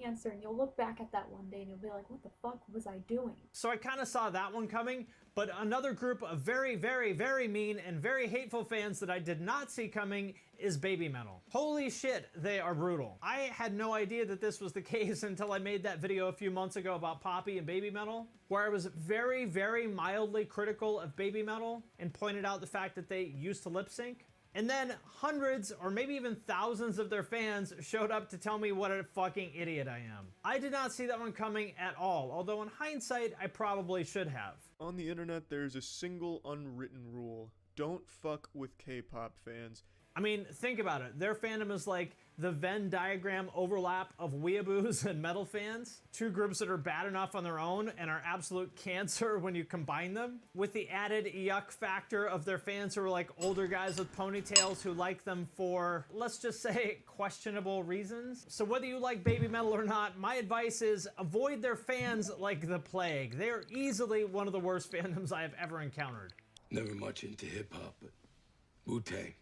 S17: cancer, and you'll look back at that one day and you'll be like, what the fuck was I doing?
S15: So I kind of saw that one coming, but another group of very, very, very mean and very hateful fans that I did not see coming is Baby Metal. Holy shit, they are brutal. I had no idea that this was the case until I made that video a few months ago about Poppy and Baby Metal, where I was very, very mildly critical of Baby Metal and pointed out the fact that they used to lip sync. And then hundreds or maybe even thousands of their fans showed up to tell me what a fucking idiot I am. I did not see that one coming at all, although in hindsight, I probably should have.
S18: On the internet, there's a single unwritten rule. Don't fuck with K-pop fans.
S15: I mean, think about it. Their fandom is like the Venn diagram overlap of weeaboos and metal fans. Two groups that are bad enough on their own and are absolute cancer when you combine them, with the added yuck factor of their fans who are like older guys with ponytails who like them for, let's just say, questionable reasons. So whether you like Baby Metal or not, my advice is avoid their fans like the plague. They're easily one of the worst fandoms I have ever encountered.
S19: Never much into hip-hop, but Wu-Tang.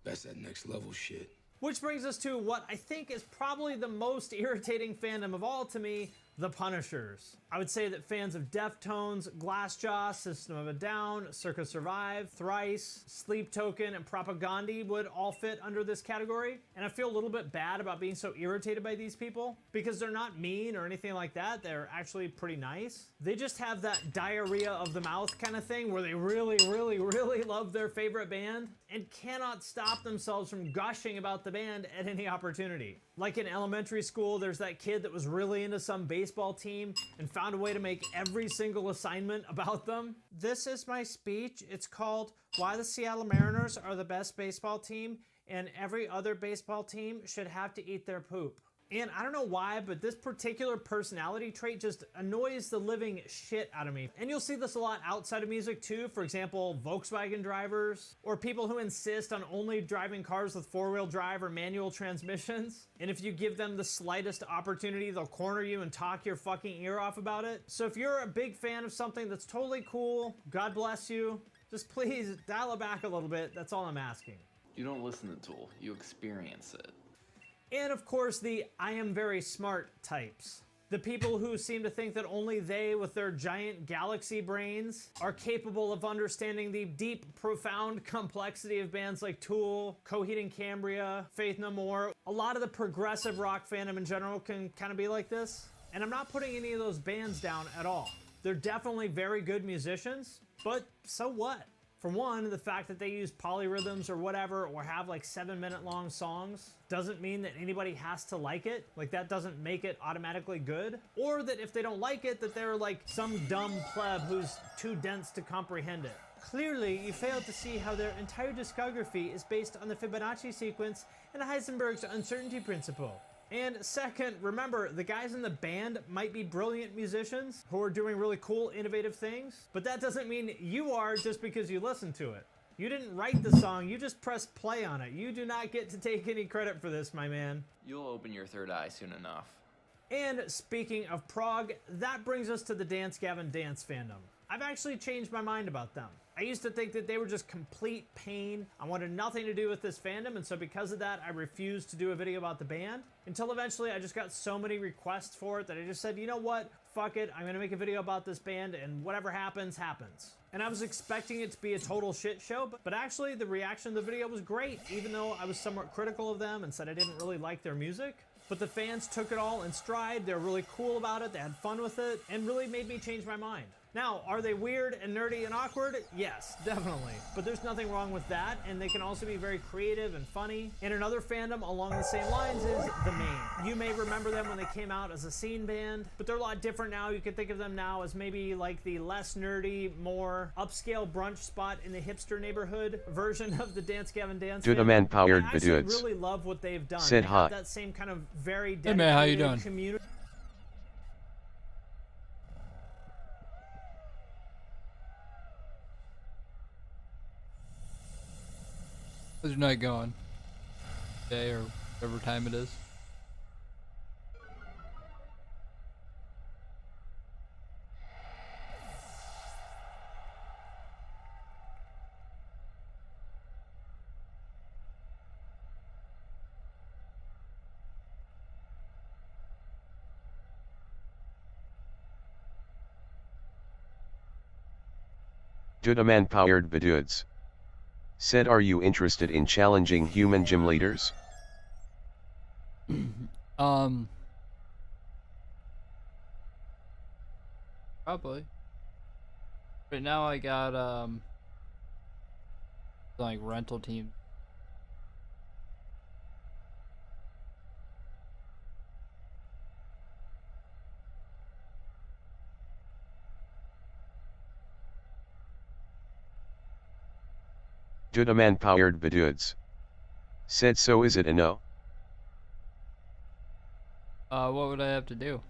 S19: That's that next level shit.
S15: Which brings us to what I think is probably the most irritating fandom of all to me, the Punishers. I would say that fans of Deftones, Glassjaw, System of a Down, Circa Survive, Thrice, Sleep Token, and Propagandhi would all fit under this category. And I feel a little bit bad about being so irritated by these people because they're not mean or anything like that. They're actually pretty nice. They just have that diarrhea of the mouth kind of thing where they really, really, really love their favorite band and cannot stop themselves from gushing about the band at any opportunity. Like in elementary school, there's that kid that was really into some baseball team and found a way to make every single assignment about them. This is my speech. It's called Why the Seattle Mariners Are the Best Baseball Team and Every Other Baseball Team Should Have to Eat Their Poop. And I don't know why, but this particular personality trait just annoys the living shit out of me. And you'll see this a lot outside of music too. For example, Volkswagen drivers, or people who insist on only driving cars with four-wheel drive or manual transmissions. And if you give them the slightest opportunity, they'll corner you and talk your fucking ear off about it. So if you're a big fan of something that's totally cool, God bless you, just please dial it back a little bit. That's all I'm asking.
S20: You don't listen to Tool, you experience it.
S15: And of course, the I am very smart types. The people who seem to think that only they, with their giant galaxy brains, are capable of understanding the deep, profound complexity of bands like Tool, Coheed and Cambria, Faith No More. A lot of the progressive rock fandom in general can kind of be like this. And I'm not putting any of those bands down at all. They're definitely very good musicians, but so what? For one, the fact that they use polyrhythms or whatever, or have like 7-minute long songs, doesn't mean that anybody has to like it. Like, that doesn't make it automatically good. Or that if they don't like it, that they're like some dumb pleb who's too dense to comprehend it. Clearly, you fail to see how their entire discography is based on the Fibonacci sequence and Heisenberg's uncertainty principle. And second, remember, the guys in the band might be brilliant musicians who are doing really cool, innovative things, but that doesn't mean you are just because you listen to it. You didn't write the song, you just pressed play on it. You do not get to take any credit for this, my man.
S20: You'll open your third eye soon enough.
S15: And speaking of prog, that brings us to the Dance Gavin Dance fandom. I've actually changed my mind about them. I used to think that they were just complete pain. I wanted nothing to do with this fandom, and so because of that, I refused to do a video about the band. Until eventually, I just got so many requests for it that I just said, you know what? Fuck it, I'm gonna make a video about this band, and whatever happens, happens. And I was expecting it to be a total shit show, but actually, the reaction to the video was great, even though I was somewhat critical of them and said I didn't really like their music. But the fans took it all in stride, they were really cool about it, they had fun with it, and really made me change my mind. Now, are they weird and nerdy and awkward? Yes, definitely. But there's nothing wrong with that, and they can also be very creative and funny. And another fandom along the same lines is The Maine. You may remember them when they came out as a scene band, but they're a lot different now. You can think of them now as maybe like the less nerdy, more upscale brunch spot in the hipster neighborhood version of the Dance Gavin Dance.
S21: Dude, a man powered
S15: I actually
S21: Badudes.
S15: really love what they've done.
S21: Said
S15: They
S21: hi.
S15: have that same kind of very
S1: Hey man, how you
S15: dedicated
S1: doing?
S15: community.
S1: How's your night going? Day or whatever time it is.
S21: Dude, a man powered Badudes. Said, are you interested in challenging human gym leaders?
S1: Probably. Right now I got like rental teams.
S21: Dude, a man powered Badudes. Said, so is it a no?
S1: What would I have to do?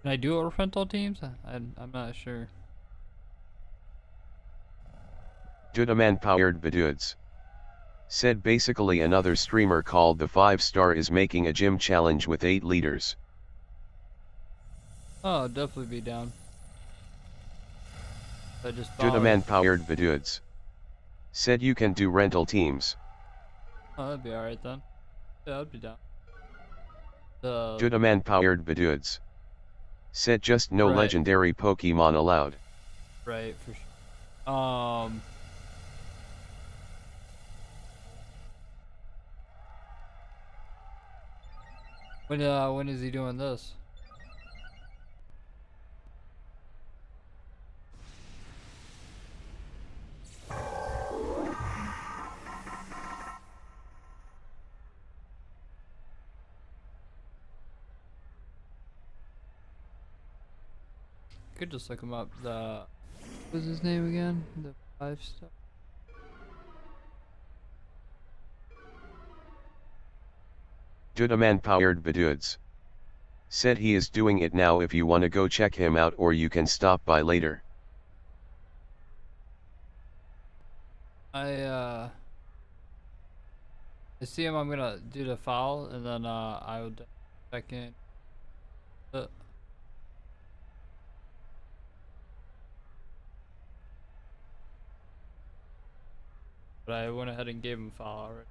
S1: Can I do it with rental teams? I'm not sure.
S21: Dude, a man powered Badudes. Said, basically another streamer called the 5-Star is making a gym challenge with 8 leaders.
S1: Oh, I'll definitely be down. I just
S21: Dude, a
S1: followed.
S21: man powered Badudes. Said you can do rental teams.
S1: Oh, that'd be alright then. Yeah, I'd be down.
S21: Dude, a man powered Badudes. Said just no
S1: Right.
S21: legendary Pokemon allowed.
S1: Right, for sure. When is he doing this? Could just look him up. What's his name again? The 5-Star.
S21: Dude, a man powered Badudes. Said he is doing it now if you wanna go check him out, or you can stop by later.
S1: I see him. I'm gonna do the foul, and then I will check in. But I went ahead and gave him a foul already.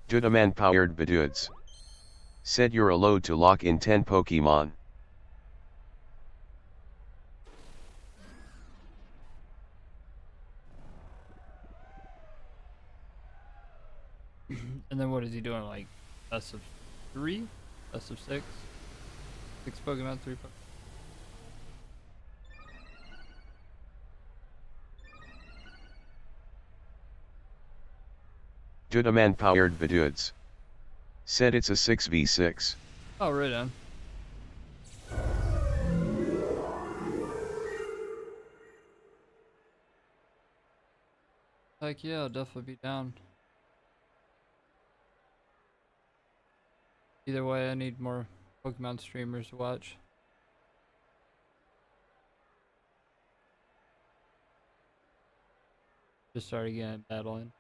S21: Dude, a man powered Badudes. Said you're allowed to lock in 10 Pokemon.
S1: And then what is he doing? Like best of 3, best of 6, 6 Pokemon, 3 Pokemon.
S21: Dude, a man powered Badudes. Said it's a 6v6.
S1: Oh, right on. Heck yeah, I'll definitely be down. Either way, I need more Pokemon streamers to watch. Just started getting battling.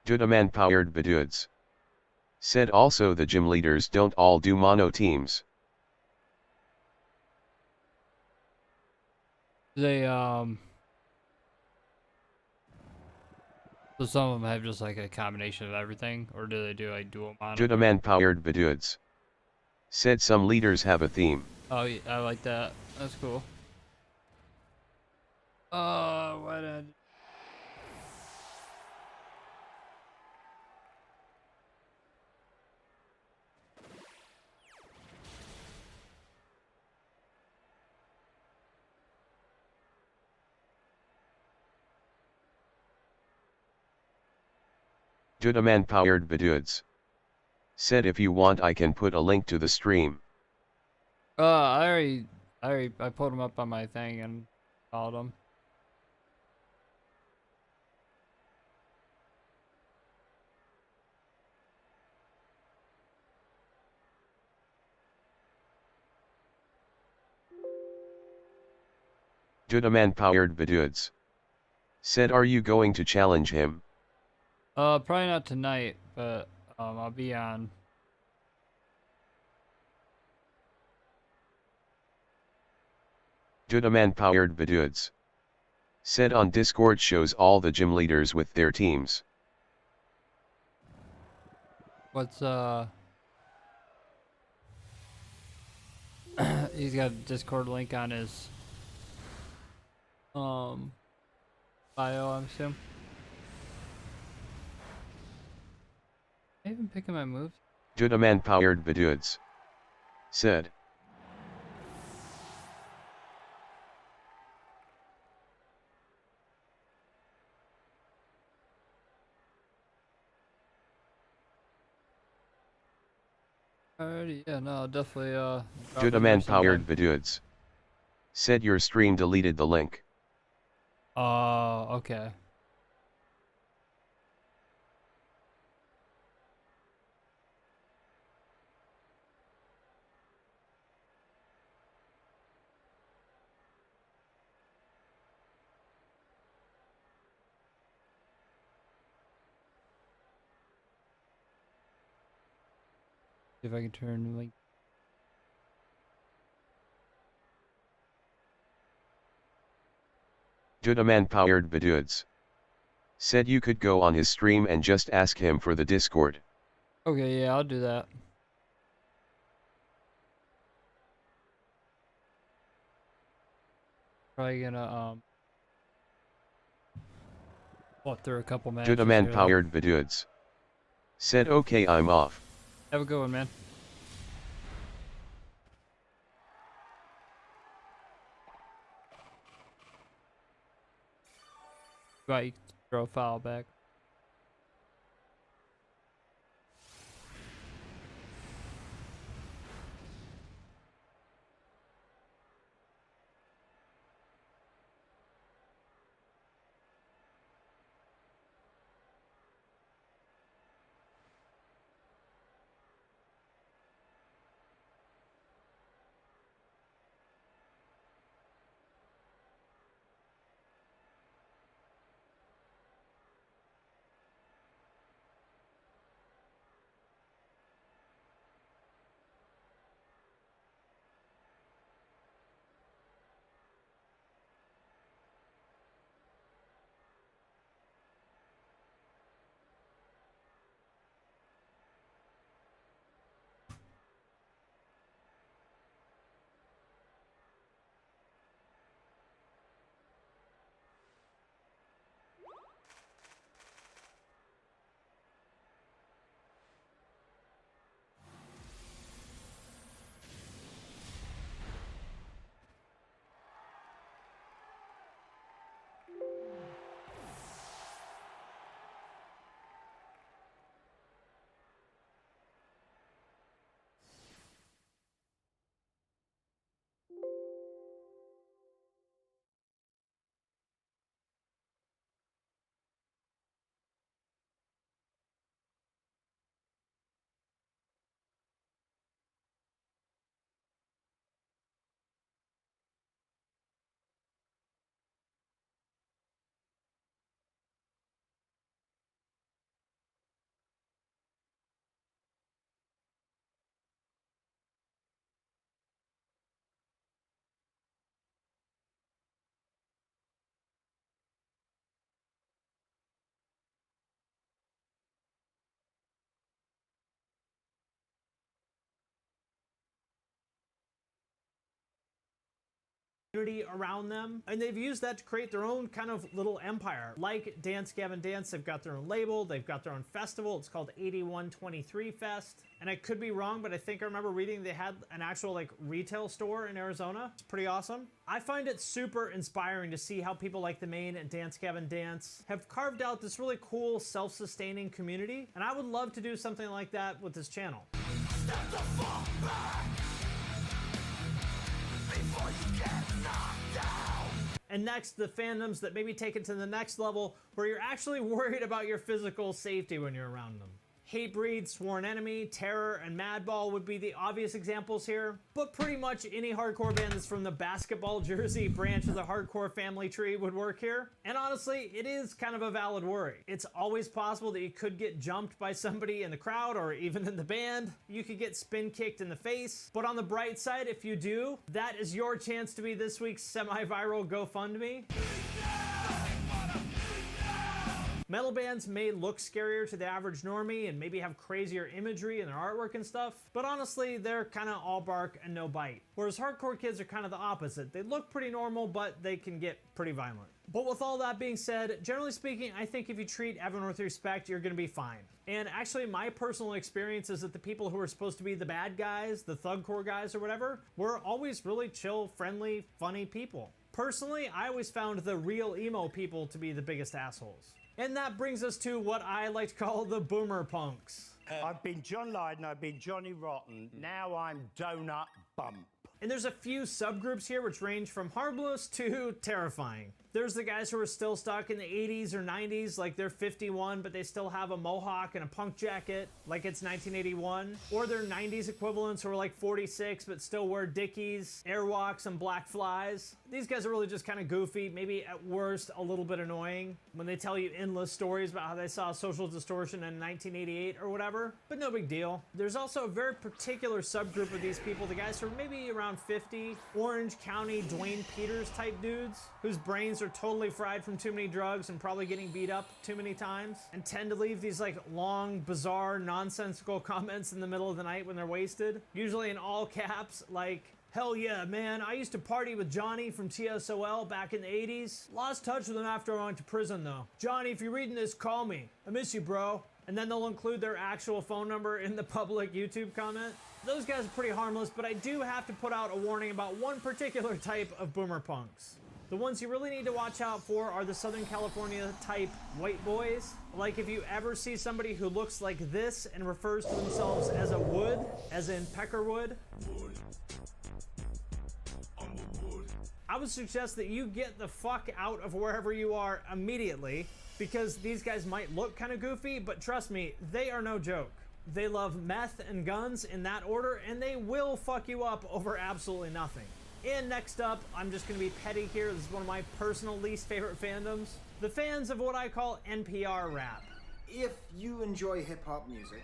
S21: Judaman powered Badudes. Said also the gym leaders don't all do mono teams.
S1: They so some of them have just like a combination of everything, or do they do like dual mono?
S21: Judaman powered Badudes. Said some leaders have a theme.
S1: Oh, yeah, I like that. That's cool. Why did I...
S21: Judaman powered Badudes. Said if you want I can put a link to the stream.
S1: I pulled them up on my thing and followed them.
S21: Judaman powered Badudes. Said are you going to challenge him?
S1: Probably not tonight, but I'll be on.
S21: Judaman powered Badudes. Said on Discord shows all the gym leaders with their teams.
S1: What's he's got a Discord link on his bio, I'm assuming. Am I even picking my moves?
S21: Judaman powered Badudes. Said.
S1: Alrighty, yeah, no, definitely,
S21: Judaman powered Badudes. Said your stream deleted the link.
S1: Okay. See if I can turn the link.
S21: Judaman powered Badudes. Said you could go on his stream and just ask him for the Discord.
S1: Okay, yeah, I'll do that. Probably gonna walk through a couple matches.
S21: Judaman powered Badudes. Said okay I'm off.
S1: Have a good one, man. Right, throw foul back.
S15: around them, and they've used that to create their own kind of little empire. Like Dance Gavin Dance, they've got their own label, they've got their own festival. It's called 8123 Fest, and I could be wrong, but I think I remember reading they had an actual like retail store in Arizona. It's pretty awesome. I find it super inspiring to see how people like The Main and Dance Gavin Dance have carved out this really cool self-sustaining community, and I would love to do something like that with this channel.
S8: Step the fuck back before you get knocked down.
S15: And next, the fandoms that maybe take it to the next level where you're actually worried about your physical safety when you're around them. Hatebreed, Sworn Enemy, Terror, and Madball would be the obvious examples here, but pretty much any hardcore band that's from the basketball jersey branch of the hardcore family tree would work here. And honestly, it is kind of a valid worry. It's always possible that you could get jumped by somebody in the crowd or even in the band. You could get spin kicked in the face. But on the bright side, if you do, that is your chance to be this week's semi-viral GoFundMe. Metal bands may look scarier to the average normie and maybe have crazier imagery in their artwork and stuff, but honestly, they're kind of all bark and no bite. Whereas hardcore kids are kind of the opposite. They look pretty normal, but they can get pretty violent. But with all that being said, generally speaking, I think if you treat everyone with respect, you're gonna be fine. And actually, my personal experience is that the people who are supposed to be the bad guys, the thugcore guys or whatever, were always really chill, friendly, funny people. Personally, I always found the real emo people to be the biggest assholes. And that brings us to what I like to call the boomer punks.
S22: I've been John Lydon, I've been Johnny Rotten, now I'm Donut Bump.
S15: And there's a few subgroups here which range from harmless to terrifying. There's the guys who are still stuck in the 80s or 90s, like they're 51, but they still have a mohawk and a punk jacket, like it's 1981. Or their 90s equivalents who are like 46, but still wear Dickies, Airwalks, and Black Flies. These guys are really just kind of goofy, maybe at worst a little bit annoying, when they tell you endless stories about how they saw Social Distortion in 1988 or whatever, but no big deal. There's also a very particular subgroup of these people, the guys who are maybe around 50, Orange County Dwayne Peters type dudes, whose brains are totally fried from too many drugs and probably getting beat up too many times, and tend to leave these like long, bizarre, nonsensical comments in the middle of the night when they're wasted, usually in all caps, like, "Hell yeah, man, I used to party with Johnny from TSOL back in the 80s. Lost touch with him after I went to prison though. Johnny, if you're reading this, call me. I miss you, bro." And then they'll include their actual phone number in the public YouTube comment. Those guys are pretty harmless, but I do have to put out a warning about one particular type of boomer punks. The ones you really need to watch out for are the Southern California type white boys. Like if you ever see somebody who looks like this and refers to themselves as a wood, as in Peckerwood, I would suggest that you get the fuck out of wherever you are immediately, because these guys might look kind of goofy, but trust me, they are no joke. They love meth and guns in that order, and they will fuck you up over absolutely nothing. And next up, I'm just gonna be petty here, this is one of my personal least favorite fandoms, the fans of what I call NPR rap.
S23: If you enjoy hip-hop music,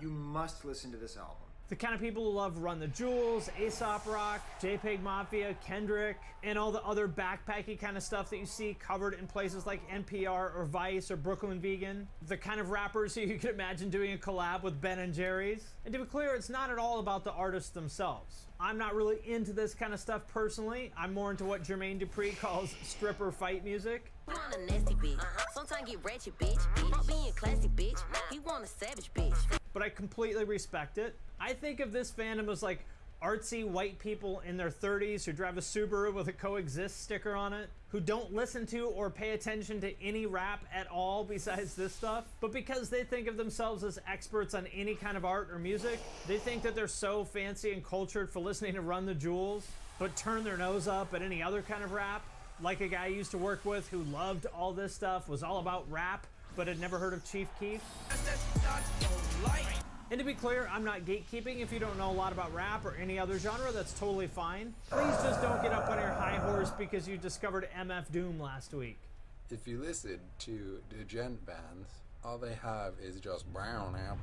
S23: you must listen to this album.
S15: The kind of people who love Run the Jewels, Aesop Rock, JPEG Mafia, Kendrick, and all the other backpacky kind of stuff that you see covered in places like NPR or Vice or Brooklyn Vegan. The kind of rappers who you could imagine doing a collab with Ben and Jerry's. And to be clear, it's not at all about the artists themselves. I'm not really into this kind of stuff personally. I'm more into what Jermaine Dupri calls stripper fight music.
S16: Want a nasty bitch. Sometimes get ratchet, bitch. Fuck being classy, bitch. He want a savage, bitch.
S15: But I completely respect it. I think of this fandom as like artsy white people in their 30s who drive a Subaru with a Coexist sticker on it, who don't listen to or pay attention to any rap at all besides this stuff, but because they think of themselves as experts on any kind of art or music, they think that they're so fancy and cultured for listening to Run the Jewels, but turn their nose up at any other kind of rap, like a guy I used to work with who loved all this stuff, was all about rap, but had never heard of Chief Keef. And to be clear, I'm not gatekeeping. If you don't know a lot about rap or any other genre, that's totally fine. Please just don't get up on your high horse because you discovered MF Doom last week.
S24: If you listen to the gent bands, all they have is just brown out.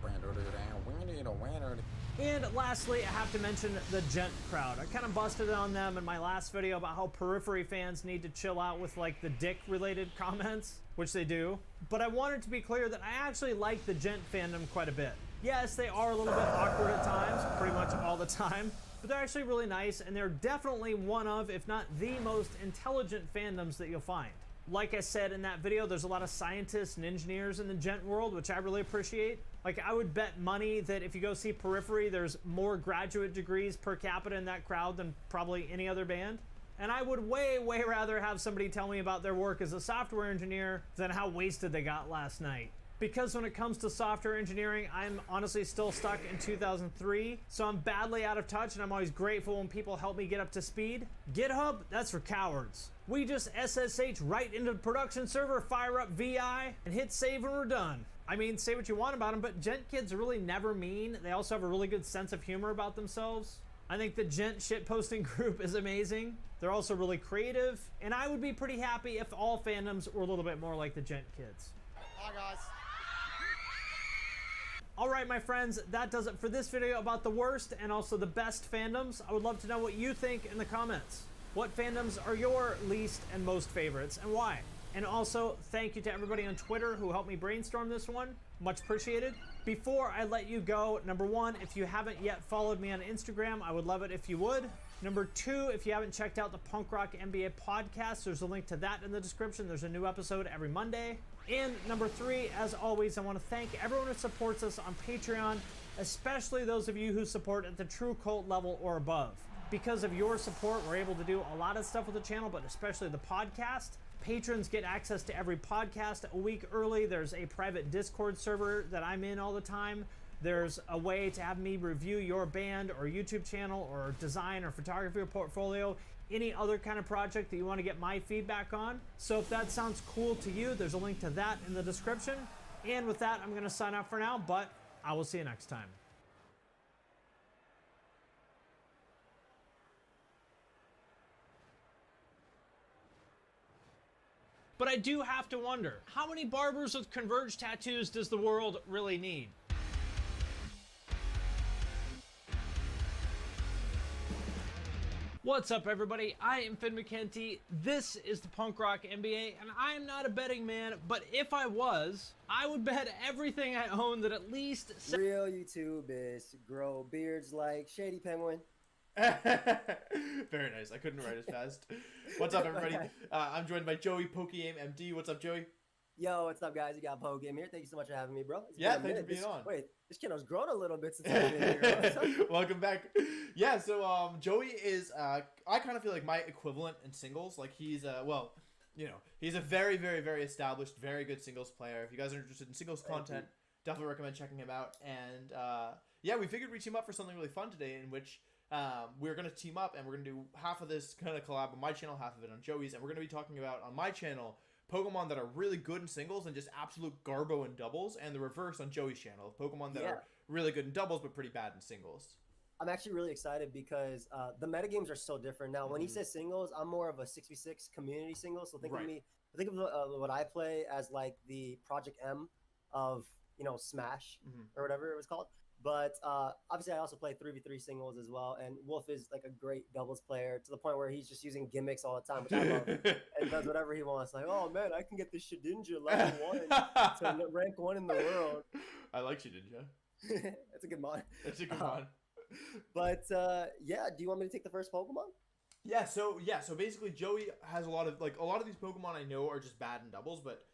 S15: And lastly, I have to mention the gent crowd. I kind of busted on them in my last video about how Periphery fans need to chill out with like the dick related comments, which they do. But I wanted to be clear that I actually like the gent fandom quite a bit. Yes, they are a little bit awkward at times, pretty much all the time. but they're actually really nice, and they're definitely one of, if not the most intelligent fandoms that you'll find. Like I said in that video, there's a lot of scientists and engineers in the Gent world, which I really appreciate. Like, I would bet money that if you go see Periphery, there's more graduate degrees per capita in that crowd than probably any other band. And I would way, way rather have somebody tell me about their work as a software engineer than how wasted they got last night. Because when it comes to software engineering, I'm honestly still stuck in 2003, so I'm badly out of touch, and I'm always grateful when people help me get up to speed. GitHub, that's for cowards. We just SSH right into the production server, fire up VI, and hit save and we're done. I mean, say what you want about them, but Gent kids are really never mean. They also have a really good sense of humor about themselves. I think the Gent shitposting group is amazing. They're also really creative, and I would be pretty happy if all fandoms were a little bit more like the Gent kids.
S3: Hi guys.
S15: Alright my friends, that does it for this video about the worst and also the best fandoms. I would love to know what you think in the comments. What fandoms are your least and most favorites, and why? And also, thank you to everybody on Twitter who helped me brainstorm this one. Much appreciated. Before I let you go, number one, if you haven't yet followed me on Instagram, I would love it if you would. Number two, if you haven't checked out the Punk Rock NBA podcast, there's a link to that in the description. There's a new episode every Monday. And number three, as always, I want to thank everyone who supports us on Patreon, especially those of you who support at the True Cult level or above. Because of your support, we're able to do a lot of stuff with the channel, but especially the podcast. Patrons get access to every podcast a week early. There's a private Discord server that I'm in all the time. There's a way to have me review your band or YouTube channel or design or photography or portfolio, any other kind of project that you want to get my feedback on. So if that sounds cool to you, there's a link to that in the description. And with that, I'm going to sign off for now, but I will see you next time. But I do have to wonder, how many barbers with Converge tattoos does the world really need? What's up everybody, I am Finn McKenty, this is the Punk Rock NBA, and I am not a betting man, but if I was, I would bet everything I own that at least...
S3: Real YouTubers grow beards like Shady Penguin.
S18: Very nice. I couldn't write as fast. What's up, everybody? I'm joined by Joey Pokeyame MD. What's up, Joey?
S3: Yo, what's up, guys? You got Pokeyame here. Thank you so much for having me, bro.
S18: Yeah, thanks for being on.
S3: Wait, this channel's grown a little bit since I've been here.
S18: Welcome back. Yeah, so Joey is, I kind of feel like my equivalent in singles. Like he's, well, you know, he's a very, very, very established, very good singles player. If you guys are interested in singles content, definitely recommend checking him out. And yeah, we figured we'd team up for something really fun today, in which we're going to team up and we're going to do half of this kind of collab on my channel, half of it on Joey's, and we're going to be talking about, on my channel, Pokemon that are really good in singles and just absolute garbo in doubles, and the reverse on Joey's channel, Pokemon that are really good in doubles but pretty bad in singles.
S3: I'm actually really excited because the metagames are so different. Now, when he says singles, I'm more of a 6v6 community single, so think of me, think of what I play as like the Project M of, you know, Smash or whatever it was called. But obviously, I also play 3v3 singles as well. And Wolf is like a great doubles player to the point where he's just using gimmicks all the time, which I love. And does whatever he wants. Like, oh man, I can get this Shedinja level 1 to rank 1 in the world.
S18: I like Shedinja.
S3: That's a good mod.
S18: That's a good mod.
S3: But yeah, do you want me to take the first Pokemon?
S18: Yeah. So basically, Joey has a lot of these Pokemon I know are just bad in doubles, but.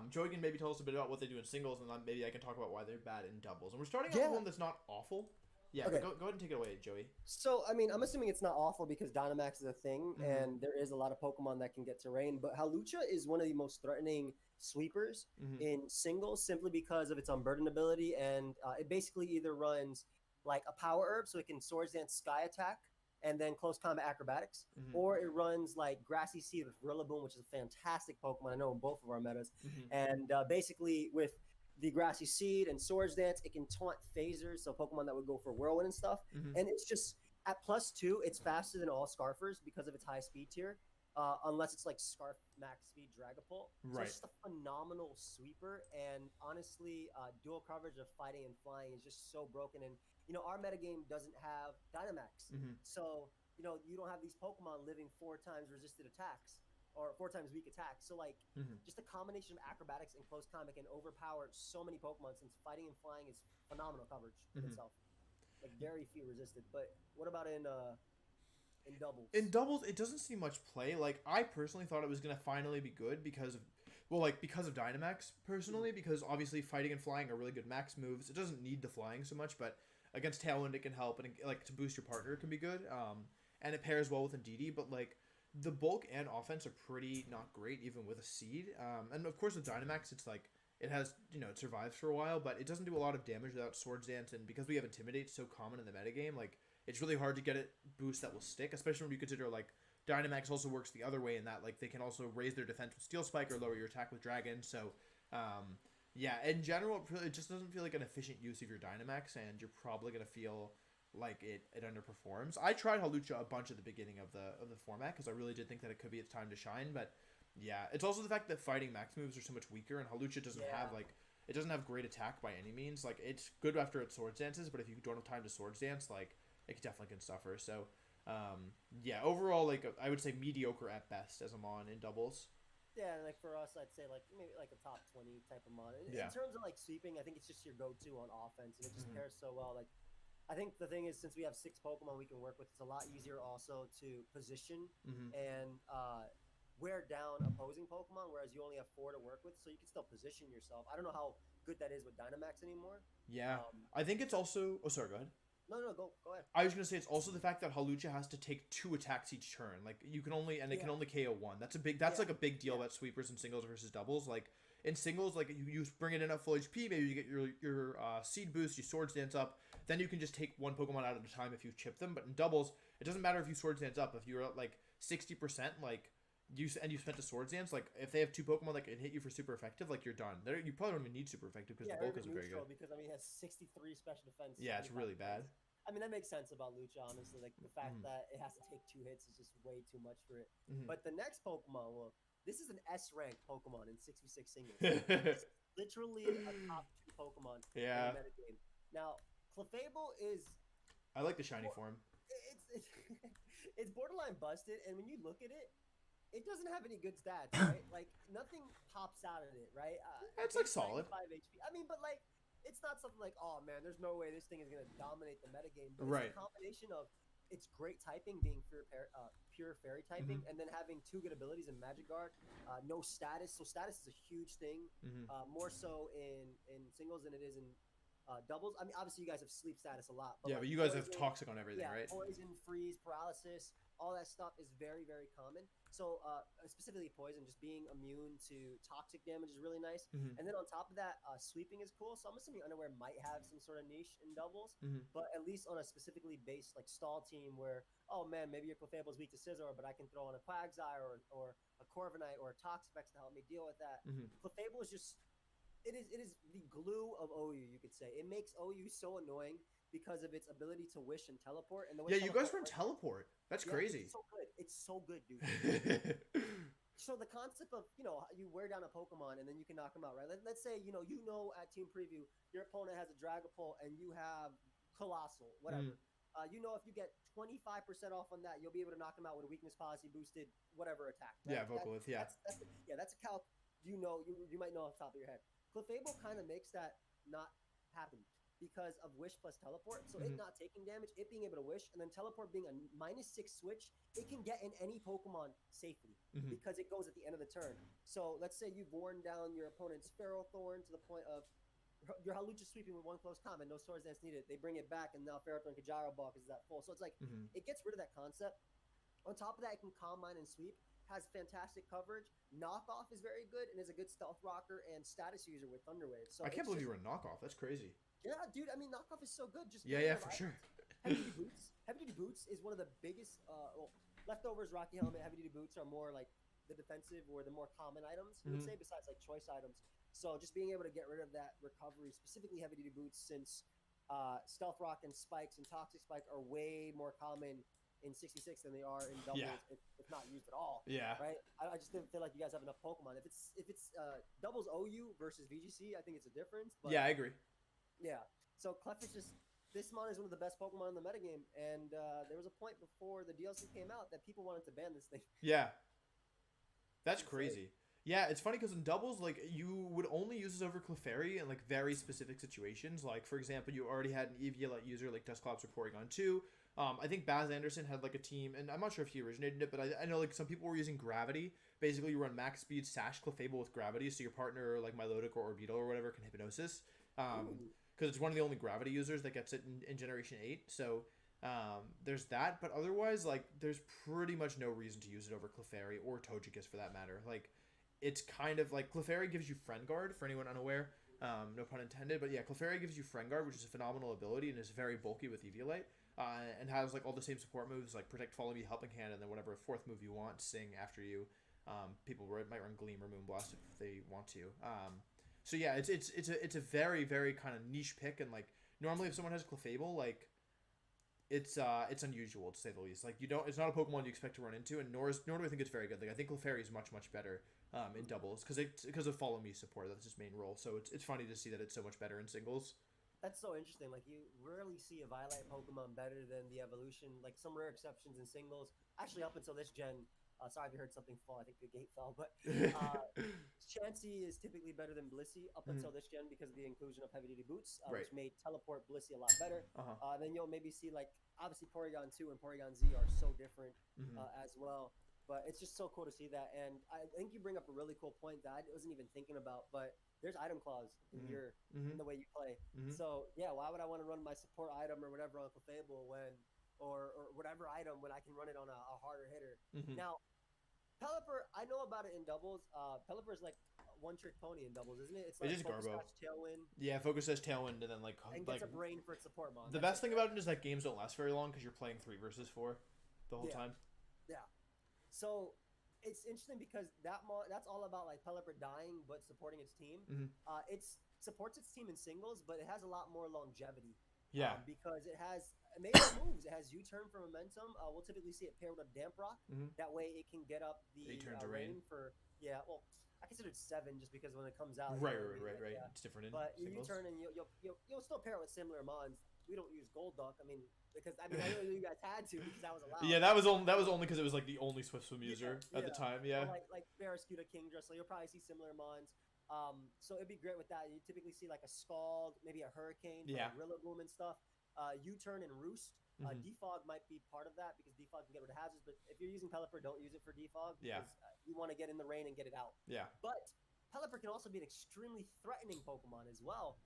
S18: Joey can maybe tell us a bit about what they do in singles, and then maybe I can talk about why they're bad in doubles. And we're starting out with one that's not awful. Yeah,
S3: okay.
S18: Go ahead and take it away, Joey.
S3: So, I mean, I'm assuming it's not awful because Dynamax is a thing, and there is a lot of Pokemon that can get terrain, but Hawlucha is one of the most threatening sweepers in singles simply because of its unburdened ability, and it basically either runs like a Power Herb, so it can Swords Dance Sky Attack, and then Close Combat Acrobatics, or it runs like Grassy Seed with Rillaboom, which is a fantastic Pokemon. I know in both of our metas. And basically with the Grassy Seed and Swords Dance, it can taunt phasers, so Pokemon that would go for Whirlwind and stuff. And it's just, at +2, it's faster than all Scarfers because of its high speed tier, unless it's like Scarf Max Speed Dragapult. So it's just a phenomenal sweeper, and honestly, dual coverage of fighting and flying is just so broken. And you know, our metagame doesn't have Dynamax. So, you know, you don't have these Pokemon living 4 times resisted attacks or 4 times weak attacks. So, like, just a combination of acrobatics and close combat can overpower so many Pokemon, since fighting and flying is phenomenal coverage in itself. like very few resisted. But what about in doubles?
S18: In doubles, it doesn't see much play. Like, I personally thought it was gonna finally be good because of, because of Dynamax personally, because obviously fighting and flying are really good max moves. It doesn't need the flying so much, but against Tailwind it can help, and like to boost your partner it can be good. And it pairs well with Indeedee, but like the bulk and offense are pretty not great even with a seed. And of course with Dynamax, it's like it has, it survives for a while, but it doesn't do a lot of damage without Swords Dance, and because we have Intimidate so common in the metagame, like it's really hard to get a boost that will stick, especially when you consider like Dynamax also works the other way in that like they can also raise their defense with Steel Spike or lower your attack with Dragon. So yeah, in general, it just doesn't feel like an efficient use of your Dynamax, and you're probably gonna feel like it underperforms. I tried Hawlucha a bunch at the beginning of the format because I really did think that it could be its time to shine, but yeah, it's also the fact that fighting max moves are so much weaker, and Hawlucha doesn't have like it doesn't have great attack by any means. Like it's good after it Swords Dances, but if you don't have time to Swords Dance, like it definitely can suffer. So yeah, overall, like I would say mediocre at best as a mon in doubles.
S3: Yeah, and like for us, I'd say like maybe like a top 20 type of mon. In terms of like sweeping, I think it's just your go-to on offense, and it just pairs so well. Like I think the thing is, since we have 6 Pokemon we can work with, it's a lot easier also to position and wear down opposing Pokemon, whereas you only have 4 to work with, so you can still position yourself. I don't know how good that is with Dynamax anymore.
S18: Yeah, I think it's also. Oh, sorry. Go ahead.
S3: No, go ahead.
S18: I was gonna say it's also the fact that Hawlucha has to take 2 attacks each turn. Like you can only it can only KO 1. That's like a big deal about sweepers and singles versus doubles. Like in singles, like you bring it in at full HP, maybe you get your seed boost, you Swords Dance up, then you can just take 1 Pokemon out at a time if you chip them. But in doubles, it doesn't matter if you Swords Dance up. If you're at like 60%, like you spent a Swords Dance, like if they have 2 Pokemon that can hit you for super effective, like you're done. You probably don't even need super effective because the bulk isn't very good.
S3: Because I mean, he has 63 special defense.
S18: Yeah, it's really bad.
S3: I mean, that makes sense about Lucha, honestly. Like, the fact that it has to take 2 hits is just way too much for it. But the next Pokemon, well, this is an S-rank Pokemon in 6v6 singles. It's literally a top 2 Pokemon in the metagame. Now, Clefable is...
S18: I like the shiny form.
S3: It's borderline busted, and when you look at it, it doesn't have any good stats, right? Like, nothing pops out of it, right?
S18: It's, like, solid.
S3: 5 HP. I mean, but, like... It's not something like, oh man, there's no way this thing is going to dominate the metagame. But it's a combination of its great typing, being pure fairy typing, and then having 2 good abilities in Magic Guard, no status. So status is a huge thing, more so in singles than it is in doubles. I mean, obviously you guys have sleep status a lot. But
S18: but you guys have toxic on everything, right?
S3: Poison, freeze, paralysis, all that stuff is very, very common. So specifically poison, just being immune to toxic damage is really nice. And then on top of that, sweeping is cool. So I'm assuming Underwear might have some sort of niche in doubles, but at least on a specifically based like stall team where, oh man, maybe your Clefable is weak to Scizor, but I can throw on a Quagsire or a Corviknight or a Toxapex to help me deal with that. Clefable is just, it is the glue of OU, you could say. It makes OU so annoying because of its ability to wish and teleport. And the way
S18: you guys run teleport. That's crazy.
S3: It's so good. It's so good, dude. So the concept of, you wear down a Pokemon and then you can knock them out, right? Let's say, you know at Team Preview, your opponent has a Dragapult and you have Colossal, whatever. If you get 25% off on that, you'll be able to knock them out with a weakness policy boosted, whatever attack. Right?
S18: Yeah, Vocalith,
S3: that's a calc you might know off the top of your head. Clefable kind of makes that not happen because of Wish plus Teleport. So it not taking damage, it being able to Wish, and then Teleport being a -6 switch, it can get in any Pokemon safely because it goes at the end of the turn. So let's say you've worn down your opponent's Ferrothorn to the point of your Hawlucha sweeping with 1 close combat, no Swords Dance needed. They bring it back, and now Ferrothorn can Gyro Ball because it's that full. So it's like, it gets rid of that concept. On top of that, it can Calm Mind and Sweep. Has fantastic coverage. Knockoff is very good and is a good stealth rocker and status user with Thunder Wave. So
S18: I can't believe you were a knockoff. That's crazy.
S3: Yeah, dude. I mean, knockoff is so good. Just
S18: for sure.
S3: Heavy duty boots is one of the biggest. Leftovers, Rocky Helmet, heavy duty boots are more like the defensive or the more common items. You would say besides like choice items. So just being able to get rid of that recovery, specifically heavy duty boots, since Stealth Rock and Spikes and Toxic Spike are way more common in 66 than they are in doubles, if not used at all.
S18: Yeah.
S3: Right. I just didn't feel like you guys have enough Pokemon. If it's doubles OU versus VGC, I think it's a difference. But
S18: yeah, I agree.
S3: Yeah. So Clef is just, this mon is one of the best Pokemon in the metagame, and there was a point before the DLC came out that people wanted to ban this thing.
S18: Yeah. That's crazy. Yeah, it's funny because in doubles, like, you would only use this over Clefairy in, like, very specific situations. Like, for example, you already had an Eviolite user like Dusclops or Porygon 2. I think Baz Anderson had, like, a team, and I'm not sure if he originated it, but I know, like, some people were using Gravity. Basically, you run max speed Sash Clefable with Gravity, so your partner, like Milotic or Orbeetle or whatever, can Hypnosis. Because it's one of the only Gravity users that gets it in Generation 8. So, there's that. But otherwise, like, there's pretty much no reason to use it over Clefairy or Togekiss for that matter. Like, it's kind of like Clefairy gives you Friend Guard, for anyone unaware. No pun intended. But yeah, Clefairy gives you Friend Guard, which is a phenomenal ability and is very bulky with Eviolite. And has, like, all the same support moves, like Protect, Follow Me, Helping Hand, and then whatever fourth move you want, Sing after you. People might run Gleam or Moonblast if they want to. So yeah, it's a very, very kind of niche pick, and, like, normally if someone has Clefable, like, it's unusual to say the least. Like, it's not a Pokemon you expect to run into, and nor do I think it's very good. Like, I think Clefairy is much better in doubles because of Follow Me support. That's its main role. So it's funny to see that it's so much better in singles.
S3: That's so interesting. Like, you rarely see a Violet Pokemon better than the evolution. Like, some rare exceptions in singles. Actually, up until this gen, sorry if you heard something fall. I think the gate fell. But Chansey is typically better than Blissey up until this gen because of the inclusion of heavy-duty boots, which made Teleport Blissey a lot better. Then you'll maybe see, like, obviously Porygon 2 and Porygon Z are so different as well. But it's just so cool to see that. And I think you bring up a really cool point that I wasn't even thinking about. But there's item clause in in the way you play. So yeah, why would I want to run my support item or whatever on Clefable or whatever item when I can run it on a harder hitter? Now, Pelipper, I know about it in doubles. Pelipper is like a one-trick pony in doubles, isn't it? It's like
S18: just
S3: Focus
S18: Garbo.
S3: Sash, Tailwind.
S18: Yeah, Focus Sash, Tailwind, and then like
S3: Gets a brain for its support mon.
S18: The best thing about it is that games don't last very long because you're playing 3 versus 4 the whole time.
S3: Yeah. So it's interesting because that's all about, like, Pelipper dying but supporting its team. It supports its team in singles, but it has a lot more longevity.
S18: Yeah.
S3: Because it has amazing moves. It has U-turn for momentum. We'll typically see it paired with a Damp Rock. That way it can get up the
S18: 8 turns of rain
S3: for well, I consider it 7 just because when it comes out.
S18: Right. It's different in singles.
S3: U-turn, and you'll still pair it with similar mons. We don't use Golduck. I mean, I know you guys had to because that was allowed.
S18: Yeah, that was only because it was, like, the only Swift Swim user at the time. Yeah.
S3: So like Barraskewda, Kingdra, so you'll probably see similar mons. So it'd be great with that. You typically see, like, a Scald, maybe a Hurricane, like Rillaboom and stuff. U-turn and Roost. Defog might be part of that because Defog can get rid of hazards. But if you're using Pelipper, don't use it for Defog.
S18: Yeah.
S3: Because you want to get in the rain and get it out.
S18: Yeah.
S3: But Pelipper can also be an extremely threatening Pokemon as well.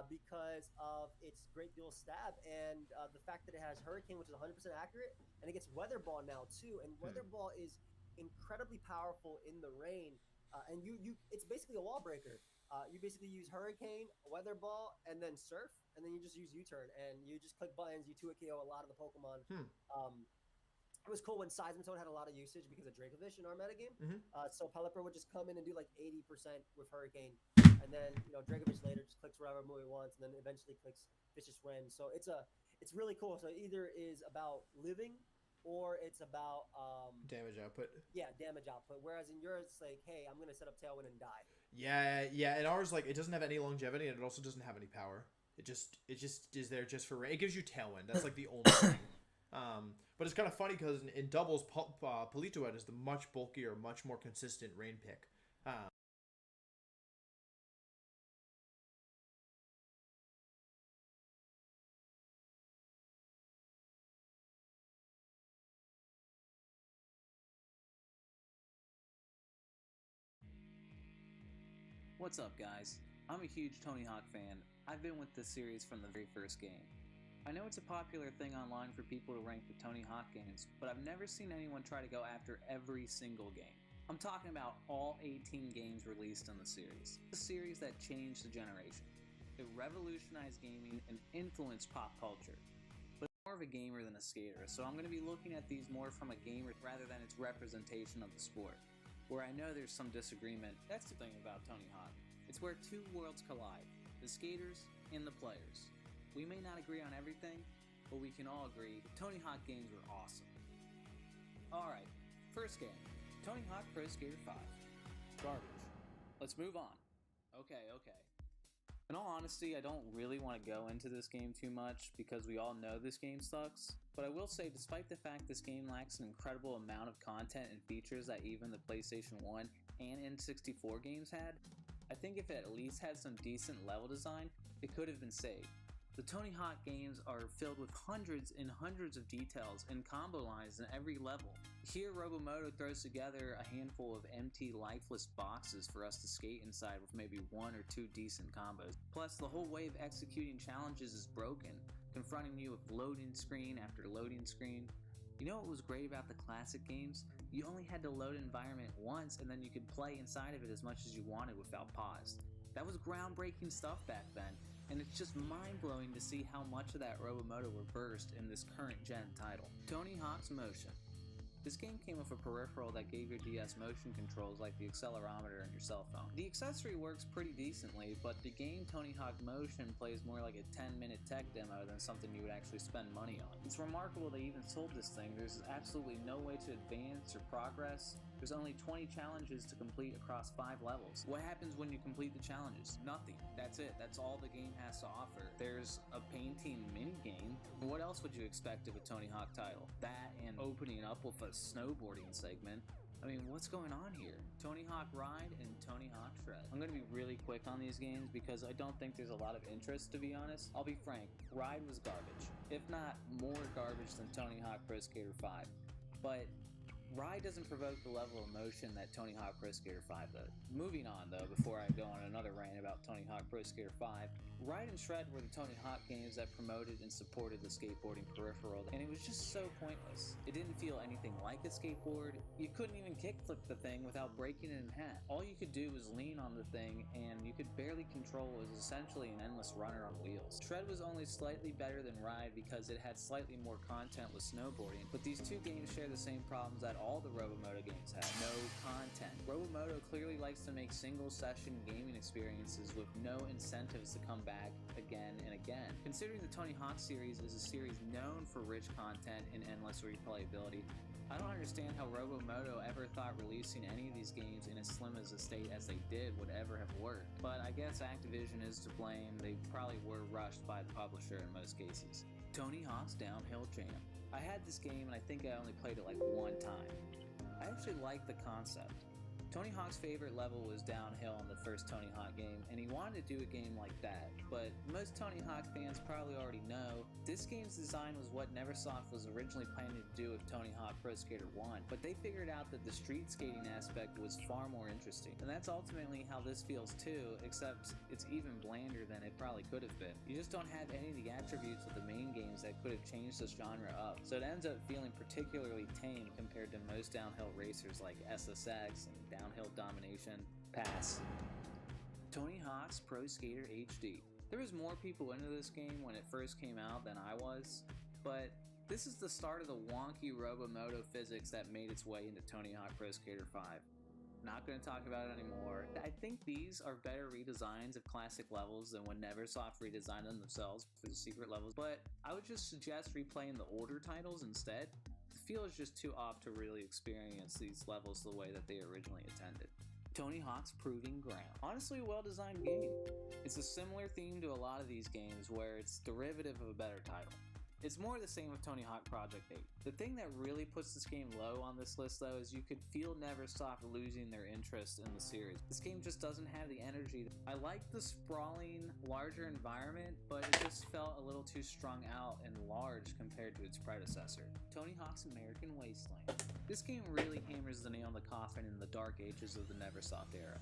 S3: Because of its great dual stab and the fact that it has Hurricane, which is 100% accurate, and it gets Weather Ball now too. And Weather Ball is incredibly powerful in the rain, and it's basically a wall breaker. You basically use Hurricane, Weather Ball, and then Surf, and then you just use U-turn, and you just click buttons. You 2-KO a lot of the Pokemon. It was cool when Seismitoad had a lot of usage because of Dracovish in our metagame. So Pelipper would just come in and do like 80% with Hurricane. And then, Dracovish later just clicks whatever move he wants, and then eventually clicks Vicious Rend. So it's really cool. So either is about living or it's about
S18: damage output.
S3: Yeah, damage output. Whereas in yours, it's like, hey, I'm gonna set up Tailwind and die.
S18: Yeah. In ours, like, it doesn't have any longevity and it also doesn't have any power. It just is there just for rain. It gives you Tailwind. That's like the only thing. But it's kind of funny because in doubles, Politoed is the much bulkier, much more consistent rain pick.
S4: What's up, guys? I'm a huge Tony Hawk fan. I've been with this series from the very first game. I know it's a popular thing online for people to rank the Tony Hawk games, but I've never seen anyone try to go after every single game. I'm talking about all 18 games released in the series. A series that changed the generation. It revolutionized gaming and influenced pop culture. But I'm more of a gamer than a skater, so I'm going to be looking at these more from a gamer rather than its representation of the sport. Where I know there's some disagreement, that's the thing about Tony Hawk. It's where two worlds collide, the skaters and the players. We may not agree on everything, but we can all agree Tony Hawk games were awesome. Alright, first game, Tony Hawk Pro Skater 5. Garbage. Let's move on. Okay. In all honesty, I don't really want to go into this game too much because we all know this game sucks, but I will say despite the fact this game lacks an incredible amount of content and features that even the PlayStation 1 and N64 games had, I think if it at least had some decent level design, it could have been saved. The Tony Hawk games are filled with hundreds and hundreds of details and combo lines in every level. Here, Robomoto throws together a handful of empty, lifeless boxes for us to skate inside with maybe 1 or 2 decent combos. Plus, the whole way of executing challenges is broken, confronting you with loading screen after loading screen. You know what was great about the classic games? You only had to load an environment once and then you could play inside of it as much as you wanted without pause. That was groundbreaking stuff back then, and it's just mind-blowing to see how much of that Robomoto reversed in this current gen title. Tony Hawk's Motion. This game came with a peripheral that gave your DS motion controls like the accelerometer in your cell phone. The accessory works pretty decently, but the game Tony Hawk Motion plays more like a 10-minute tech demo than something you would actually spend money on. It's remarkable they even sold this thing. There's absolutely no way to advance or progress. There's only 20 challenges to complete across 5 levels. What happens when you complete the challenges? Nothing. That's it. That's all the game has to offer. There's a painting mini-game. What else would you expect of a Tony Hawk title? That and opening up with a snowboarding segment. I mean, what's going on here? Tony Hawk Ride and Tony Hawk Shred. I'm gonna be really quick on these games because I don't think there's a lot of interest, to be honest. I'll be frank, Ride was garbage. If not more garbage than Tony Hawk Pro Skater 5. But Ride doesn't provoke the level of emotion that Tony Hawk Pro Skater 5 does. Moving on though, before I go on another rant about Tony Hawk Pro Skater 5, Ride and Shred were the Tony Hawk games that promoted and supported the skateboarding peripheral, and it was just so pointless. It didn't feel anything like a skateboard. You couldn't even kickflip the thing without breaking it in half. All you could do was lean on the thing, and you could barely control what was essentially an endless runner on wheels. Shred was only slightly better than Ride because it had slightly more content with snowboarding, but these two games share the same problems that all the Robomoto games have. No content. Robomoto clearly likes to make single session gaming experiences with no incentives to come back again and again. Considering the Tony Hawk series is a series known for rich content and endless replayability, I don't understand how Robomoto ever thought releasing any of these games in as slim as a state as they did would ever have worked. But I guess Activision is to blame. They probably were rushed by the publisher in most cases. Tony Hawk's Downhill Jam. I had this game and I think I only played it like 1 time. I actually like the concept. Tony Hawk's favorite level was downhill in the first Tony Hawk game, and he wanted to do a game like that, but most Tony Hawk fans probably already know, this game's design was what Neversoft was originally planning to do with Tony Hawk Pro Skater 1, but they figured out that the street skating aspect was far more interesting, and that's ultimately how this feels too, except it's even blander than it probably could have been. You just don't have any of the attributes of the main games that could have changed this genre up, so it ends up feeling particularly tame compared to most downhill racers like SSX and Downhill Domination. Pass. Tony Hawk's Pro Skater HD. There was more people into this game when it first came out than I was, but this is the start of the wonky Robomoto physics that made its way into Tony Hawk Pro Skater 5. Not going to talk about it anymore. I think these are better redesigns of classic levels than when Neversoft redesigned them themselves for the secret levels, but I would just suggest replaying the older titles instead. The feel is just too off to really experience these levels the way that they originally intended. Tony Hawk's Proving Ground. Honestly, a well-designed game. It's a similar theme to a lot of these games where it's derivative of a better title. It's more the same with Tony Hawk Project 8. The thing that really puts this game low on this list though is you could feel Neversoft losing their interest in the series. This game just doesn't have the energy. I like the sprawling, larger environment, but it just felt a little too strung out and large compared to its predecessor. Tony Hawk's American Wasteland. This game really hammers the nail in the coffin in the dark ages of the Neversoft era.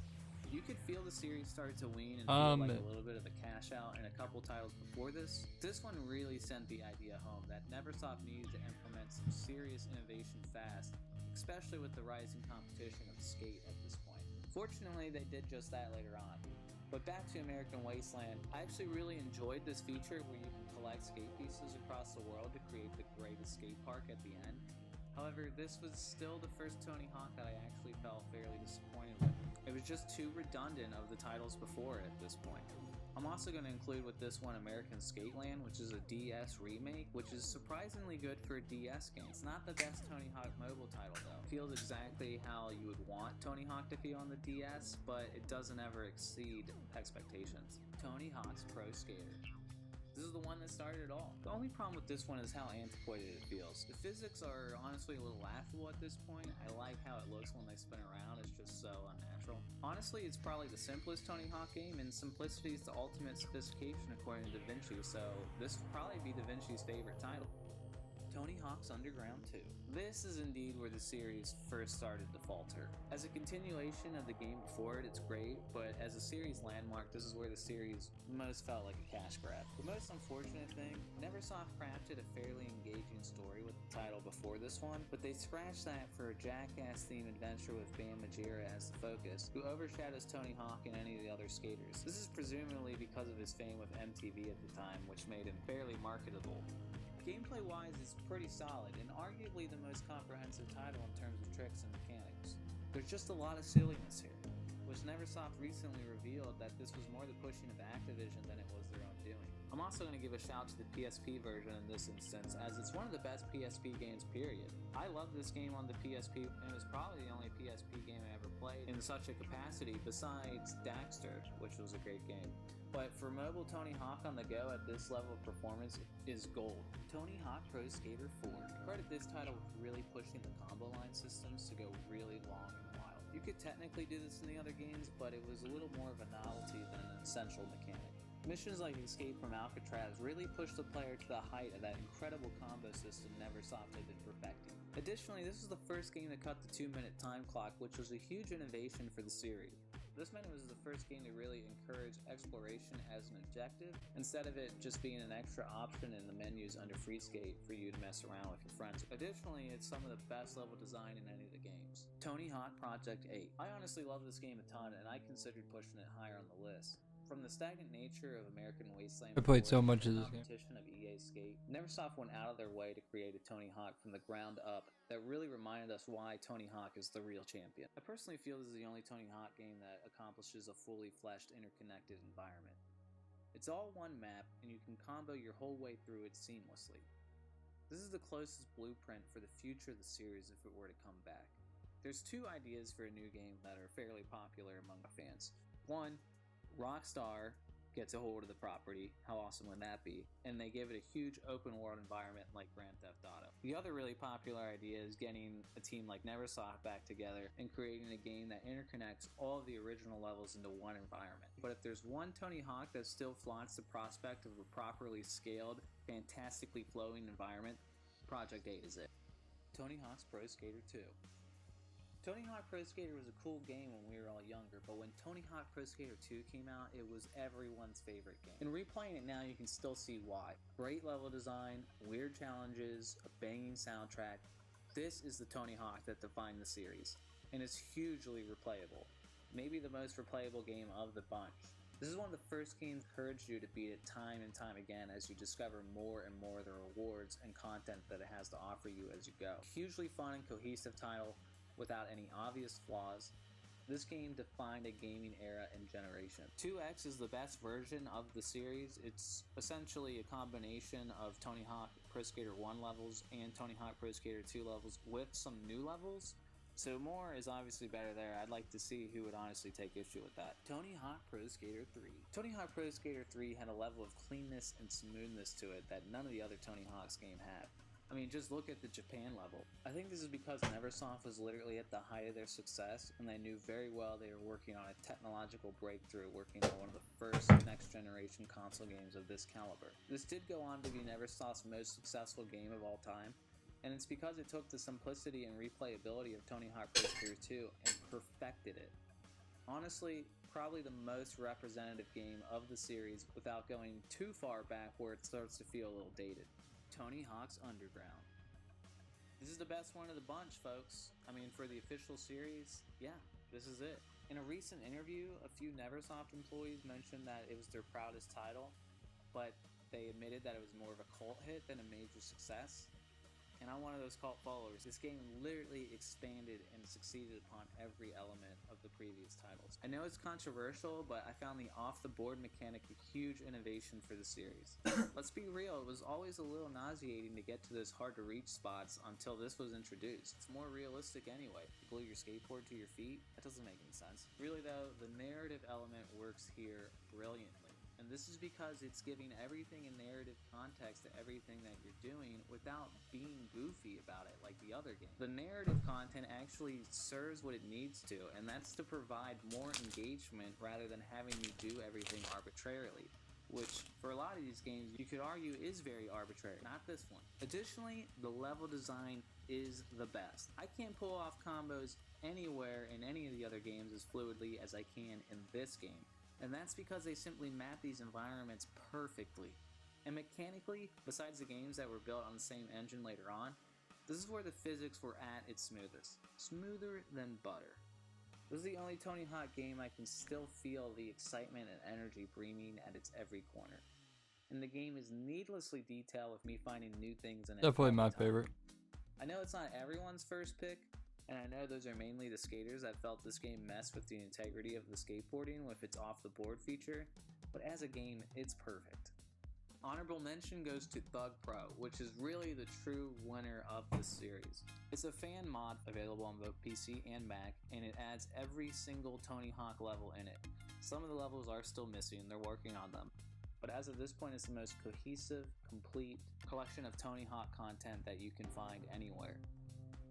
S4: You could feel the series start to wane and feel like a little bit of a cash out in a couple titles before this. This one really sent the idea home that Neversoft needed to implement some serious innovation fast, especially with the rising competition of skate at this point. Fortunately, they did just that later on. But back to American Wasteland, I actually really enjoyed this feature where you can collect skate pieces across the world to create the greatest skate park at the end. However, this was still the first Tony Hawk that I actually felt fairly disappointed with. It was just too redundant of the titles before it at this point. I'm also going to include with this one American Skateland, which is a DS remake, which is surprisingly good for a DS game. It's not the best Tony Hawk mobile title though. It feels exactly how you would want Tony Hawk to feel on the DS, but it doesn't ever exceed expectations. Tony Hawk's Pro Skater. This is the one that started it all. The only problem with this one is how antiquated it feels. The physics are honestly a little laughable at this point. I like how it looks when they spin around, it's just so unnatural. Honestly, it's probably the simplest Tony Hawk game, and simplicity is the ultimate sophistication according to Da Vinci, so this would probably be Da Vinci's favorite title. Tony Hawk's Underground 2. This is indeed where the series first started to falter. As a continuation of the game before it, it's great, but as a series landmark, this is where the series most felt like a cash grab. The most unfortunate thing, Neversoft crafted a fairly engaging story with the title before this one, but they scratched that for a Jackass-themed adventure with Bam Margera as the focus, who overshadows Tony Hawk and any of the other skaters. This is presumably because of his fame with MTV at the time, which made him fairly marketable. Gameplay-wise, it's pretty solid, and arguably the most comprehensive title in terms of tricks and mechanics. There's just a lot of silliness here, which Neversoft recently revealed that this was more the pushing of Activision than it was their own doing. I'm also going to give a shout to the PSP version in this instance, as it's one of the best PSP games, period. I love this game on the PSP, and it was probably the only PSP game I ever played in such a capacity, besides Daxter, which was a great game. But for mobile Tony Hawk on the go at this level of performance is gold. Tony Hawk Pro Skater 4. Credit this title with really pushing the combo line systems to go really long and wild. You could technically do this in the other games, but it was a little more of a novelty than an essential mechanic. Missions like Escape from Alcatraz really pushed the player to the height of that incredible combo system Neversoft had been perfecting. Additionally, this was the first game to cut the 2-minute time clock, which was a huge innovation for the series. This meant it was the first game to really encourage exploration as an objective, instead of it just being an extra option in the menus under Free Skate for you to mess around with your friends. Additionally, it's some of the best level design in any of the games. Tony Hawk Project 8. I honestly love this game a ton, and I considered pushing it higher on the list. From the stagnant nature of American Wasteland,
S1: I played so
S4: before
S1: much of this game.
S4: competition of EA Skate, Neversoft went out of their way to create a Tony Hawk from the ground up that really reminded us why Tony Hawk is the real champion. I personally feel this is the only Tony Hawk game that accomplishes a fully fleshed, interconnected environment. It's all one map, and you can combo your whole way through it seamlessly. This is the closest blueprint for the future of the series if it were to come back. There's two ideas for a new game that are fairly popular among the fans. One, Rockstar gets a hold of the property, how awesome would that be, and they give it a huge open world environment like Grand Theft Auto. The other really popular idea is getting a team like Neversoft back together and creating a game that interconnects all of the original levels into one environment. But if there's one Tony Hawk that still flaunts the prospect of a properly scaled, fantastically flowing environment, Project 8 is it. Tony Hawk's Pro Skater 2. Tony Hawk Pro Skater was a cool game when we were all younger, but when Tony Hawk Pro Skater 2 came out, it was everyone's favorite game. And replaying it now, you can still see why. Great level design, weird challenges, a banging soundtrack. This is the Tony Hawk that defined the series, and it's hugely replayable. Maybe the most replayable game of the bunch. This is one of the first games that encouraged you to beat it time and time again as you discover more and more of the rewards and content that it has to offer you as you go. Hugely fun and cohesive title, without any obvious flaws. This game defined a gaming era and generation. 2X is the best version of the series. It's essentially a combination of Tony Hawk Pro Skater 1 levels and Tony Hawk Pro Skater 2 levels with some new levels. So more is obviously better there. I'd like to see who would honestly take issue with that. Tony Hawk Pro Skater 3. Tony Hawk Pro Skater 3 had a level of cleanness and smoothness to it that none of the other Tony Hawk's game had. I mean, just look at the Japan level. I think this is because Neversoft was literally at the height of their success, and they knew very well they were working on a technological breakthrough, working on one of the first next-generation console games of this caliber. This did go on to be Neversoft's most successful game of all time, and it's because it took the simplicity and replayability of Tony Hawk Pro Skater 2 and perfected it. Honestly, probably the most representative game of the series without going too far back where it starts to feel a little dated. Tony Hawk's Underground. This is the best one of the bunch, folks. I mean, for the official series, yeah, this is it. In a recent interview, a few Neversoft employees mentioned that it was their proudest title, but they admitted that it was more of a cult hit than a major success. And I'm one of those cult followers. This game literally expanded and succeeded upon every element of the previous titles. I know it's controversial, but I found the off-the-board mechanic a huge innovation for the series. Let's be real, it was always a little nauseating to get to those hard-to-reach spots until this was introduced. It's more realistic anyway. You glue your skateboard to your feet? That doesn't make any sense. Really though, the narrative element works here brilliantly. And this is because it's giving everything a narrative context to everything that you're doing without being goofy about it like the other game. The narrative content actually serves what it needs to, and that's to provide more engagement rather than having you do everything arbitrarily, which for a lot of these games you could argue is very arbitrary. Not this one. Additionally, the level design is the best. I can't pull off combos anywhere in any of the other games as fluidly as I can in this game. And that's because they simply map these environments perfectly. And mechanically, besides the games that were built on the same engine later on, this is where the physics were at its smoothest. Smoother than butter. This is the only Tony Hawk game I can still feel the excitement and energy breathing at its every corner. And the game is needlessly detailed with me finding new things in it.
S1: Definitely
S4: all the
S1: my
S4: time.
S1: favorite.
S4: I know it's not everyone's first pick, and I know those are mainly the skaters that felt this game messed with the integrity of the skateboarding with its off-the-board feature, but as a game, it's perfect. Honorable mention goes to Thug Pro, which is really the true winner of this series. It's a fan mod available on both PC and Mac, and it adds every single Tony Hawk level in it. Some of the levels are still missing, they're working on them. But as of this point, it's the most cohesive, complete collection of Tony Hawk content that you can find anywhere.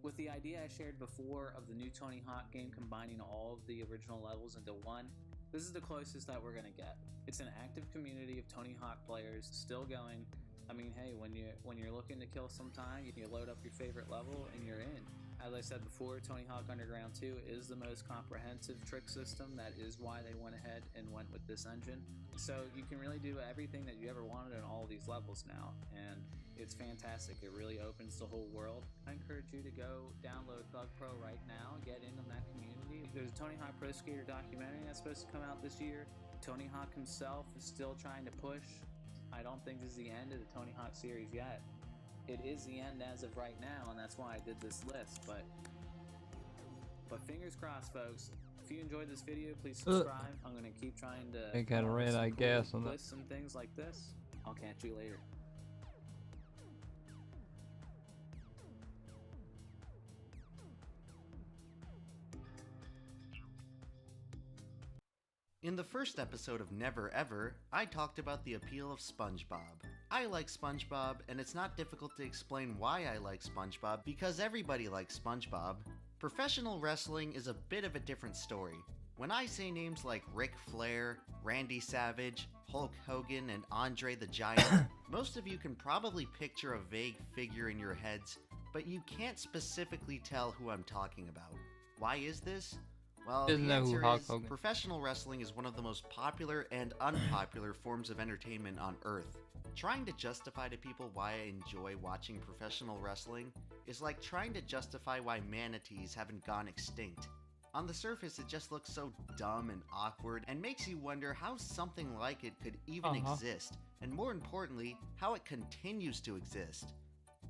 S4: With the idea I shared before of the new Tony Hawk game combining all of the original levels into one, this is the closest that we're gonna get. It's an active community of Tony Hawk players still going. I mean, hey, when you're looking to kill some time, you load up your favorite level and you're in. As I said before, Tony Hawk Underground 2 is the most comprehensive trick system. That is why they went ahead and went with this engine. So you can really do everything that you ever wanted in all these levels now, and it's fantastic. It really opens the whole world. I encourage you to go download Thug Pro right now, get into that community. There's a Tony Hawk Pro Skater documentary that's supposed to come out this year. Tony Hawk himself is still trying to push. I don't think this is the end of the Tony Hawk series yet. It is the end as of right now, and that's why I did this list, but fingers crossed, folks. If you enjoyed this video, please subscribe. I'm going to keep trying to
S1: I kinda ran out of gas on that.
S4: lists and things like this. I'll catch you later.
S7: In the first episode of Never Ever, I talked about the appeal of SpongeBob. I like SpongeBob, and it's not difficult to explain why I like SpongeBob because everybody likes SpongeBob. Professional wrestling is a bit of a different story. When I say names like Ric Flair, Randy Savage, Hulk Hogan, and Andre the Giant, most of you can probably picture a vague figure in your heads, but you can't specifically tell who I'm talking about. Why is this? Well,
S1: Doesn't
S7: the
S1: know who
S7: answer
S1: Hulk
S7: is
S1: Hogan.
S7: professional wrestling is one of the most popular and unpopular forms of entertainment on Earth. Trying to justify to people why I enjoy watching professional wrestling is like trying to justify why manatees haven't gone extinct. On the surface, it just looks so dumb and awkward and makes you wonder how something like it could even exist, and more importantly, how it continues to exist.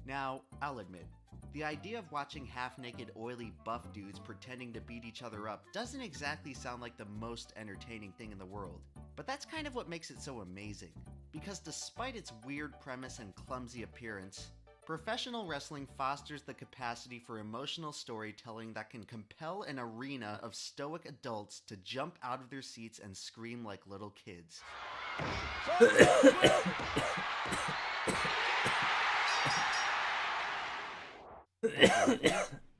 S7: Now, I'll admit, the idea of watching half-naked oily buff dudes pretending to beat each other up doesn't exactly sound like the most entertaining thing in the world. But that's kind of what makes it so amazing. Because despite its weird premise and clumsy appearance, professional wrestling fosters the capacity for emotional storytelling that can compel an arena of stoic adults to jump out of their seats and scream like little kids.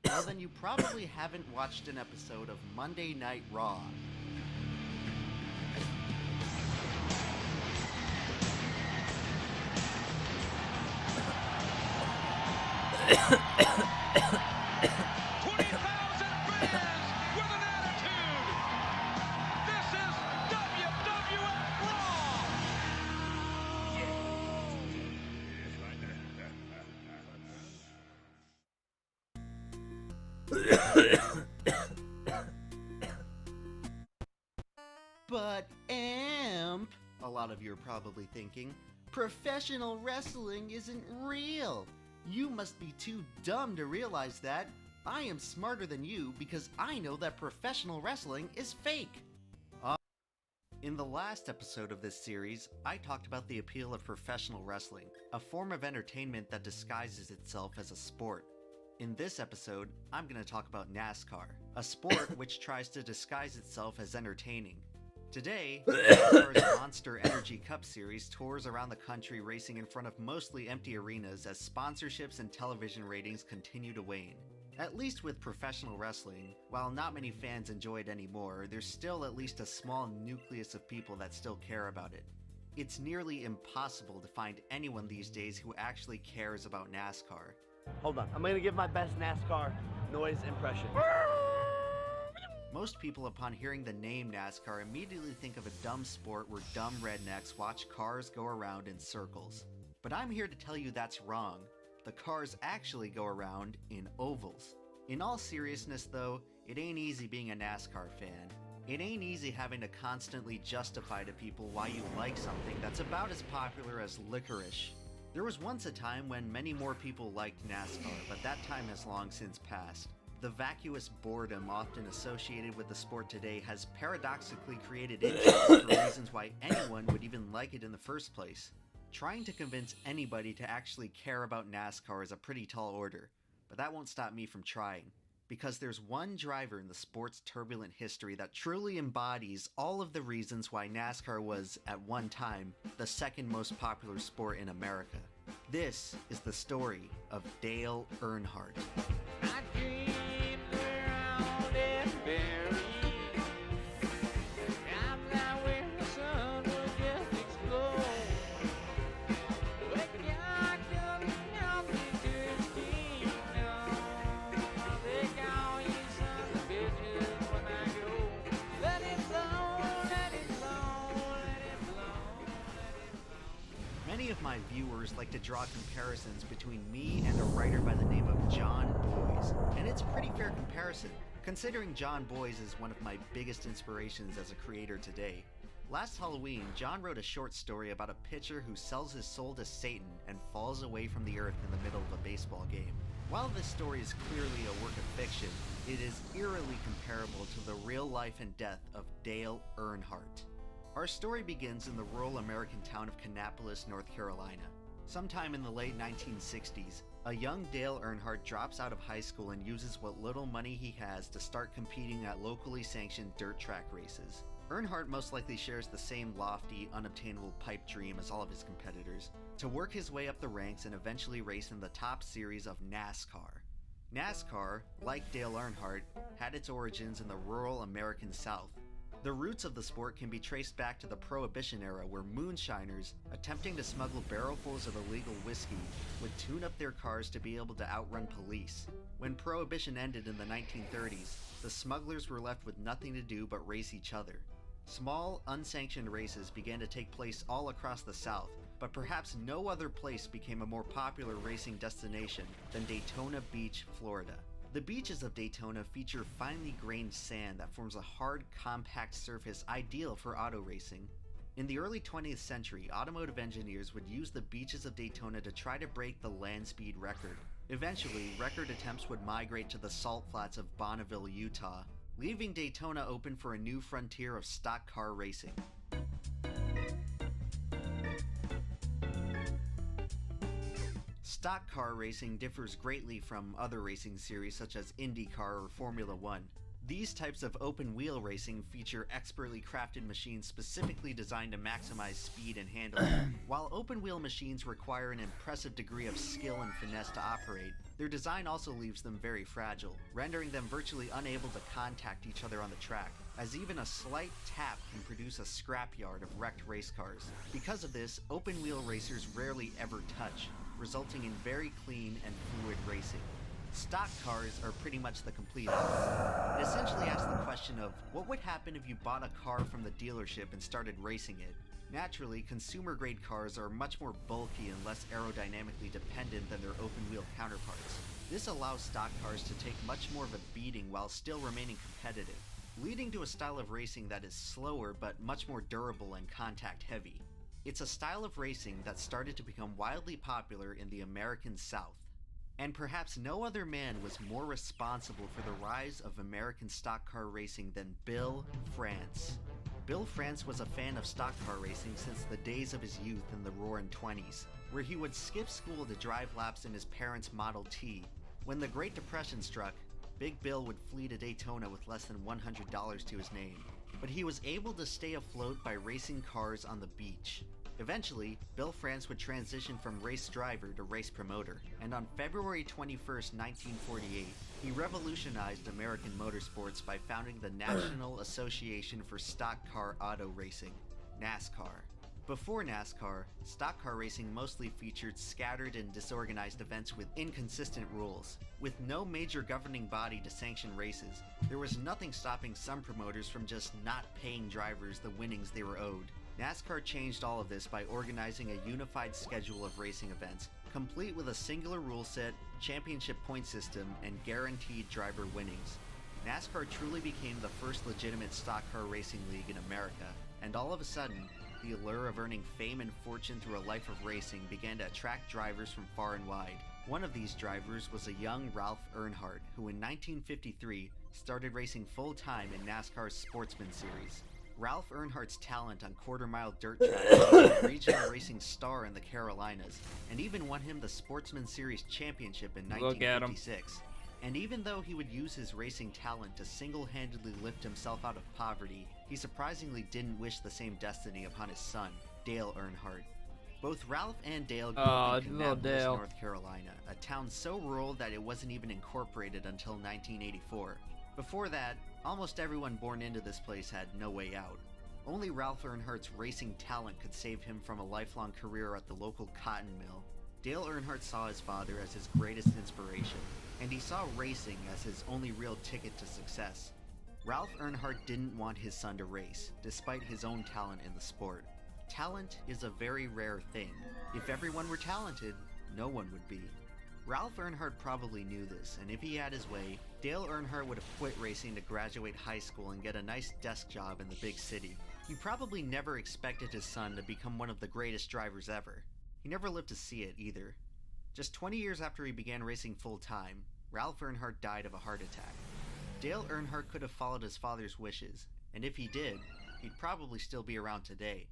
S7: Well, then you probably haven't watched an episode of Monday Night Raw. But AMP, a lot of you are probably thinking, professional wrestling isn't real. You must be too dumb to realize that. I am smarter than you because I know that professional wrestling is fake. In the last episode of this series, I talked about the appeal of professional wrestling, a form of entertainment that disguises itself as a sport. In this episode, I'm going to talk about NASCAR, a sport which tries to disguise itself as entertaining. Today, NASCAR's Monster Energy Cup Series tours around the country racing in front of mostly empty arenas as sponsorships and television ratings continue to wane. At least with professional wrestling, while not many fans enjoy it anymore, there's still at least a small nucleus of people that still care about it. It's nearly impossible to find anyone these days who actually cares about NASCAR.
S9: Hold on, I'm gonna give my best NASCAR noise impression.
S7: Most people, upon hearing the name NASCAR, immediately think of a dumb sport where dumb rednecks watch cars go around in circles. But I'm here to tell you that's wrong. The cars actually go around in ovals. In all seriousness though, it ain't easy being a NASCAR fan. It ain't easy having to constantly justify to people why you like something that's about as popular as licorice. There was once a time when many more people liked NASCAR, but that time has long since passed. The vacuous boredom often associated with the sport today has paradoxically created interest for reasons why anyone would even like it in the first place. Trying to convince anybody to actually care about NASCAR is a pretty tall order, but that won't stop me from trying. Because there's one driver in the sport's turbulent history that truly embodies all of the reasons why NASCAR was, at one time, the second most popular sport in America. This is the story of Dale Earnhardt. Many of my viewers like to draw comparisons between me and a writer by the name of John Boyes, and it's a pretty fair comparison, considering John Boyes is one of my biggest inspirations as a creator today. Last Halloween, John wrote a short story about a pitcher who sells his soul to Satan and falls away from the earth in the middle of a baseball game. While this story is clearly a work of fiction, it is eerily comparable to the real life and death of Dale Earnhardt. Our story begins in the rural American town of Kannapolis, North Carolina. Sometime in the late 1960s, a young Dale Earnhardt drops out of high school and uses what little money he has to start competing at locally sanctioned dirt track races. Earnhardt most likely shares the same lofty, unobtainable pipe dream as all of his competitors, to work his way up the ranks and eventually race in the top series of NASCAR. NASCAR, like Dale Earnhardt, had its origins in the rural American South. The roots of the sport can be traced back to the Prohibition era, where moonshiners, attempting to smuggle barrelfuls of illegal whiskey, would tune up their cars to be able to outrun police. When Prohibition ended in the 1930s, the smugglers were left with nothing to do but race each other. Small, unsanctioned races began to take place all across the South, but perhaps no other place became a more popular racing destination than Daytona Beach, Florida. The beaches of Daytona feature finely grained sand that forms a hard, compact surface ideal for auto racing. In the early 20th century, automotive engineers would use the beaches of Daytona to try to break the land speed record. Eventually, record attempts would migrate to the salt flats of Bonneville, Utah, leaving Daytona open for a new frontier of stock car racing. Stock car racing differs greatly from other racing series such as IndyCar or Formula One. These types of open-wheel racing feature expertly crafted machines specifically designed to maximize speed and handling. While open-wheel machines require an impressive degree of skill and finesse to operate, their design also leaves them very fragile, rendering them virtually unable to contact each other on the track, as even a slight tap can produce a scrapyard of wrecked race cars. Because of this, open-wheel racers rarely ever touch, resulting in very clean and fluid racing. Stock cars are pretty much the complete opposite. It essentially asks the question of, what would happen if you bought a car from the dealership and started racing it? Naturally, consumer-grade cars are much more bulky and less aerodynamically dependent than their open-wheel counterparts. This allows stock cars to take much more of a beating while still remaining competitive, leading to a style of racing that is slower but much more durable and contact-heavy. It's a style of racing that started to become wildly popular in the American South. And perhaps no other man was more responsible for the rise of American stock car racing than Bill France. Bill France was a fan of stock car racing since the days of his youth in the Roaring '20s, where he would skip school to drive laps in his parents' Model T. When the Great Depression struck, Big Bill would flee to Daytona with less than $100 to his name. but he was able to stay afloat by racing cars on the beach. Eventually, Bill France would transition from race driver to race promoter, and on February 21st, 1948, he revolutionized American motorsports by founding the National Association for Stock Car Auto Racing, NASCAR. Before NASCAR, stock car racing mostly featured scattered and disorganized events with inconsistent rules. With no major governing body to sanction races, there was nothing stopping some promoters from just not paying drivers the winnings they were owed. NASCAR changed all of this by organizing a unified schedule of racing events, complete with a singular rule set, championship point system, and guaranteed driver winnings. NASCAR truly became the first legitimate stock car racing league in America, and all of a sudden, the allure of earning fame and fortune through a life of racing began to attract drivers from far and wide. One of these drivers was a young Ralph Earnhardt, who in 1953 started racing full-time in NASCAR's Sportsman Series. Ralph Earnhardt's talent on quarter-mile dirt tracks made him a regional racing star in the Carolinas, and even won him the Sportsman Series championship in 1956. And even though he would use his racing talent to single-handedly lift himself out of poverty, he surprisingly didn't wish the same destiny upon his son, Dale Earnhardt. Both Ralph and Dale grew up in Kannapolis, North Carolina, a town so rural that it wasn't even incorporated until 1984. Before that, almost everyone born into this place had no way out. Only Ralph Earnhardt's racing talent could save him from a lifelong career at the local cotton mill. Dale Earnhardt saw his father as his greatest inspiration, and he saw racing as his only real ticket to success. Ralph Earnhardt didn't want his son to race, despite his own talent in the sport. Talent is a very rare thing. If everyone were talented, no one would be. Ralph Earnhardt probably knew this, and if he had his way, Dale Earnhardt would have quit racing to graduate high school and get a nice desk job in the big city. He probably never expected his son to become one of the greatest drivers ever. He never lived to see it either. Just 20 years after he began racing full-time, Ralph Earnhardt died of a heart attack. Dale Earnhardt could have followed his father's wishes, and if he did, he'd probably still be around today.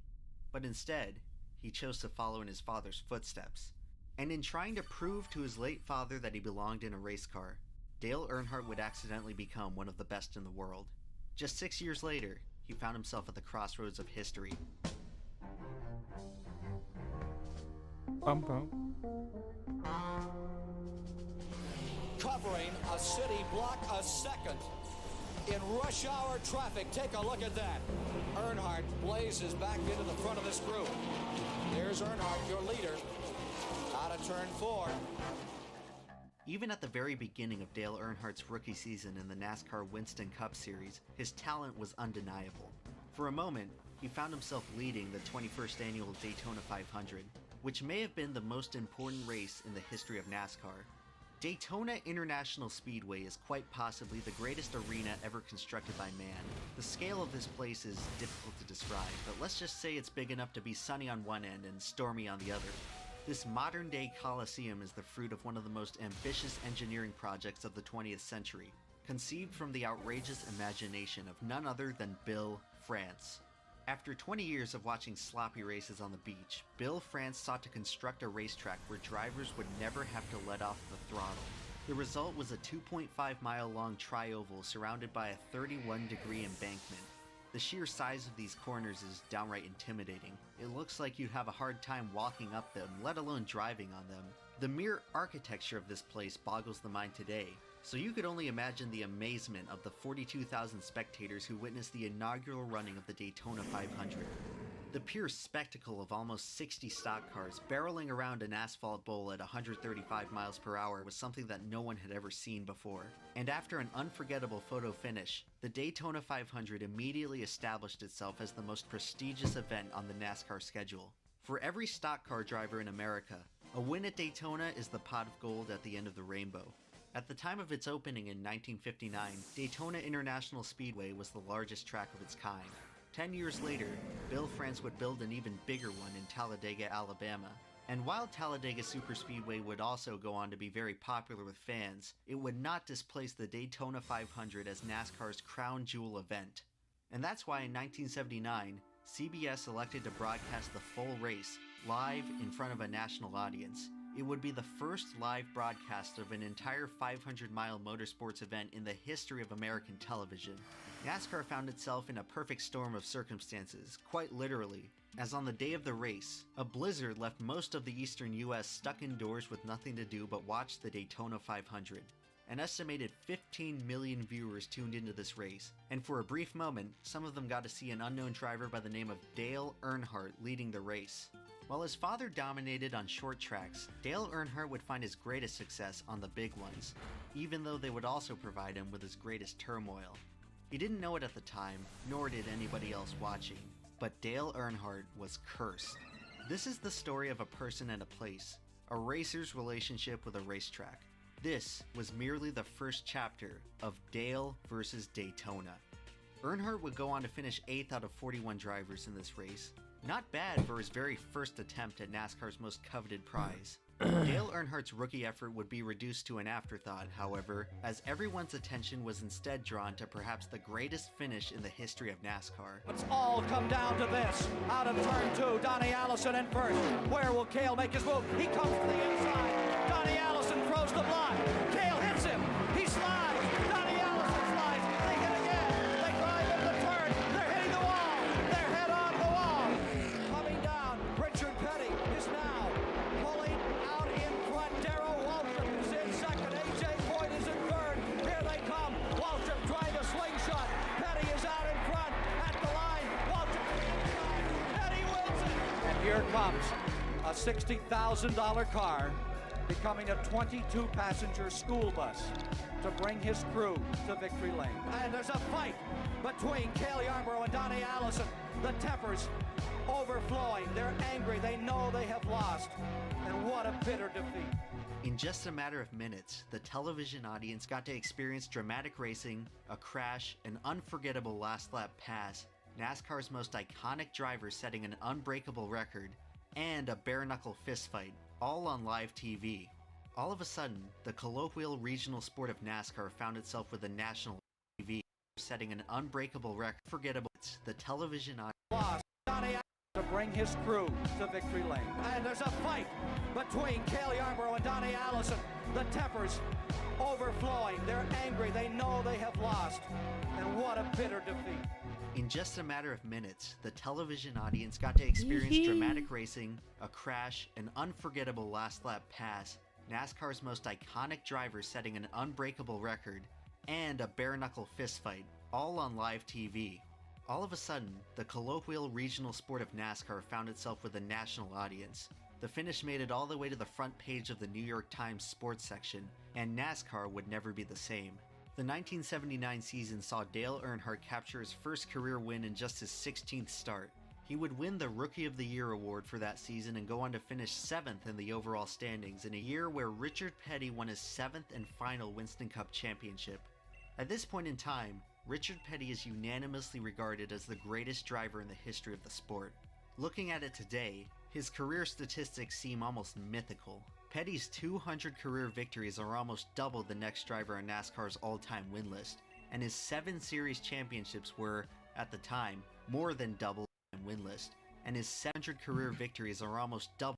S7: But instead, he chose to follow in his father's footsteps. And in trying to prove to his late father that he belonged in a race car, Dale Earnhardt would accidentally become one of the best in the world. Just 6 years later, he found himself at the crossroads of history.
S1: Bum bum.
S2: Covering a city block a second in rush hour traffic. Take a look at that. Earnhardt blazes back into the front of this group. Here's Earnhardt, your leader, out of turn 4.
S7: Even at the very beginning of Dale Earnhardt's rookie season in the NASCAR Winston Cup Series, his talent was undeniable. For a moment, he found himself leading the 21st annual Daytona 500, which may have been the most important race in the history of NASCAR. Daytona International Speedway is quite possibly the greatest arena ever constructed by man. The scale of this place is difficult to describe, but let's just say it's big enough to be sunny on one end and stormy on the other. This modern-day Coliseum is the fruit of one of the most ambitious engineering projects of the 20th century, conceived from the outrageous imagination of none other than Bill France. After 20 years of watching sloppy races on the beach, Bill France sought to construct a racetrack where drivers would never have to let off the throttle. The result was a 2.5-mile-long tri-oval surrounded by a 31-degree embankment. The sheer size of these corners is downright intimidating. It looks like you'd have a hard time walking up them, let alone driving on them. The mere architecture of this place boggles the mind today, so you could only imagine the amazement of the 42,000 spectators who witnessed the inaugural running of the Daytona 500. The pure spectacle of almost 60 stock cars barreling around an asphalt bowl at 135 miles per hour was something that no one had ever seen before. And after an unforgettable photo finish, the Daytona 500 immediately established itself as the most prestigious event on the NASCAR schedule. For every stock car driver in America, a win at Daytona is the pot of gold at the end of the rainbow. At the time of its opening in 1959, Daytona International Speedway was the largest track of its kind. 10 years later, Bill France would build an even bigger one in Talladega, Alabama. And while Talladega Superspeedway would also go on to be very popular with fans, it would not displace the Daytona 500 as NASCAR's crown jewel event. And that's why in 1979, CBS elected to broadcast the full race live in front of a national audience. It would be the first live broadcast of an entire 500-mile motorsports event in the history of American television. NASCAR found itself in a perfect storm of circumstances, quite literally, as on the day of the race, a blizzard left most of the eastern US stuck indoors with nothing to do but watch the Daytona 500. An estimated 15 million viewers tuned into this race, and for a brief moment, some of them got to see an unknown driver by the name of Dale Earnhardt leading the race. While his father dominated on short tracks, Dale Earnhardt would find his greatest success on the big ones, even though they would also provide him with his greatest turmoil. He didn't know it at the time, nor did anybody else watching, but Dale Earnhardt was cursed. This is the story of a person and a place, a racer's relationship with a racetrack. This was merely the first chapter of Dale versus Daytona. Earnhardt would go on to finish 8th out of 41 drivers in this race. Not bad for his very first attempt at NASCAR's most coveted prize. Dale Earnhardt's rookie effort would be reduced to an afterthought, however, as everyone's attention was instead drawn to perhaps the greatest finish in the history of NASCAR.
S2: It's all come down to this. Out of turn 2, Donnie Allison in first. Where will Cale make his move? He comes to the inside. Donnie Allison throws the block. Cale hits him. He slides. Donnie Allison slides. They hit again. They drive into the turn. They're hitting the wall. They're head on the wall. Coming down. Richard Petty is now pulling out in front. Darrell Waltrip is in second. A.J. Foyt is in third. Here they come. Waltrip trying a slingshot. Petty is out in front at the line. Waltrip to the inside. Petty wins it. And here comes a $60,000 car becoming a 22-passenger school bus to bring his crew to victory lane. And there's a fight between Cale Yarborough and Donnie Allison. The tempers overflowing. They're angry. They know they have lost. And what a bitter defeat.
S7: In just a matter of minutes, the television audience got to experience dramatic racing, a crash, an unforgettable last lap pass, NASCAR's most iconic driver setting an unbreakable record, and a bare-knuckle fistfight, all on live TV. All of a sudden, the colloquial regional sport of NASCAR found itself with a national TV, setting an unbreakable record. Forgettable. The television audience
S2: lost. Donnie to bring his crew to victory lane. And there's a fight between Cale Yarborough and Donnie Allison. The tempers overflowing. They're angry. They know they have lost. And what a bitter defeat.
S7: In just a matter of minutes, the television audience got to experience dramatic racing, a crash, an unforgettable last lap pass, NASCAR's most iconic driver setting an unbreakable record, and a bare-knuckle fistfight, all on live TV. All of a sudden, the colloquial regional sport of NASCAR found itself with a national audience. The finish made it all the way to the front page of the New York Times sports section, and NASCAR would never be the same. The 1979 season saw Dale Earnhardt capture his first career win in just his 16th start. He would win the Rookie of the Year award for that season and go on to finish 7th in the overall standings in a year where Richard Petty won his 7th and final Winston Cup championship. At this point in time, Richard Petty is unanimously regarded as the greatest driver in the history of the sport. Looking at it today, his career statistics seem almost mythical. Petty's 200 career victories are almost double the next driver on NASCAR's all-time win list, and his 7 series championships were, at the time, more than double the win list, and his 700 career victories are almost double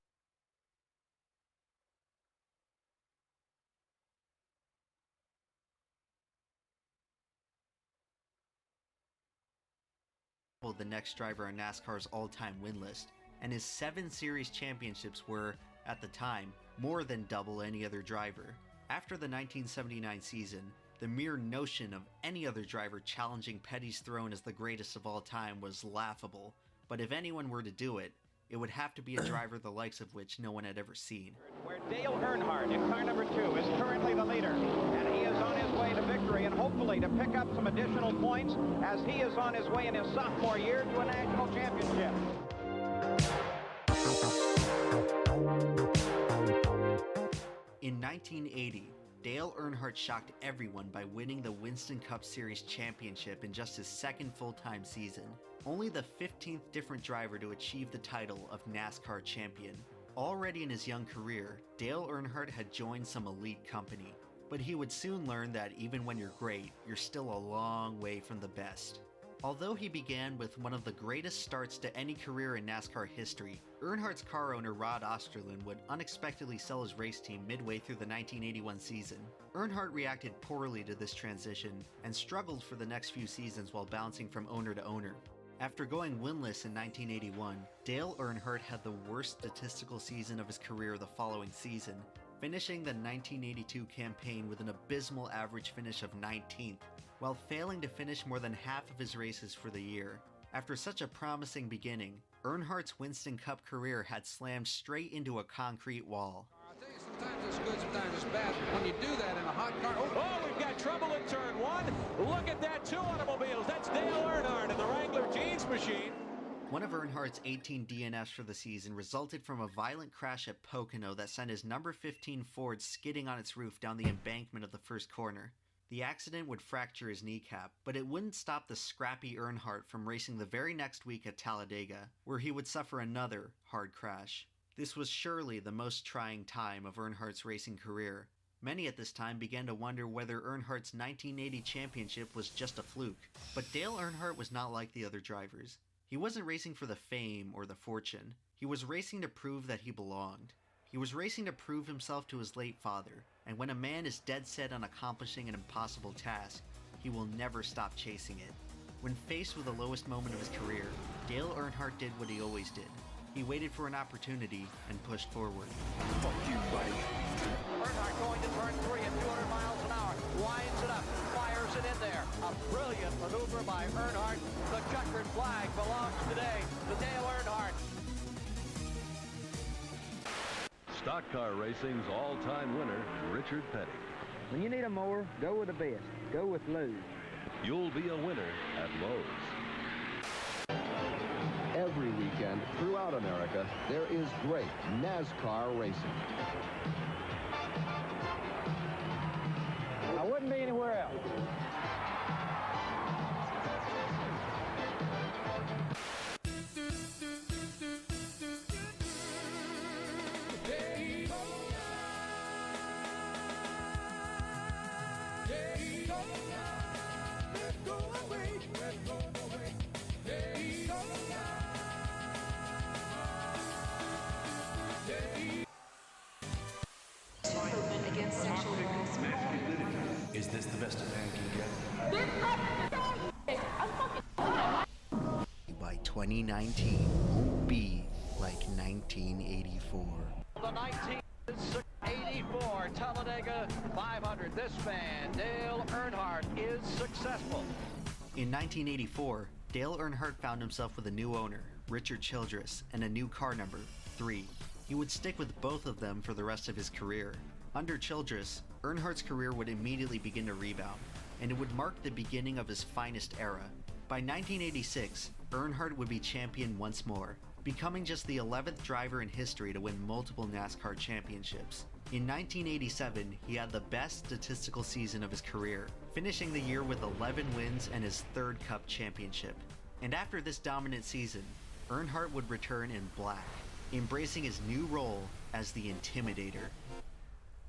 S7: the next driver on NASCAR's all-time win list, and his 7 series championships were, at the time, more than double any other driver. After the 1979 season, the mere notion of any other driver challenging Petty's throne as the greatest of all time was laughable, but if anyone were to do it, it would have to be a driver the likes of which no one had ever seen.
S5: Where Dale Earnhardt in car number 2 is currently the leader, and he is on his way to victory and hopefully to pick up some additional points as he is on his way in his sophomore year to a national championship.
S7: In 1980, Dale Earnhardt shocked everyone by winning the Winston Cup Series championship in just his second full-time season, only the 15th different driver to achieve the title of NASCAR champion. Already in his young career, Dale Earnhardt had joined some elite company, but he would soon learn that even when you're great, you're still a long way from the best. Although he began with one of the greatest starts to any career in NASCAR history, Earnhardt's car owner Rod Osterlund would unexpectedly sell his race team midway through the 1981 season. Earnhardt reacted poorly to this transition and struggled for the next few seasons while bouncing from owner to owner. After going winless in 1981, Dale Earnhardt had the worst statistical season of his career the following season, finishing the 1982 campaign with an abysmal average finish of 19th, while failing to finish more than half of his races for the year. After such a promising beginning, Earnhardt's Winston Cup career had slammed straight into a concrete wall.
S2: Sometimes it's good, sometimes it's bad. When you do that in a hot car...
S5: Oh, we've got trouble in turn one. Look at that, 2 automobiles. That's Dale Earnhardt in the Wrangler Jeans machine.
S7: One of Earnhardt's 18 DNFs for the season resulted from a violent crash at Pocono that sent his number 15 Ford skidding on its roof down the embankment of the first corner. The accident would fracture his kneecap, but it wouldn't stop the scrappy Earnhardt from racing the very next week at Talladega, where he would suffer another hard crash. This was surely the most trying time of Earnhardt's racing career. Many at this time began to wonder whether Earnhardt's 1980 championship was just a fluke. But Dale Earnhardt was not like the other drivers. He wasn't racing for the fame or the fortune. He was racing to prove that he belonged. He was racing to prove himself to his late father, and when a man is dead set on accomplishing an impossible task, he will never stop chasing it. When faced with the lowest moment of his career, Dale Earnhardt did what he always did. He waited for an opportunity and pushed forward.
S8: Fuck you, buddy.
S5: Earnhardt going to turn 3 at 200 miles an hour. Winds it up, fires it in there. A brilliant maneuver by Earnhardt. The checkered flag belongs today to Dale Earnhardt.
S6: Stock car racing's all-time winner, Richard Petty.
S10: When you need a mower, go with the best. Go with Lowe's.
S6: You'll be a winner at Lowe's.
S11: Every weekend throughout America, there is great NASCAR racing.
S10: I wouldn't be anywhere else.
S8: Is this the best a man can get?
S7: By 2019 won't be like 1984.
S5: The 1984 Talladega 500. This man, Dale Earnhardt, is successful.
S7: In 1984, Dale Earnhardt found himself with a new owner, Richard Childress, and a new car number, 3. He would stick with both of them for the rest of his career. Under Childress, Earnhardt's career would immediately begin to rebound, and it would mark the beginning of his finest era. By 1986, Earnhardt would be champion once more, becoming just the 11th driver in history to win multiple NASCAR championships. In 1987, he had the best statistical season of his career, finishing the year with 11 wins and his 3rd Cup championship. And after this dominant season, Earnhardt would return in black, embracing his new role as the Intimidator.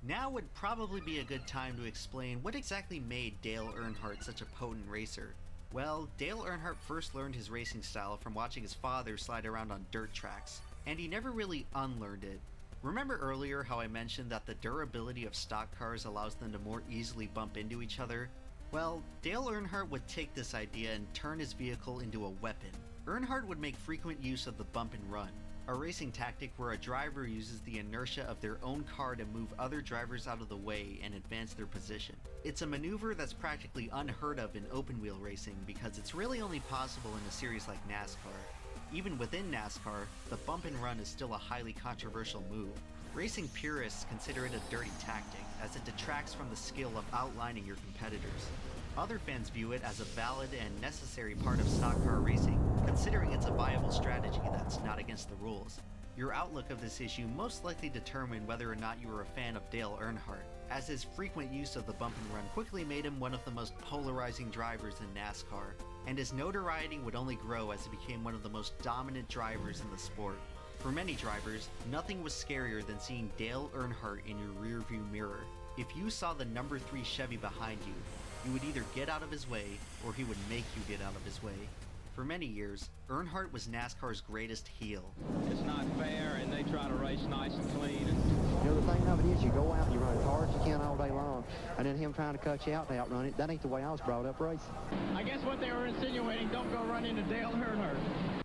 S7: Now would probably be a good time to explain what exactly made Dale Earnhardt such a potent racer. Well, Dale Earnhardt first learned his racing style from watching his father slide around on dirt tracks, and he never really unlearned it. Remember earlier how I mentioned that the durability of stock cars allows them to more easily bump into each other? Well, Dale Earnhardt would take this idea and turn his vehicle into a weapon. Earnhardt would make frequent use of the bump and run, a racing tactic where a driver uses the inertia of their own car to move other drivers out of the way and advance their position. It's a maneuver that's practically unheard of in open wheel racing because it's really only possible in a series like NASCAR. Even within NASCAR, the bump and run is still a highly controversial move. Racing purists consider it a dirty tactic, as it detracts from the skill of outlining your competitors. Other fans view it as a valid and necessary part of stock car racing, considering it's a viable strategy that's not against the rules. Your outlook of this issue most likely determined whether or not you were a fan of Dale Earnhardt, as his frequent use of the bump and run quickly made him one of the most polarizing drivers in NASCAR, and his notoriety would only grow as he became one of the most dominant drivers in the sport. For many drivers, nothing was scarier than seeing Dale Earnhardt in your rearview mirror. If you saw the number 3 Chevy behind you, You would either get out of his way, or he would make you get out of his way. For many years, Earnhardt was NASCAR's greatest heel.
S5: It's not fair, and they try to race nice and clean.
S12: You know, the thing of it is, you go out and you run as hard as you can all day long, and then him trying to cut you out to outrun it, that ain't the way I was brought up racing.
S5: I guess what they were insinuating, don't go run into Dale Earnhardt.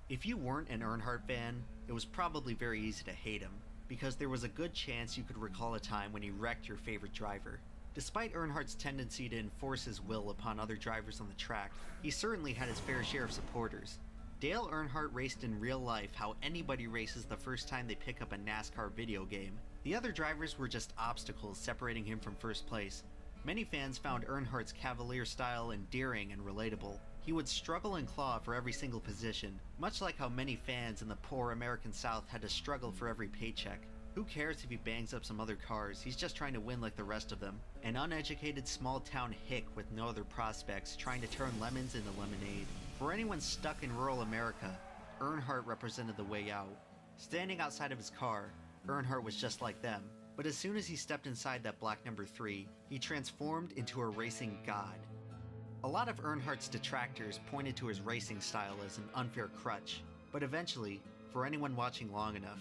S7: If you weren't an Earnhardt fan, it was probably very easy to hate him, because there was a good chance you could recall a time when he wrecked your favorite driver. Despite Earnhardt's tendency to enforce his will upon other drivers on the track, he certainly had his fair share of supporters. Dale Earnhardt raced in real life how anybody races the first time they pick up a NASCAR video game. The other drivers were just obstacles separating him from first place. Many fans found Earnhardt's cavalier style endearing and relatable. He would struggle and claw for every single position, much like how many fans in the poor American South had to struggle for every paycheck. Who cares if he bangs up some other cars, he's just trying to win like the rest of them. An uneducated small-town hick with no other prospects trying to turn lemons into lemonade. For anyone stuck in rural America, Earnhardt represented the way out. Standing outside of his car, Earnhardt was just like them. But as soon as he stepped inside that black number 3, he transformed into a racing god. A lot of Earnhardt's detractors pointed to his racing style as an unfair crutch, but eventually, for anyone watching long enough,